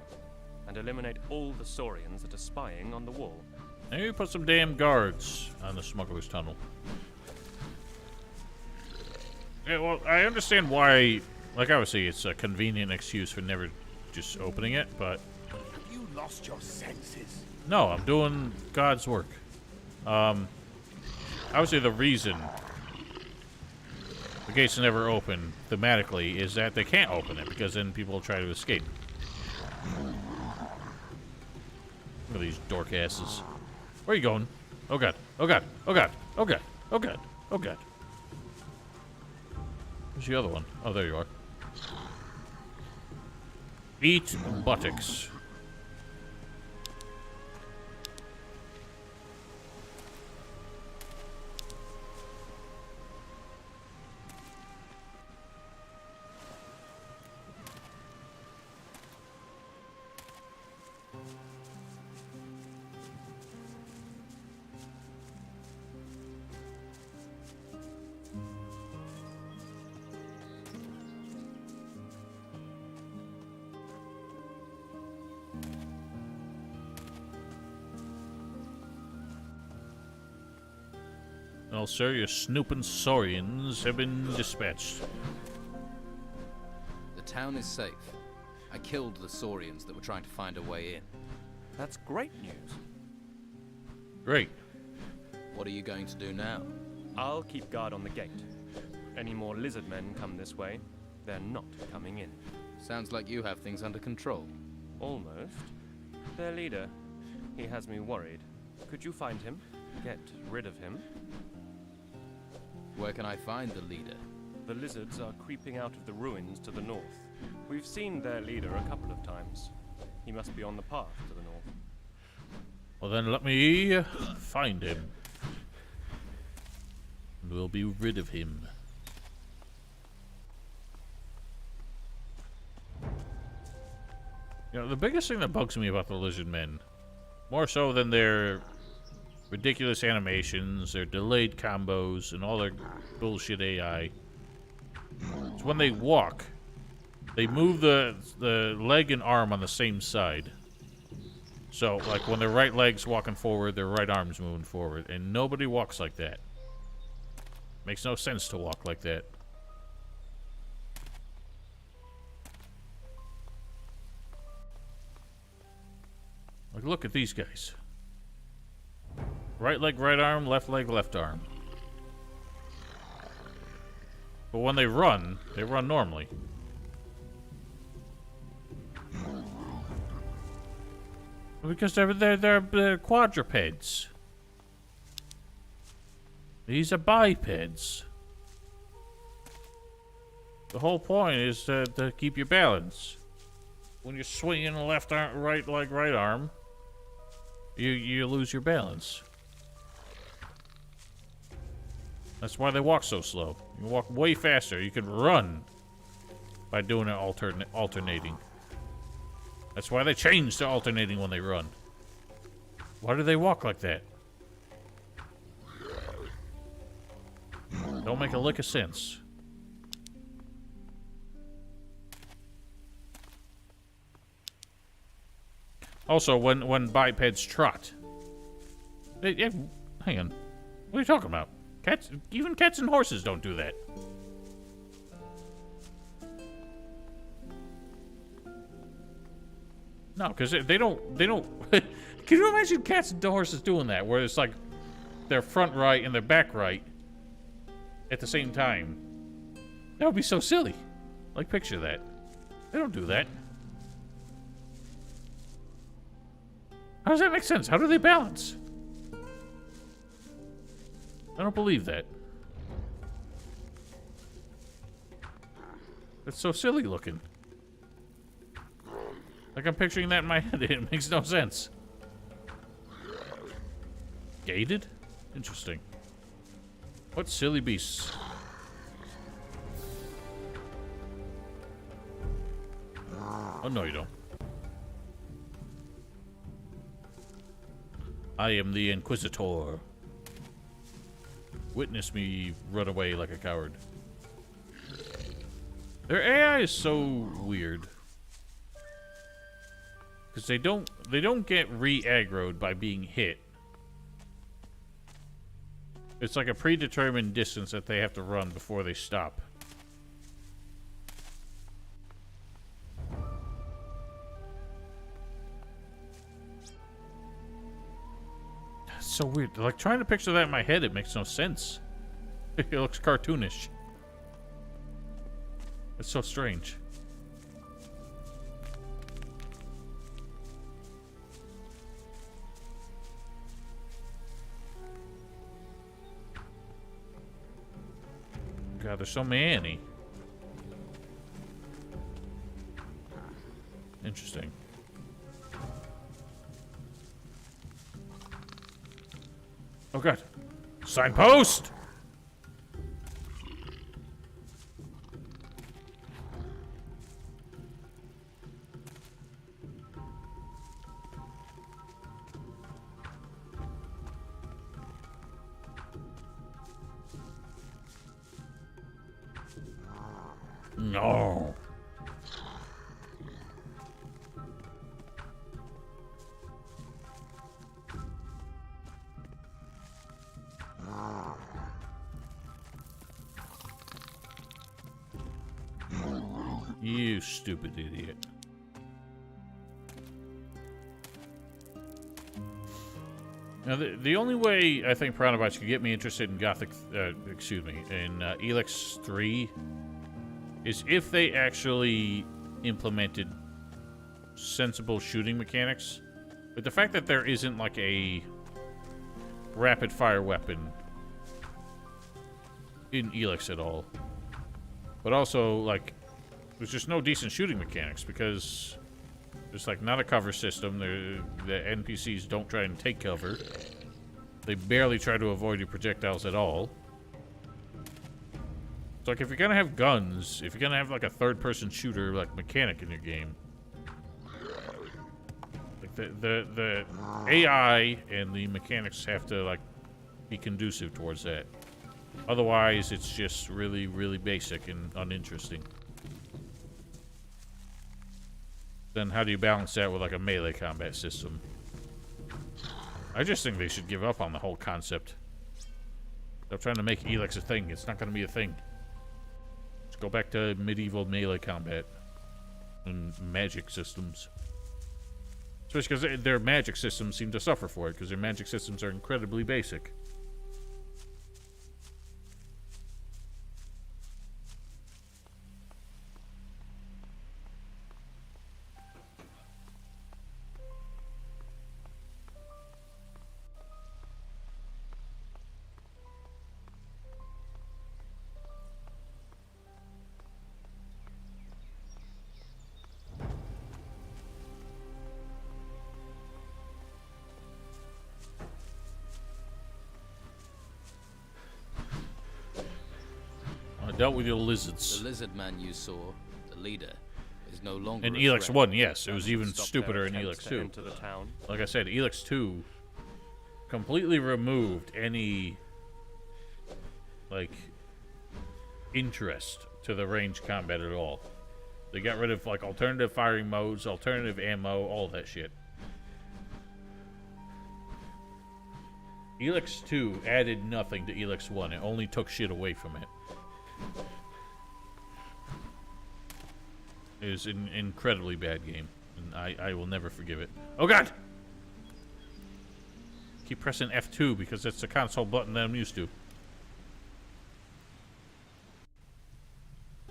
And eliminate all the Saurians that are spying on the wall. Maybe put some damn guards on the smuggler's tunnel. Yeah, well, I understand why, like I would say, it's a convenient excuse for never just opening it, but... Have you lost your senses? No, I'm doing God's work. Obviously the reason the gates never open, thematically, is that they can't open it, because then people will try to escape. Look at these dork asses. Where are you going? Oh god, oh god, oh god, oh god, oh god, oh god. Where's the other one? Oh, there you are. Eat buttocks. Well, sir, your snooping Saurians have been dispatched. The town is safe. I killed the Saurians that were trying to find a way in. That's great news. Great. What are you going to do now? I'll keep guard on the gate. Any more lizard men come this way, they're not coming in. Sounds like you have things under control. Almost. Their leader. He has me worried. Could you find him? Get rid of him? Where can I find the leader? The lizards are creeping out of the ruins to the north. We've seen their leader a couple of times. He must be on the path to the north. Well, then let me find him. And we'll be rid of him. You know, the biggest thing that bugs me about the lizard men, more so than their ridiculous animations, their delayed combos, and all their bullshit AI, is when they walk, they move the leg and arm on the same side. So, like, when their right leg's walking forward, their right arm's moving forward. And nobody walks like that. Makes no sense to walk like that. Like, look at these guys. Right leg, right arm, left leg, left arm. But when they run normally. Because they're quadrupeds. These are bipeds. The whole point is to keep your balance. When you're swinging the left arm, right leg, right arm, you lose your balance. That's why they walk so slow. You walk way faster. You can run by doing it alternating. That's why they change to alternating when they run. Why do they walk like that? Don't make a lick of sense. Also, when bipeds trot, hang on. What are you talking about? Even cats and horses don't do that. No, because they don't. Can you imagine cats and horses doing that, where it's like their front right and their back right at the same time? That would be so silly. Like, picture that. They don't do that. How does that make sense? How do they balance? I don't believe that. It's so silly looking. Like, I'm picturing that in my head. It makes no sense. Gated? Interesting. What silly beasts? Oh, no, you don't. I am the Inquisitor. Witness me run away like a coward. Their AI is so weird. Because they don't get re-aggroed by being hit. It's like a predetermined distance that they have to run before they stop. That's so weird. Like, trying to picture that in my head, it makes no sense. It looks cartoonish. It's so strange. God, there's so many. Interesting. Oh God. Signpost! No. You stupid idiot. Now, the only way I think Piranha Bytes could get me interested in in Elex 3 is if they actually implemented sensible shooting mechanics. But the fact that there isn't like a rapid fire weapon in Elex at all. But also, like, there's just no decent shooting mechanics because there's, like, not a cover system. The NPCs don't try and take cover. They barely try to avoid your projectiles at all. So, like, if you're gonna have guns, if you're gonna have, like, a third-person shooter, like, mechanic in your game, like, the AI and the mechanics have to, like, be conducive towards that. Otherwise, it's just really, really basic and uninteresting. Then how do you balance that with, like, a melee combat system? I just think they should give up on the whole concept. They're trying to make Elex a thing. It's not going to be a thing. Let's go back to medieval melee combat and magic systems. Especially because their magic systems seem to suffer for it, because their magic systems are incredibly basic. Dealt with your lizards. The lizard man you saw, the leader, is no longer in a Elex threat. 1, yes. It was even stupider in Elex 2. Enter the town. Like I said, Elex 2 completely removed any, like, interest to the range combat at all. They got rid of, like, alternative firing modes, alternative ammo, all that shit. Elex 2 added nothing to Elex 1. It only took shit away from it. It is an incredibly bad game, and I will never forgive it. Oh god! Keep pressing F2 because that's the console button that I'm used to.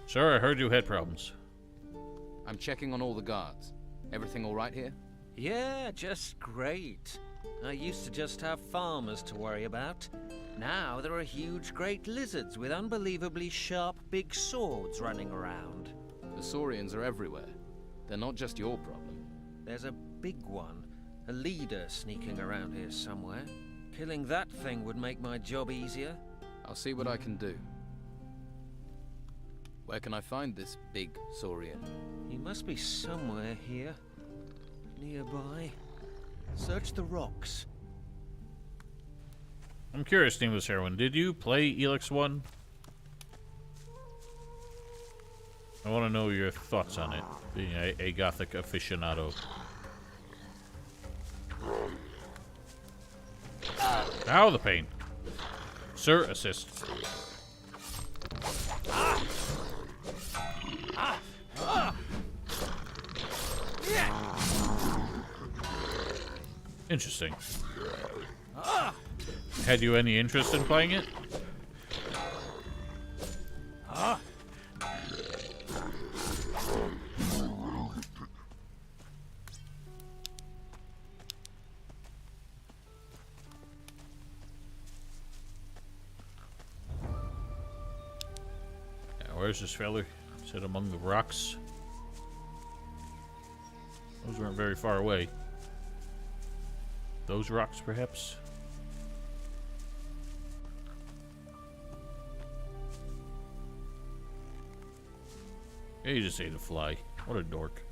Sir, I heard you had problems. I'm checking on all the guards. Everything all right here? Yeah, just great. I used to just have farmers to worry about. Now there are huge great lizards with unbelievably sharp big swords running around. The Saurians are everywhere. They're not just your problem. There's a big one, a leader sneaking around here somewhere. Killing that thing would make my job easier. I'll see what I can do. Where can I find this big Saurian? He must be somewhere here. Nearby. Search the rocks. I'm curious, Nameless Heroine. Did you play Elex 1? I want to know your thoughts on it, being a Gothic aficionado. Ow, the pain. Sir, assist. Interesting. Had you any interest in playing it? Where's this fella? Sit among the rocks. Those weren't very far away. Those rocks, perhaps? Yeah, he just ate a fly. What a dork.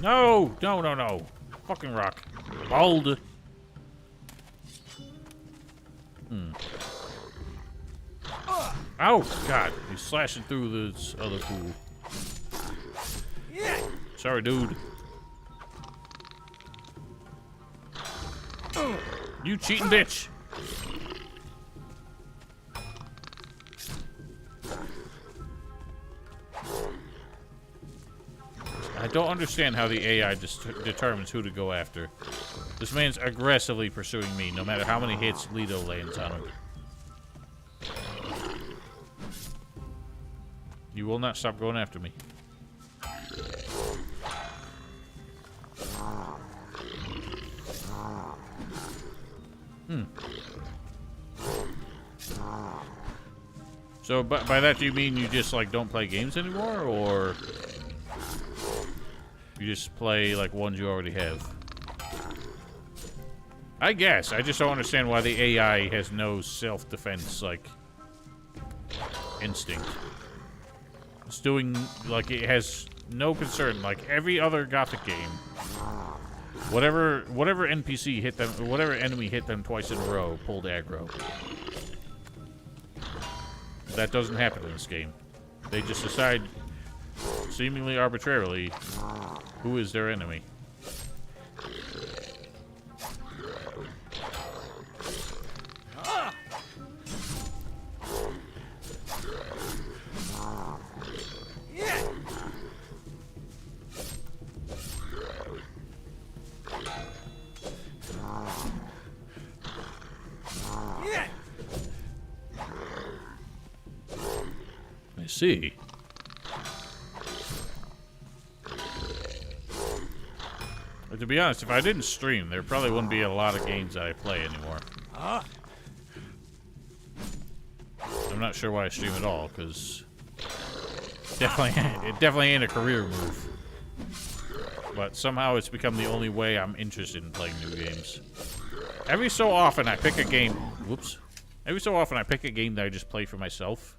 No! No, no, no. Fucking rock. Bald. Ow! God, he's slashing through this other fool. Sorry, dude. You cheating bitch! I don't understand how the AI determines who to go after. This man's aggressively pursuing me, no matter how many hits Leto lands on him. You will not stop going after me. So, by that, do you mean you just, like, don't play games anymore, or you just play, like, ones you already have? I guess. I just don't understand why the AI has no self-defense, like, instinct. It's doing, like, it has no concern. Like, every other Gothic game, whatever NPC hit them, whatever enemy hit them twice in a row, pulled aggro. That doesn't happen in this game. They just decide, seemingly arbitrarily, who is their enemy. I see. But to be honest, if I didn't stream, there probably wouldn't be a lot of games that I play anymore. I'm not sure why I stream at all, because it definitely ain't a career move. But somehow it's become the only way I'm interested in playing new games. Every so often I pick a game. Whoops. Every so often I pick a game that I just play for myself.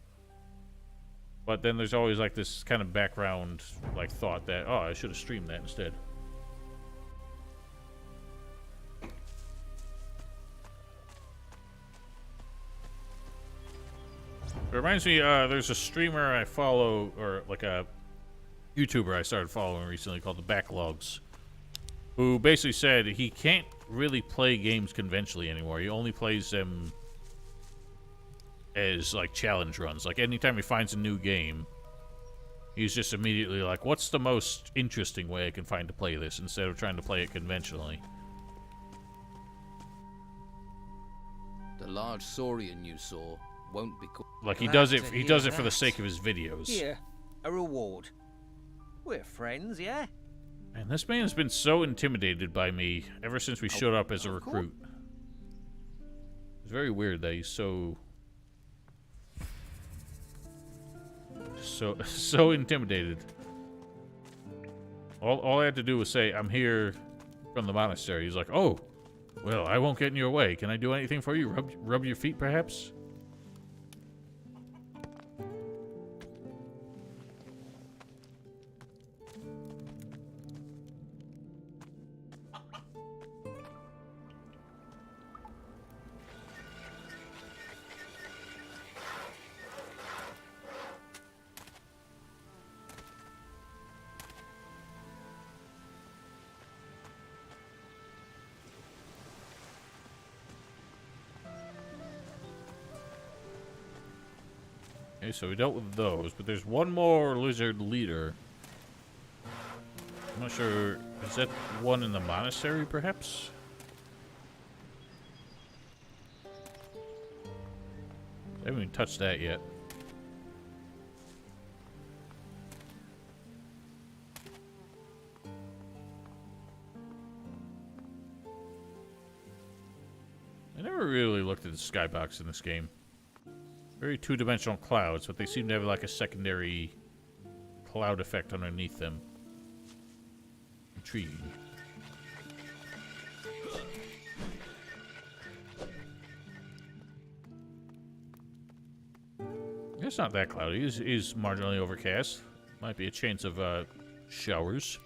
But then there's always like this kind of background like thought that, oh, I should have streamed that instead. It reminds me, there's a streamer I follow, or like a YouTuber I started following recently called The Backlogs, who basically said he can't really play games conventionally anymore. He only plays them as like challenge runs. Like anytime he finds a new game, he's just immediately like, what's the most interesting way I can find to play this, instead of trying to play it conventionally. The large saurian you saw won't be like he does it for the sake of his videos. Here, a reward. We're friends, yeah? And this man has been so intimidated by me ever since we showed up as a recruit. It's very weird that he's so intimidated. All I had to do was say, I'm here from the monastery. He's like, oh, well, I won't get in your way. Can I do anything for you? Rub your feet, perhaps? Okay, so we dealt with those, but there's one more lizard leader. I'm not sure. Is that one in the monastery, perhaps? I haven't even touched that yet. I never really looked at the skybox in this game. Very two-dimensional clouds, but they seem to have like a secondary cloud effect underneath them. Intriguing. It's not that cloudy. It is marginally overcast. Might be a chance of showers.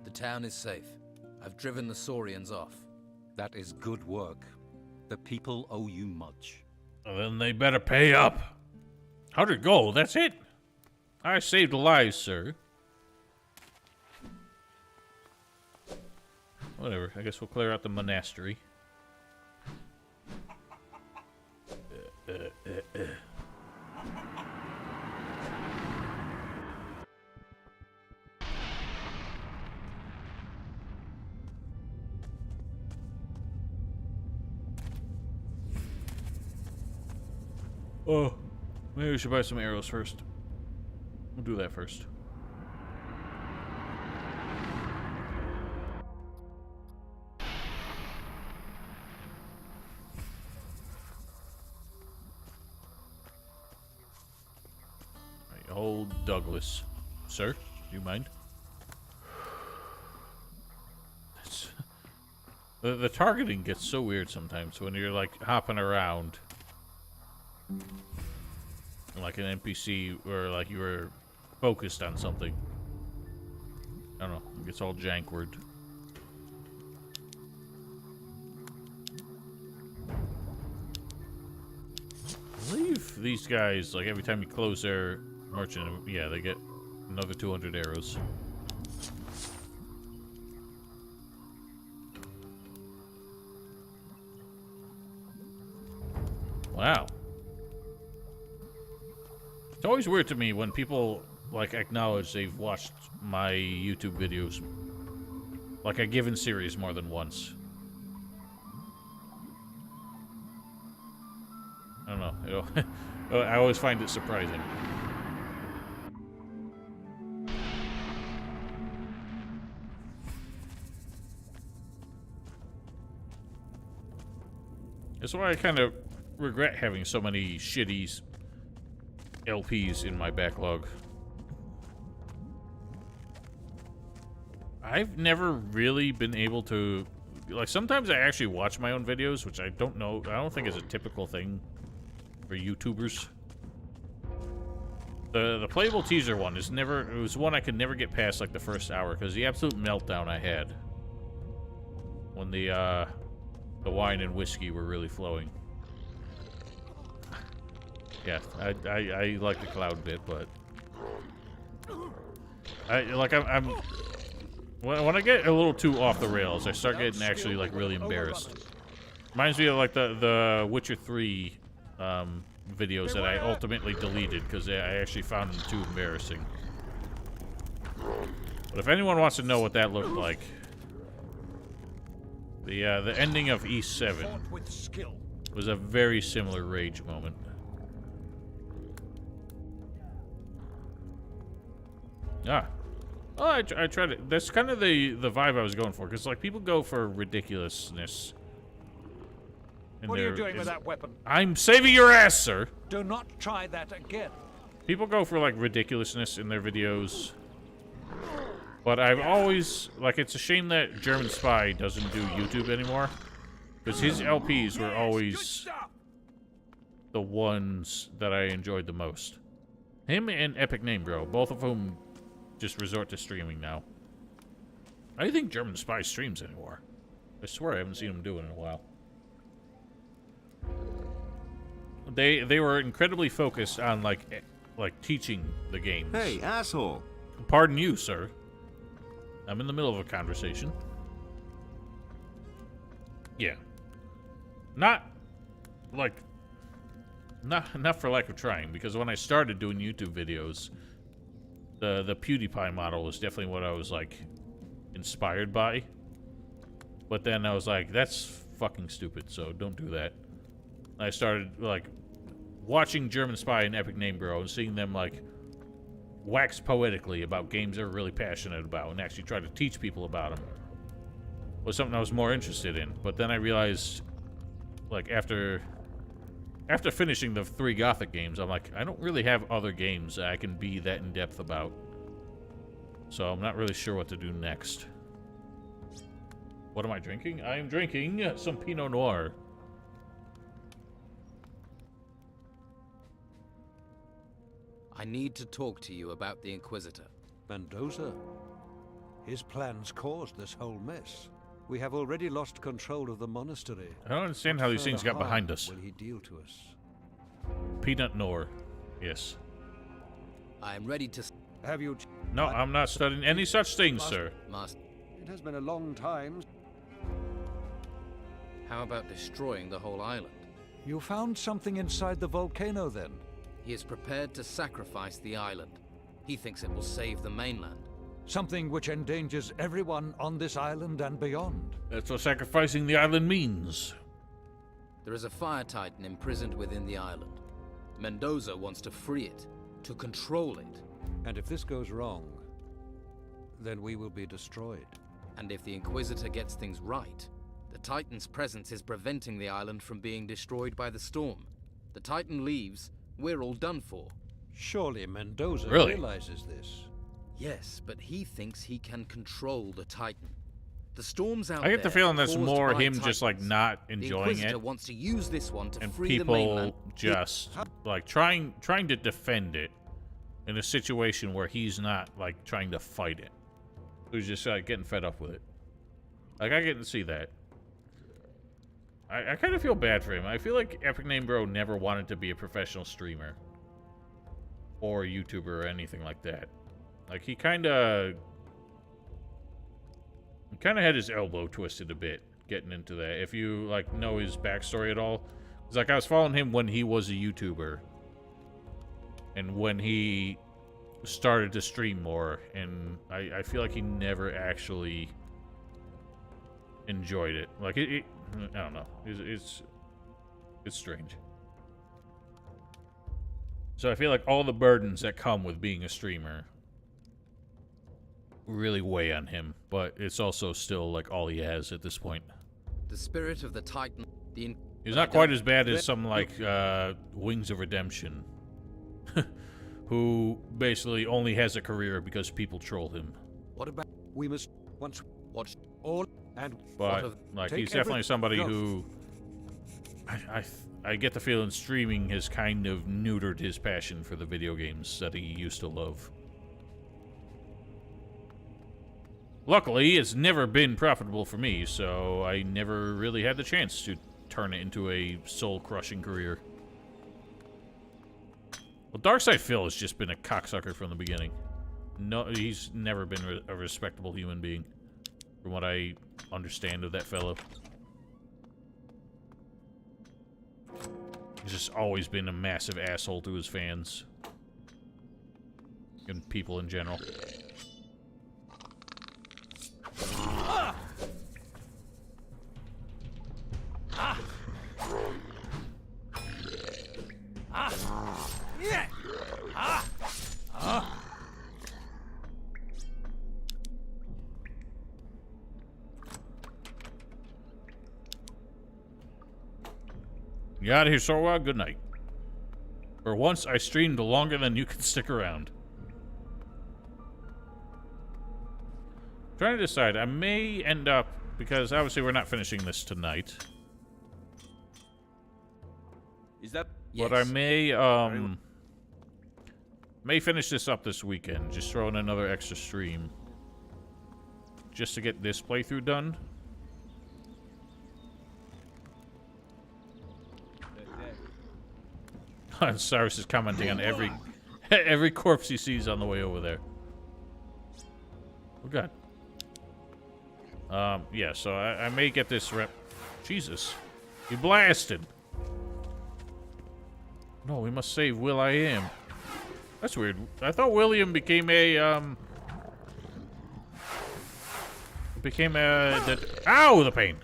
The town is safe. I've driven the saurians off. That is good work. The people owe you much. Well, then they better pay up. 100 gold, that's it. I saved lives, sir. Whatever, I guess we'll clear out the monastery. Oh, maybe we should buy some arrows first. We'll do that first. Nicholas. Sir, do you mind? The targeting gets so weird sometimes when you're like hopping around. Like an NPC or like you were focused on something. I don't know. It gets all jankward. I believe these guys, like every time you close their merchant, yeah, they get another 200 arrows. Wow. It's always weird to me when people, like, acknowledge they've watched my YouTube videos. Like a given series more than once. I don't know. You know, I always find it surprising. That's why I kind of regret having so many shitty LPs in my backlog. I've never really been able to... Like, sometimes I actually watch my own videos, which I don't know... I don't think is a typical thing for YouTubers. The playable teaser one is never... It was one I could never get past, like, the first hour, because the absolute meltdown I had when the wine and whiskey were really flowing. Yeah, I like the cloud bit, but... I'm when I get a little too off the rails, I start getting actually, like, really embarrassed. Reminds me of, like, the Witcher 3 videos that I ultimately deleted because I actually found them too embarrassing. But if anyone wants to know what that looked like, the ending of E7 was a very similar rage moment. Ah. Oh, I tried it. That's kind of the vibe I was going for, because, like, people go for ridiculousness. What are you doing with that weapon? I'm saving your ass, sir! Do not try that again. People go for, like, ridiculousness in their videos. But I've always... Like, it's a shame that German Spy doesn't do YouTube anymore. Because his LPs were always the ones that I enjoyed the most. Him and Epic Name Bro, both of whom just resort to streaming now. I don't think German Spy streams anymore. I swear I haven't seen him do it in a while. They were incredibly focused on like teaching the games. Hey, asshole. Pardon you, sir. I'm in the middle of a conversation. Yeah. Not for lack of trying, because when I started doing YouTube videos, the PewDiePie model was definitely what I was, like, inspired by. But then I was like, that's fucking stupid, so don't do that. And I started, like, watching German Spy and Epic Name Bro and seeing them, like, wax poetically about games they were really passionate about and actually try to teach people about them was something I was more interested in. But then I realized, like, after finishing the 3 Gothic games, I'm like, I don't really have other games that I can be that in-depth about. So I'm not really sure what to do next. What am I drinking? I am drinking some Pinot Noir. I need to talk to you about the Inquisitor. Mendoza? His plans caused this whole mess. We have already lost control of the monastery. I don't understand how these things got behind us. Will he deal to us? Peanut Noir. Yes. I am ready to... Have you... No, I'm not studying any such things, sir. Master. It has been a long time. How about destroying the whole island? You found something inside the volcano, then? He is prepared to sacrifice the island. He thinks it will save the mainland. Something which endangers everyone on this island and beyond. That's what sacrificing the island means. There is a fire titan imprisoned within the island. Mendoza wants to free it, to control it. And if this goes wrong, then we will be destroyed. And if the Inquisitor gets things right, the Titan's presence is preventing the island from being destroyed by the storm. The Titan leaves, we're all done for. Surely Mendoza Really? realizes this. Yes, but he thinks he can control the Titan. The storms out I get the there feeling that's caused more by him just like Titans. not The enjoying Inquisitor it, wants to use this one to and free the mainland. people just like trying to defend it in a situation where he's not like trying to fight it. Who's just like getting fed up with it. Like I get to see that. I kind of feel bad for him. I feel like Epic Name Bro never wanted to be a professional streamer or a YouTuber or anything like that. Like he kind of had his elbow twisted a bit getting into that. If you like know his backstory at all, it's like I was following him when he was a YouTuber and when he started to stream more, and I feel like he never actually enjoyed it. Like I don't know. It's strange. So I feel like all the burdens that come with being a streamer really weigh on him, but it's also still like all he has at this point. The spirit of the Titan. He's not quite as bad as some like Wings of Redemption, who basically only has a career because people troll him. What about we must once watch all and But like he's definitely somebody who I get the feeling streaming has kind of neutered his passion for the video games that he used to love. Luckily, it's never been profitable for me, so I never really had the chance to turn it into a soul-crushing career. Well, Darkside Phil has just been a cocksucker from the beginning. No, he's never been a respectable human being, from what I understand of that fellow. He's just always been a massive asshole to his fans. And people in general. You out of here, Sorwa? Good night. For once, I streamed longer than you can stick around. Trying to decide. I may end up, because obviously we're not finishing this tonight. Is that... But I may finish this up this weekend. Just throw in another extra stream. Just to get this playthrough done. Cyrus is commenting on every corpse he sees on the way over there. Oh god. Yeah, so I may get this rep. Jesus. He blasted. No, we must save Will.i.am. That's weird. I thought William became a, ow, the pain.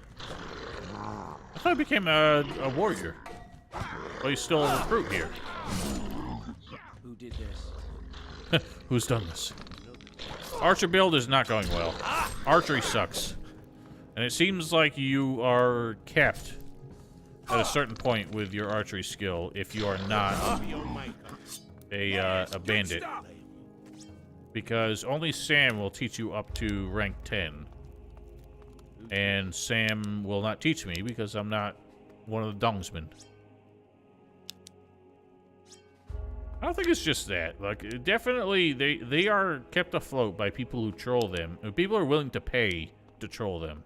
I thought he became a warrior. Well, he's still a recruit here. Who did this? Who's done this? Archer build is not going well. Archery sucks. And it seems like you are capped at a certain point with your archery skill if you are not a bandit. Because only Sam will teach you up to rank 10. And Sam will not teach me because I'm not one of the Dongsmen. I don't think it's just that. Like, definitely, they are kept afloat by people who troll them. And people are willing to pay to troll them.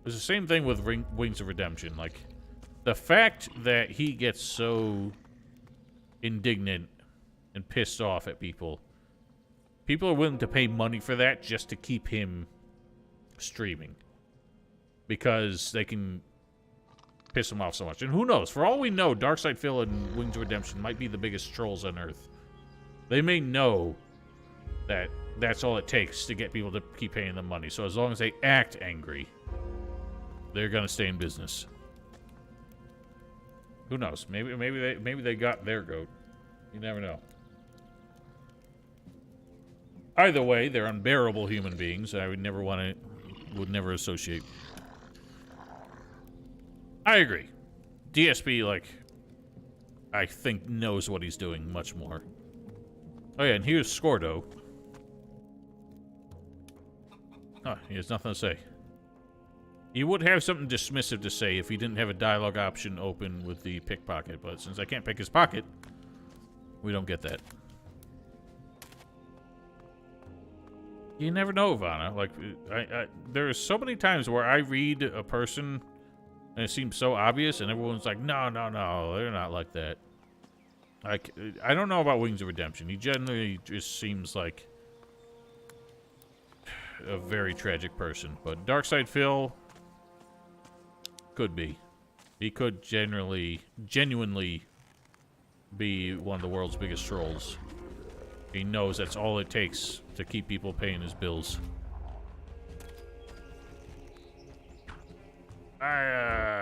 It's the same thing with Wings of Redemption. Like, the fact that he gets so indignant and pissed off at people. People are willing to pay money for that just to keep him streaming. Because they can piss him off so much. And who knows? For all we know, Darkside Phil and Wings of Redemption might be the biggest trolls on Earth. They may know that that's all it takes to get people to keep paying them money. So as long as they act angry, they're gonna stay in business. Who knows? Maybe they got their goat. You never know. Either way, they're unbearable human beings. I would never associate. I agree. DSP, like, I think, knows what he's doing much more. Oh yeah, and here's Scordo. Oh, he has nothing to say. He would have something dismissive to say if he didn't have a dialogue option open with the pickpocket, but since I can't pick his pocket, we don't get that. You never know, Ivana. Like, there are so many times where I read a person and it seems so obvious, and everyone's like, no, no, no, they're not like that. Like, I don't know about Wings of Redemption. He generally just seems like a very tragic person. But Darkside Phil could be. He could genuinely be one of the world's biggest trolls. He knows that's all it takes to keep people paying his bills.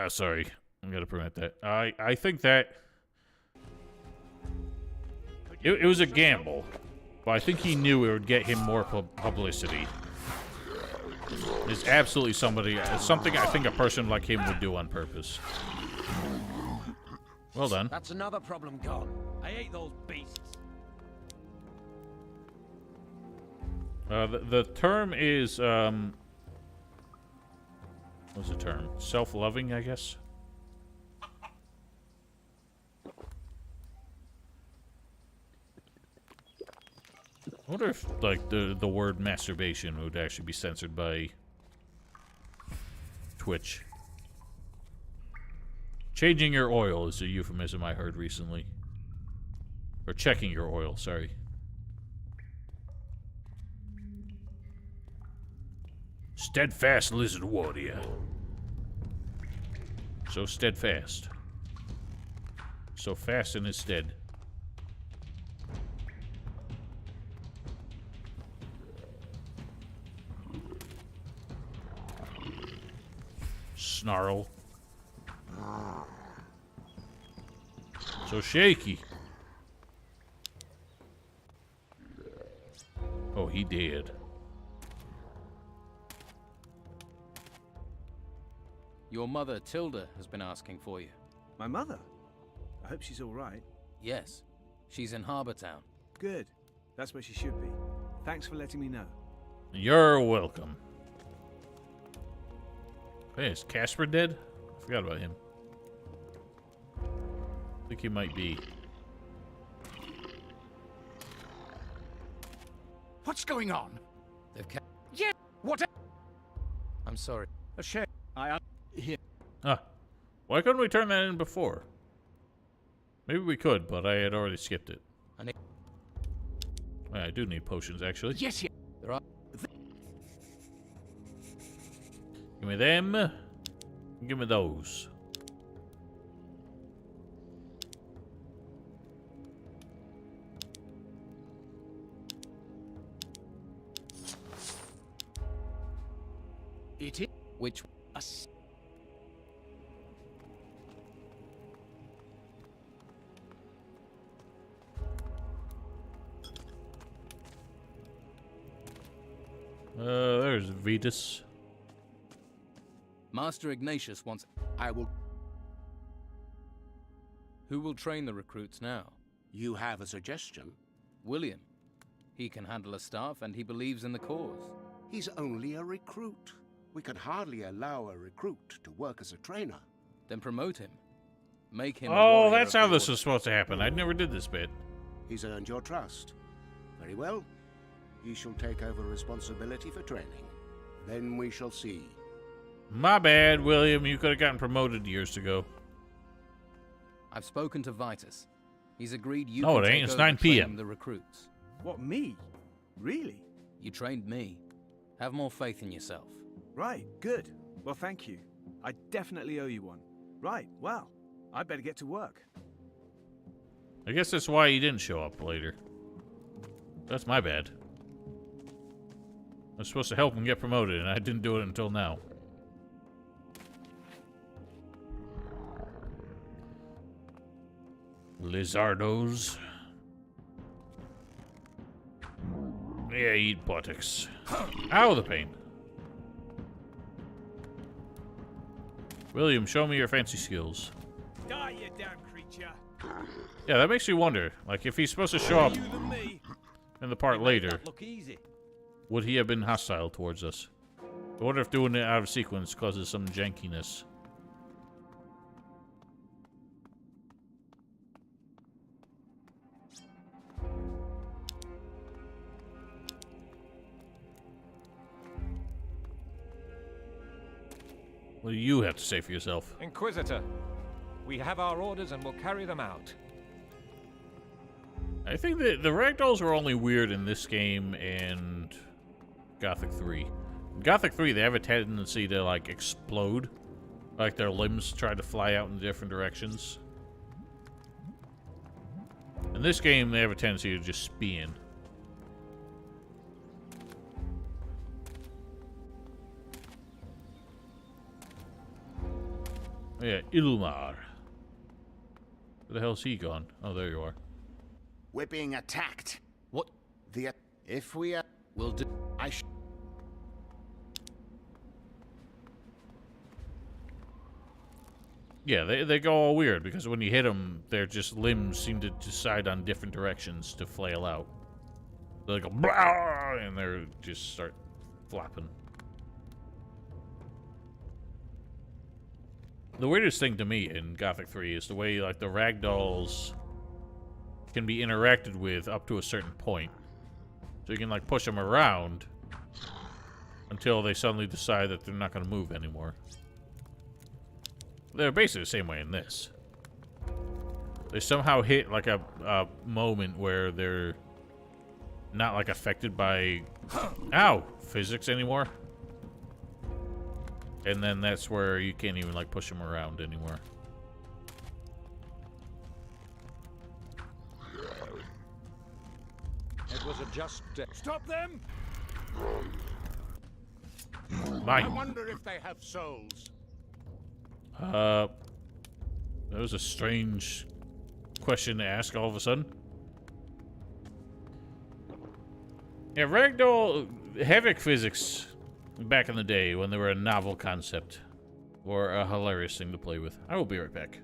Sorry. I'm gonna prevent that. I think that it was a gamble, but I think he knew it would get him more publicity. It's absolutely something I think a person like him would do on purpose. Well done. That's another problem gone. I hate those beasts. The term is, what's the term? Self-loving, I guess? I wonder if, like, the word masturbation would actually be censored by Twitch. Changing your oil is a euphemism I heard recently. Or checking your oil, sorry. Steadfast lizard warrior. So steadfast. So fast in his stead. Snarl. So shaky. Oh, he did. Your mother, Tilda, has been asking for you. My mother? I hope she's all right. Yes. She's in Harbour Town. Good. That's where she should be. Thanks for letting me know. You're welcome. Hey, is Casper dead? I forgot about him. I think he might be. What's going on? They've Yeah. What? I'm sorry. A shame. Here. Why couldn't we turn that in before? Maybe we could, but I had already skipped it. I do need potions, actually. Yes, there are. Give me them. Give me those. It is. Which? Us. There's Vetus. Master Ignatius wants... I will... Who will train the recruits now? You have a suggestion? William. He can handle a staff and he believes in the cause. He's only a recruit. We can hardly allow a recruit to work as a trainer. Then promote him. Make him Oh, that's how this was supposed to happen. I never did this bit. He's earned your trust. Very well. He shall take over responsibility for training. Then we shall see. My bad, William. You could have gotten promoted years ago. I've spoken to Vitus. He's agreed you No, can it take ain't. It's over 9 training p.m. the recruits. What, me? Really? You trained me. Have more faith in yourself. Right, good. Well, thank you. I definitely owe you one. Right, well, I better get to work. I guess that's why he didn't show up later. That's my bad. I was supposed to help him get promoted, and I didn't do it until now. Lizardos. Yeah, eat buttocks. Ow, the pain. William, show me your fancy skills. Die, you damn creature! Yeah, that makes you wonder. Like, if he's supposed to show up in the part later, Look easy. would he have been hostile towards us? I wonder if doing it out of sequence causes some jankiness. What do you have to say for yourself? Inquisitor, we have our orders and will carry them out. I think that the ragdolls were only weird in this game and Gothic 3. In Gothic 3, they have a tendency to, like, explode. Like, their limbs try to fly out in different directions. In this game, they have a tendency to just spin. Oh, yeah, Ilmar. Where the hell's he gone? Oh, there you are. We're being attacked. What? If we will do. Yeah, they go all weird because when you hit them, their just limbs seem to decide on different directions to flail out. They go blah, and they just start flapping. The weirdest thing to me in Gothic 3 is the way, like, the ragdolls can be interacted with up to a certain point. So you can, like, push them around until they suddenly decide that they're not going to move anymore. They're basically the same way in this. They somehow hit, like, a moment where they're not, like, affected by, ow, physics anymore. And then that's where you can't even, like, push them around anymore. It was a just... Stop them! Mine. I wonder if they have souls. That was a strange question to ask all of a sudden. Yeah, ragdoll havoc physics back in the day when they were a novel concept or a hilarious thing to play with. I will be right back.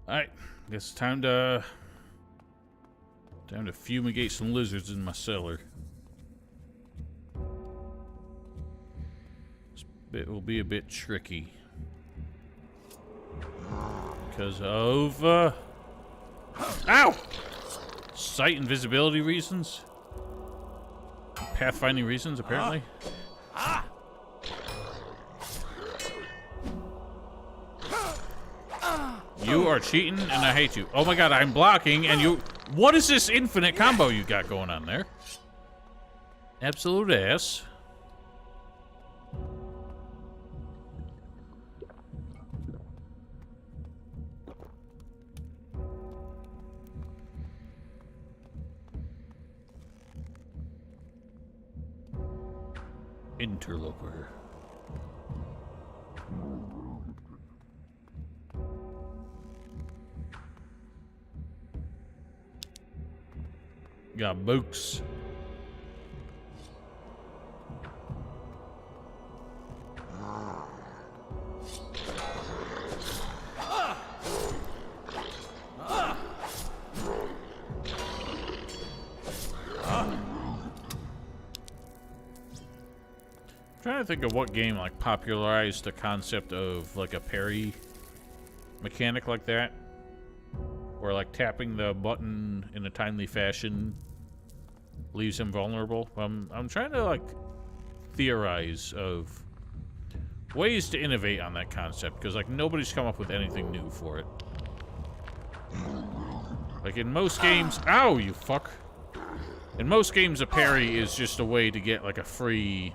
Alright, guess it's time to fumigate some lizards in my cellar. This bit will be a bit tricky. Because of ow! Sight and visibility reasons? Pathfinding reasons, apparently. You are cheating, and I hate you. Oh my god, I'm blocking, and you... What is this infinite combo you got going on there? Absolute ass. Interloper. Got books. Trying to think of what game like popularized the concept of like a parry mechanic like that, where like tapping the button in a timely fashion leaves him vulnerable. I'm trying to like theorize of ways to innovate on that concept, because like nobody's come up with anything new for it. Like in most games, ow, you fuck. In most games, a parry is just a way to get like a free,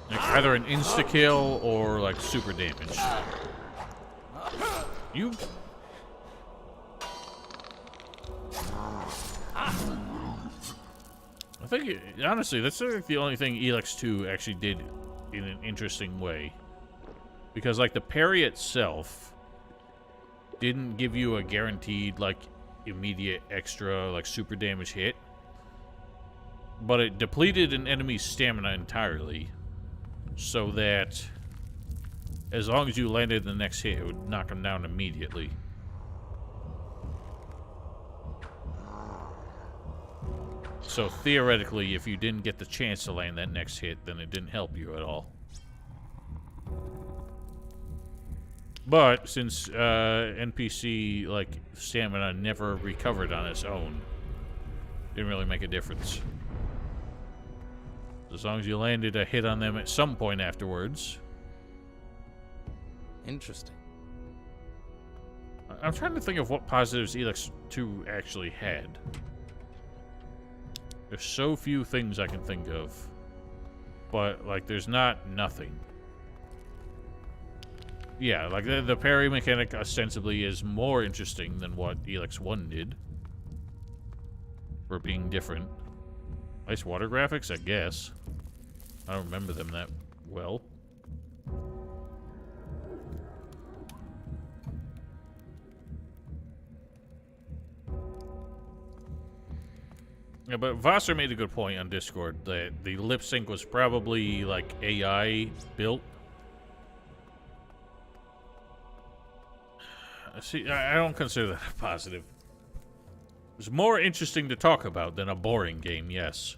like either an insta-kill or like super damage. You... I think, honestly, that's like the only thing Elex 2 actually did in an interesting way. Because like the parry itself didn't give you a guaranteed like immediate extra like super damage hit. But it depleted an enemy's stamina entirely, so that as long as you landed the next hit, it would knock him down immediately. So theoretically, if you didn't get the chance to land that next hit, then it didn't help you at all. But since NPC like stamina never recovered on its own, didn't really make a difference. As long as you landed a hit on them at some point afterwards. Interesting. I'm trying to think of what positives Elex 2 actually had. There's so few things I can think of. But, like, there's not nothing. Yeah, like, the parry mechanic ostensibly is more interesting than what Elex 1 did. For being different. Nice water graphics, I guess. I don't remember them that well. Yeah, but Vosser made a good point on Discord that the lip sync was probably like AI built. See, I don't consider that a positive. It's more interesting to talk about than a boring game, yes.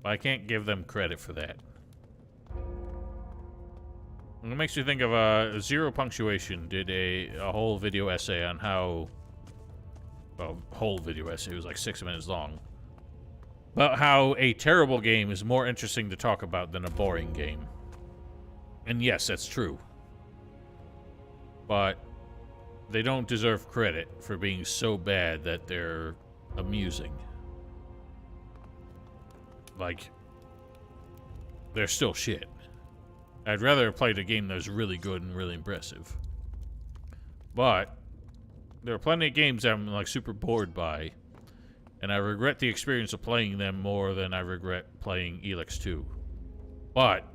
But I can't give them credit for that. And it makes me think of Zero Punctuation did a whole video essay on how... Well, whole video essay, it was like 6 minutes long. About how a terrible game is more interesting to talk about than a boring game. And yes, that's true. But they don't deserve credit for being so bad that they're amusing. Like, they're still shit. I'd rather have played a game that was really good and really impressive. But there are plenty of games that I'm like super bored by, and I regret the experience of playing them more than I regret playing Elex 2. But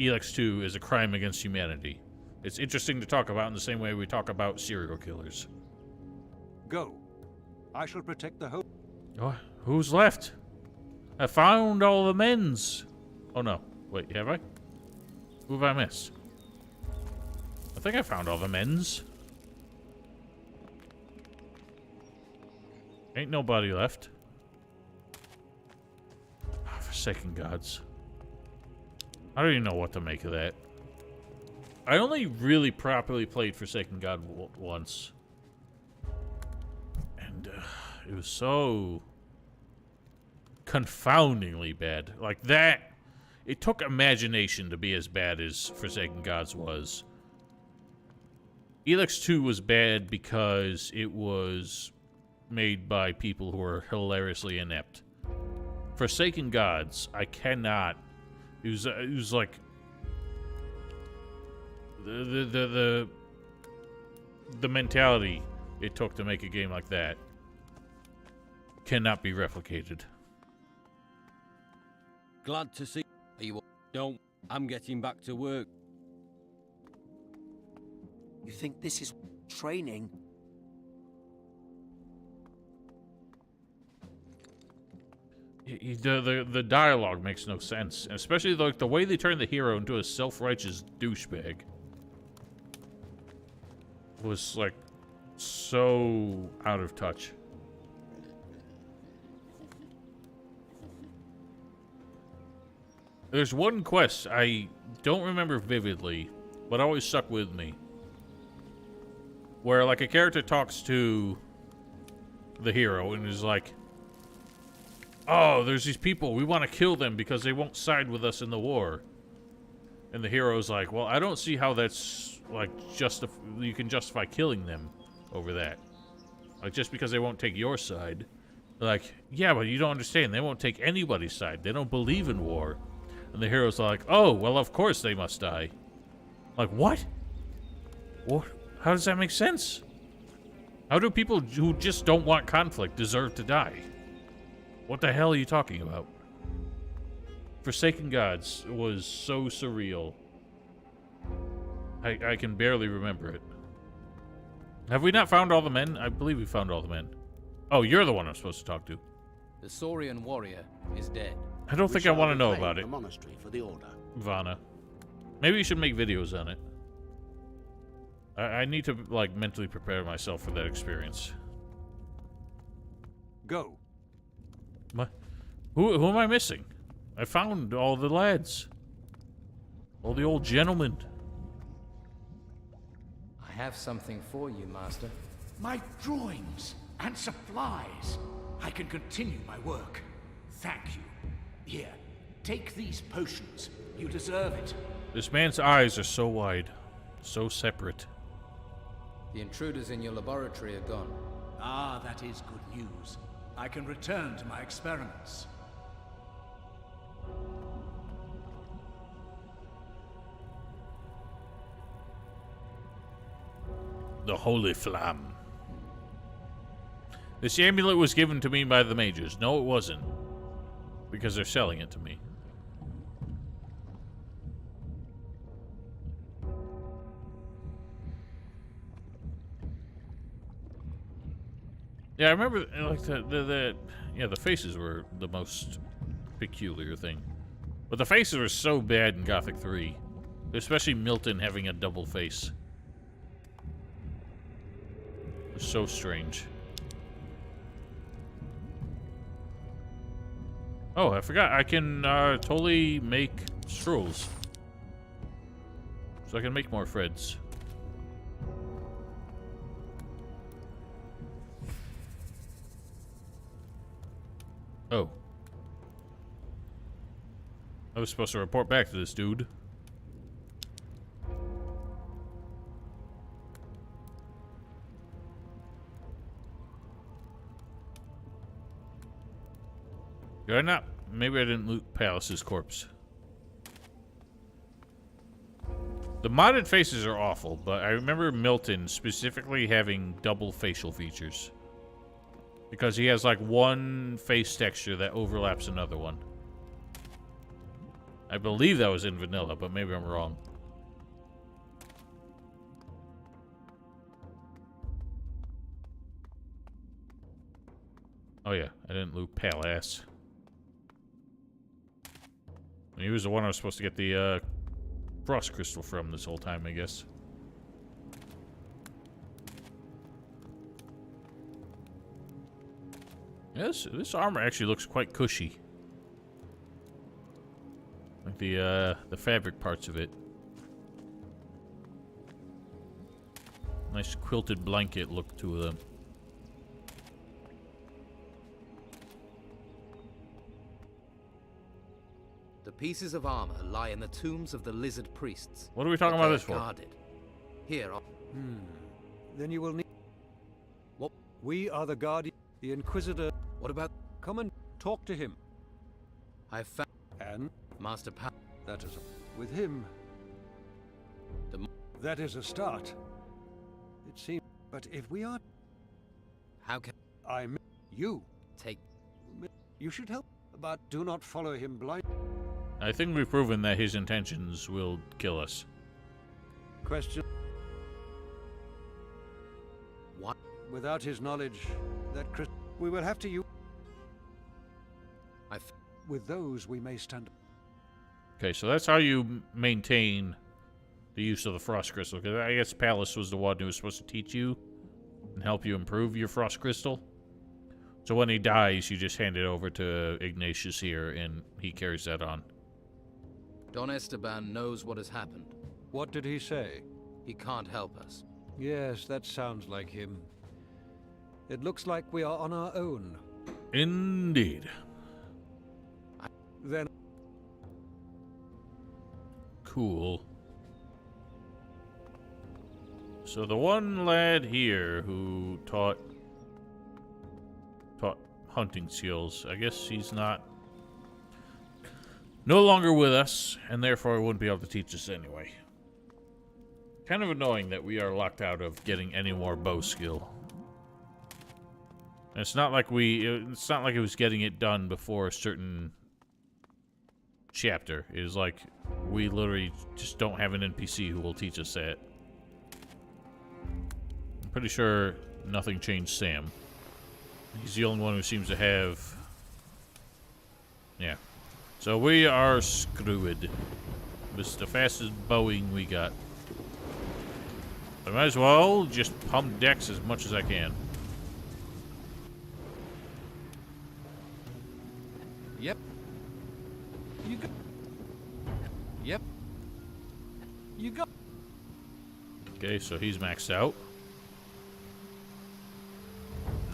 Elex 2 is a crime against humanity. It's interesting to talk about in the same way we talk about serial killers. Go. I shall protect the hope. Oh, who's left? I found all the men's. Oh no. Wait, have I? Who have I missed? I think I found all the men's. Ain't nobody left. Forsaken Gods. I don't even know what to make of that. I only really properly played Forsaken God once. And it was so confoundingly bad. Like that, it took imagination to be as bad as Forsaken Gods was. Elex 2 was bad because it was made by people who are hilariously inept. Forsaken Gods, I cannot. It was like the mentality it took to make a game like that cannot be replicated. Glad to see you. Don't. I'm getting back to work. You think this is training? The dialogue makes no sense, and especially like the way they turn the hero into a self-righteous douchebag was like so out of touch. There's one quest I don't remember vividly, but always stuck with me, where like a character talks to the hero and is like, "Oh, there's these people. We want to kill them because they won't side with us in the war." And the hero's like, "Well, I don't see how that's like you can justify killing them over that. Like just because they won't take your side." Like, "Yeah, but you don't understand. They won't take anybody's side. They don't believe in war." And the hero's like, "Oh, well, of course they must die." Like, what? What? How does that make sense? How do people who just don't want conflict deserve to die? What the hell are you talking about? Forsaken Gods was so surreal. I can barely remember it. Have we not found all the men? I believe we found all the men. Oh, you're the one I'm supposed to talk to. The Saurian warrior is dead. I don't think I want to know about it. The monastery for the order. Vana. Maybe you should make videos on it. I need to, like, mentally prepare myself for that experience. Go. Who am I missing? I found all the lads. All the old gentlemen. I have something for you, Master. My drawings and supplies. I can continue my work. Thank you. Here, take these potions. You deserve it. This man's eyes are so wide, so separate. The intruders in your laboratory are gone. Ah, that is good news. I can return to my experiments. The Holy Flam. This amulet was given to me by the mages. No, it wasn't. Because they're selling it to me. Yeah, I remember, like, the faces were the most peculiar thing. But the faces were so bad in Gothic 3. Especially Milton having a double face. It was so strange. Oh, I forgot. I can totally make scrolls. So I can make more Freds. Oh. I was supposed to report back to this dude. Did I not? Maybe I didn't loot Palace's corpse. The modded faces are awful, but I remember Milton specifically having double facial features. Because he has like one face texture that overlaps another one. I believe that was in vanilla, but maybe I'm wrong. Oh yeah, I didn't loot Palace. He was the one I was supposed to get the frost crystal from this whole time, I guess. Yes, this armor actually looks quite cushy. Like the fabric parts of it. Nice quilted blanket look to them. The pieces of armor lie in the tombs of the lizard priests. What are we talking but about they this for? are guarded. Here are... Then you will need... What? We are the Guardian, the Inquisitor. What about... Come and talk to him. I've found... And? Master Pa... That is... With him... That is a start. It seems... But if we are... How can... You. Take... You should help, but do not follow him blind. I think we've proven that his intentions will kill us. Question. What? Without his knowledge, that we will have to use... With those, we may stand... Okay, so that's how you maintain the use of the Frost Crystal. Because I guess Pallas was the one who was supposed to teach you and help you improve your Frost Crystal. So when he dies, you just hand it over to Ignatius here, and he carries that on. Don Esteban knows what has happened. What did he say? He can't help us. Yes, that sounds like him. It looks like we are on our own. Indeed. Then... Cool. So the one lad here who taught hunting skills, I guess he's no longer with us, and therefore wouldn't be able to teach us anyway. Kind of annoying that we are locked out of getting any more bow skill. And it's not like it was getting it done before a certain chapter. It is like we literally just don't have an NPC who will teach us that. I'm pretty sure nothing changed Sam. He's the only one who seems to have... Yeah. So we are screwed. This is the fastest bowing we got. I might as well just pump decks as much as I can. Yep. You go. Yep. You go. Okay, so he's maxed out.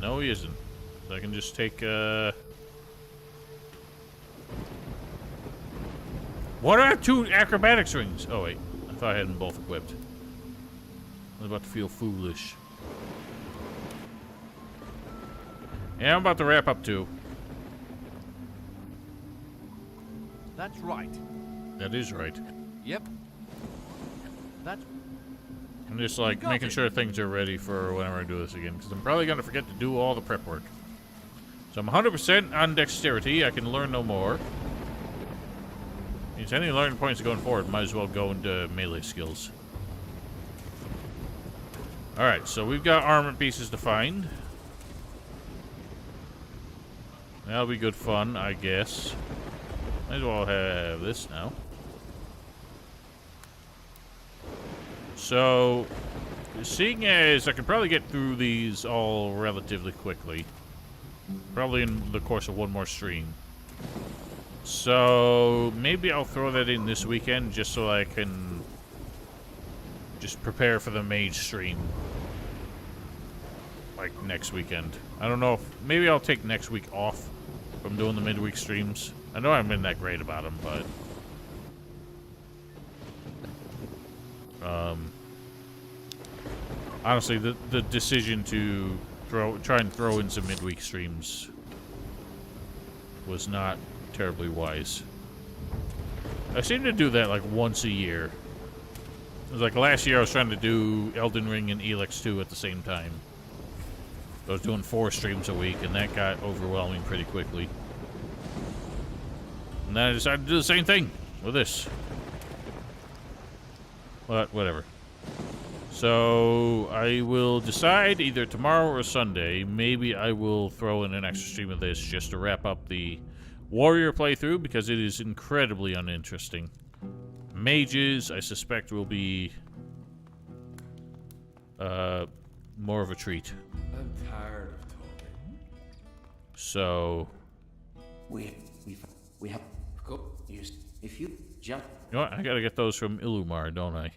No, he isn't. So I can just take, What are 2 acrobatics rings? Oh, wait. I thought I had them both equipped. I was about to feel foolish. Yeah, I'm about to wrap up, too. That's right. That is right. Yep. That's... I'm just, like, making sure things are ready for whenever I do this again, because I'm probably going to forget to do all the prep work. So I'm 100% on dexterity. I can learn no more. Means any learning points going forward might as well go into melee skills. Alright, so we've got armor pieces to find. That'll be good fun, I guess. Might as well have this now. So, seeing as I can probably get through these all relatively quickly. Probably in the course of one more stream. So, maybe I'll throw that in this weekend just so I can just prepare for the mage stream. Like next weekend. I don't know if... Maybe I'll take next week off from doing the midweek streams. I know I haven't been that great about them, but... honestly, the decision to try and throw in some midweek streams was not terribly wise. I seem to do that like once a year. It was like last year I was trying to do Elden Ring and Elex 2 at the same time. I was doing 4 streams a week, and that got overwhelming pretty quickly. And then I decided to do the same thing with this. But whatever. So I will decide either tomorrow or Sunday. Maybe I will throw in an extra stream of this just to wrap up the warrior playthrough, because it is incredibly uninteresting. Mages, I suspect, will be more of a treat. I'm tired of talking. So, We have used. If you just. you know what? I gotta get those from Illumar, don't I?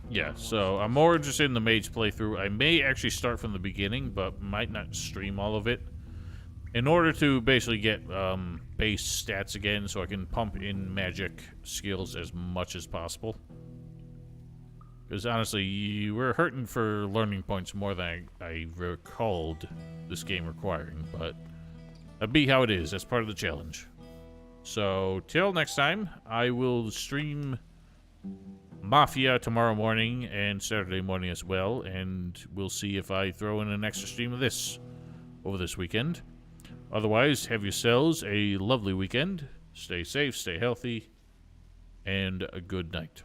Yeah, so I'm more interested in the mage playthrough. I may actually start from the beginning, but might not stream all of it. In order to basically get base stats again, so I can pump in magic skills as much as possible. Because honestly, you were hurting for learning points more than I recalled this game requiring, but that'd be how it is. That's part of the challenge. So, till next time, I will stream Mafia tomorrow morning and Saturday morning as well, and we'll see if I throw in an extra stream of this over this weekend. Otherwise, have yourselves a lovely weekend. Stay safe, stay healthy, and a good night.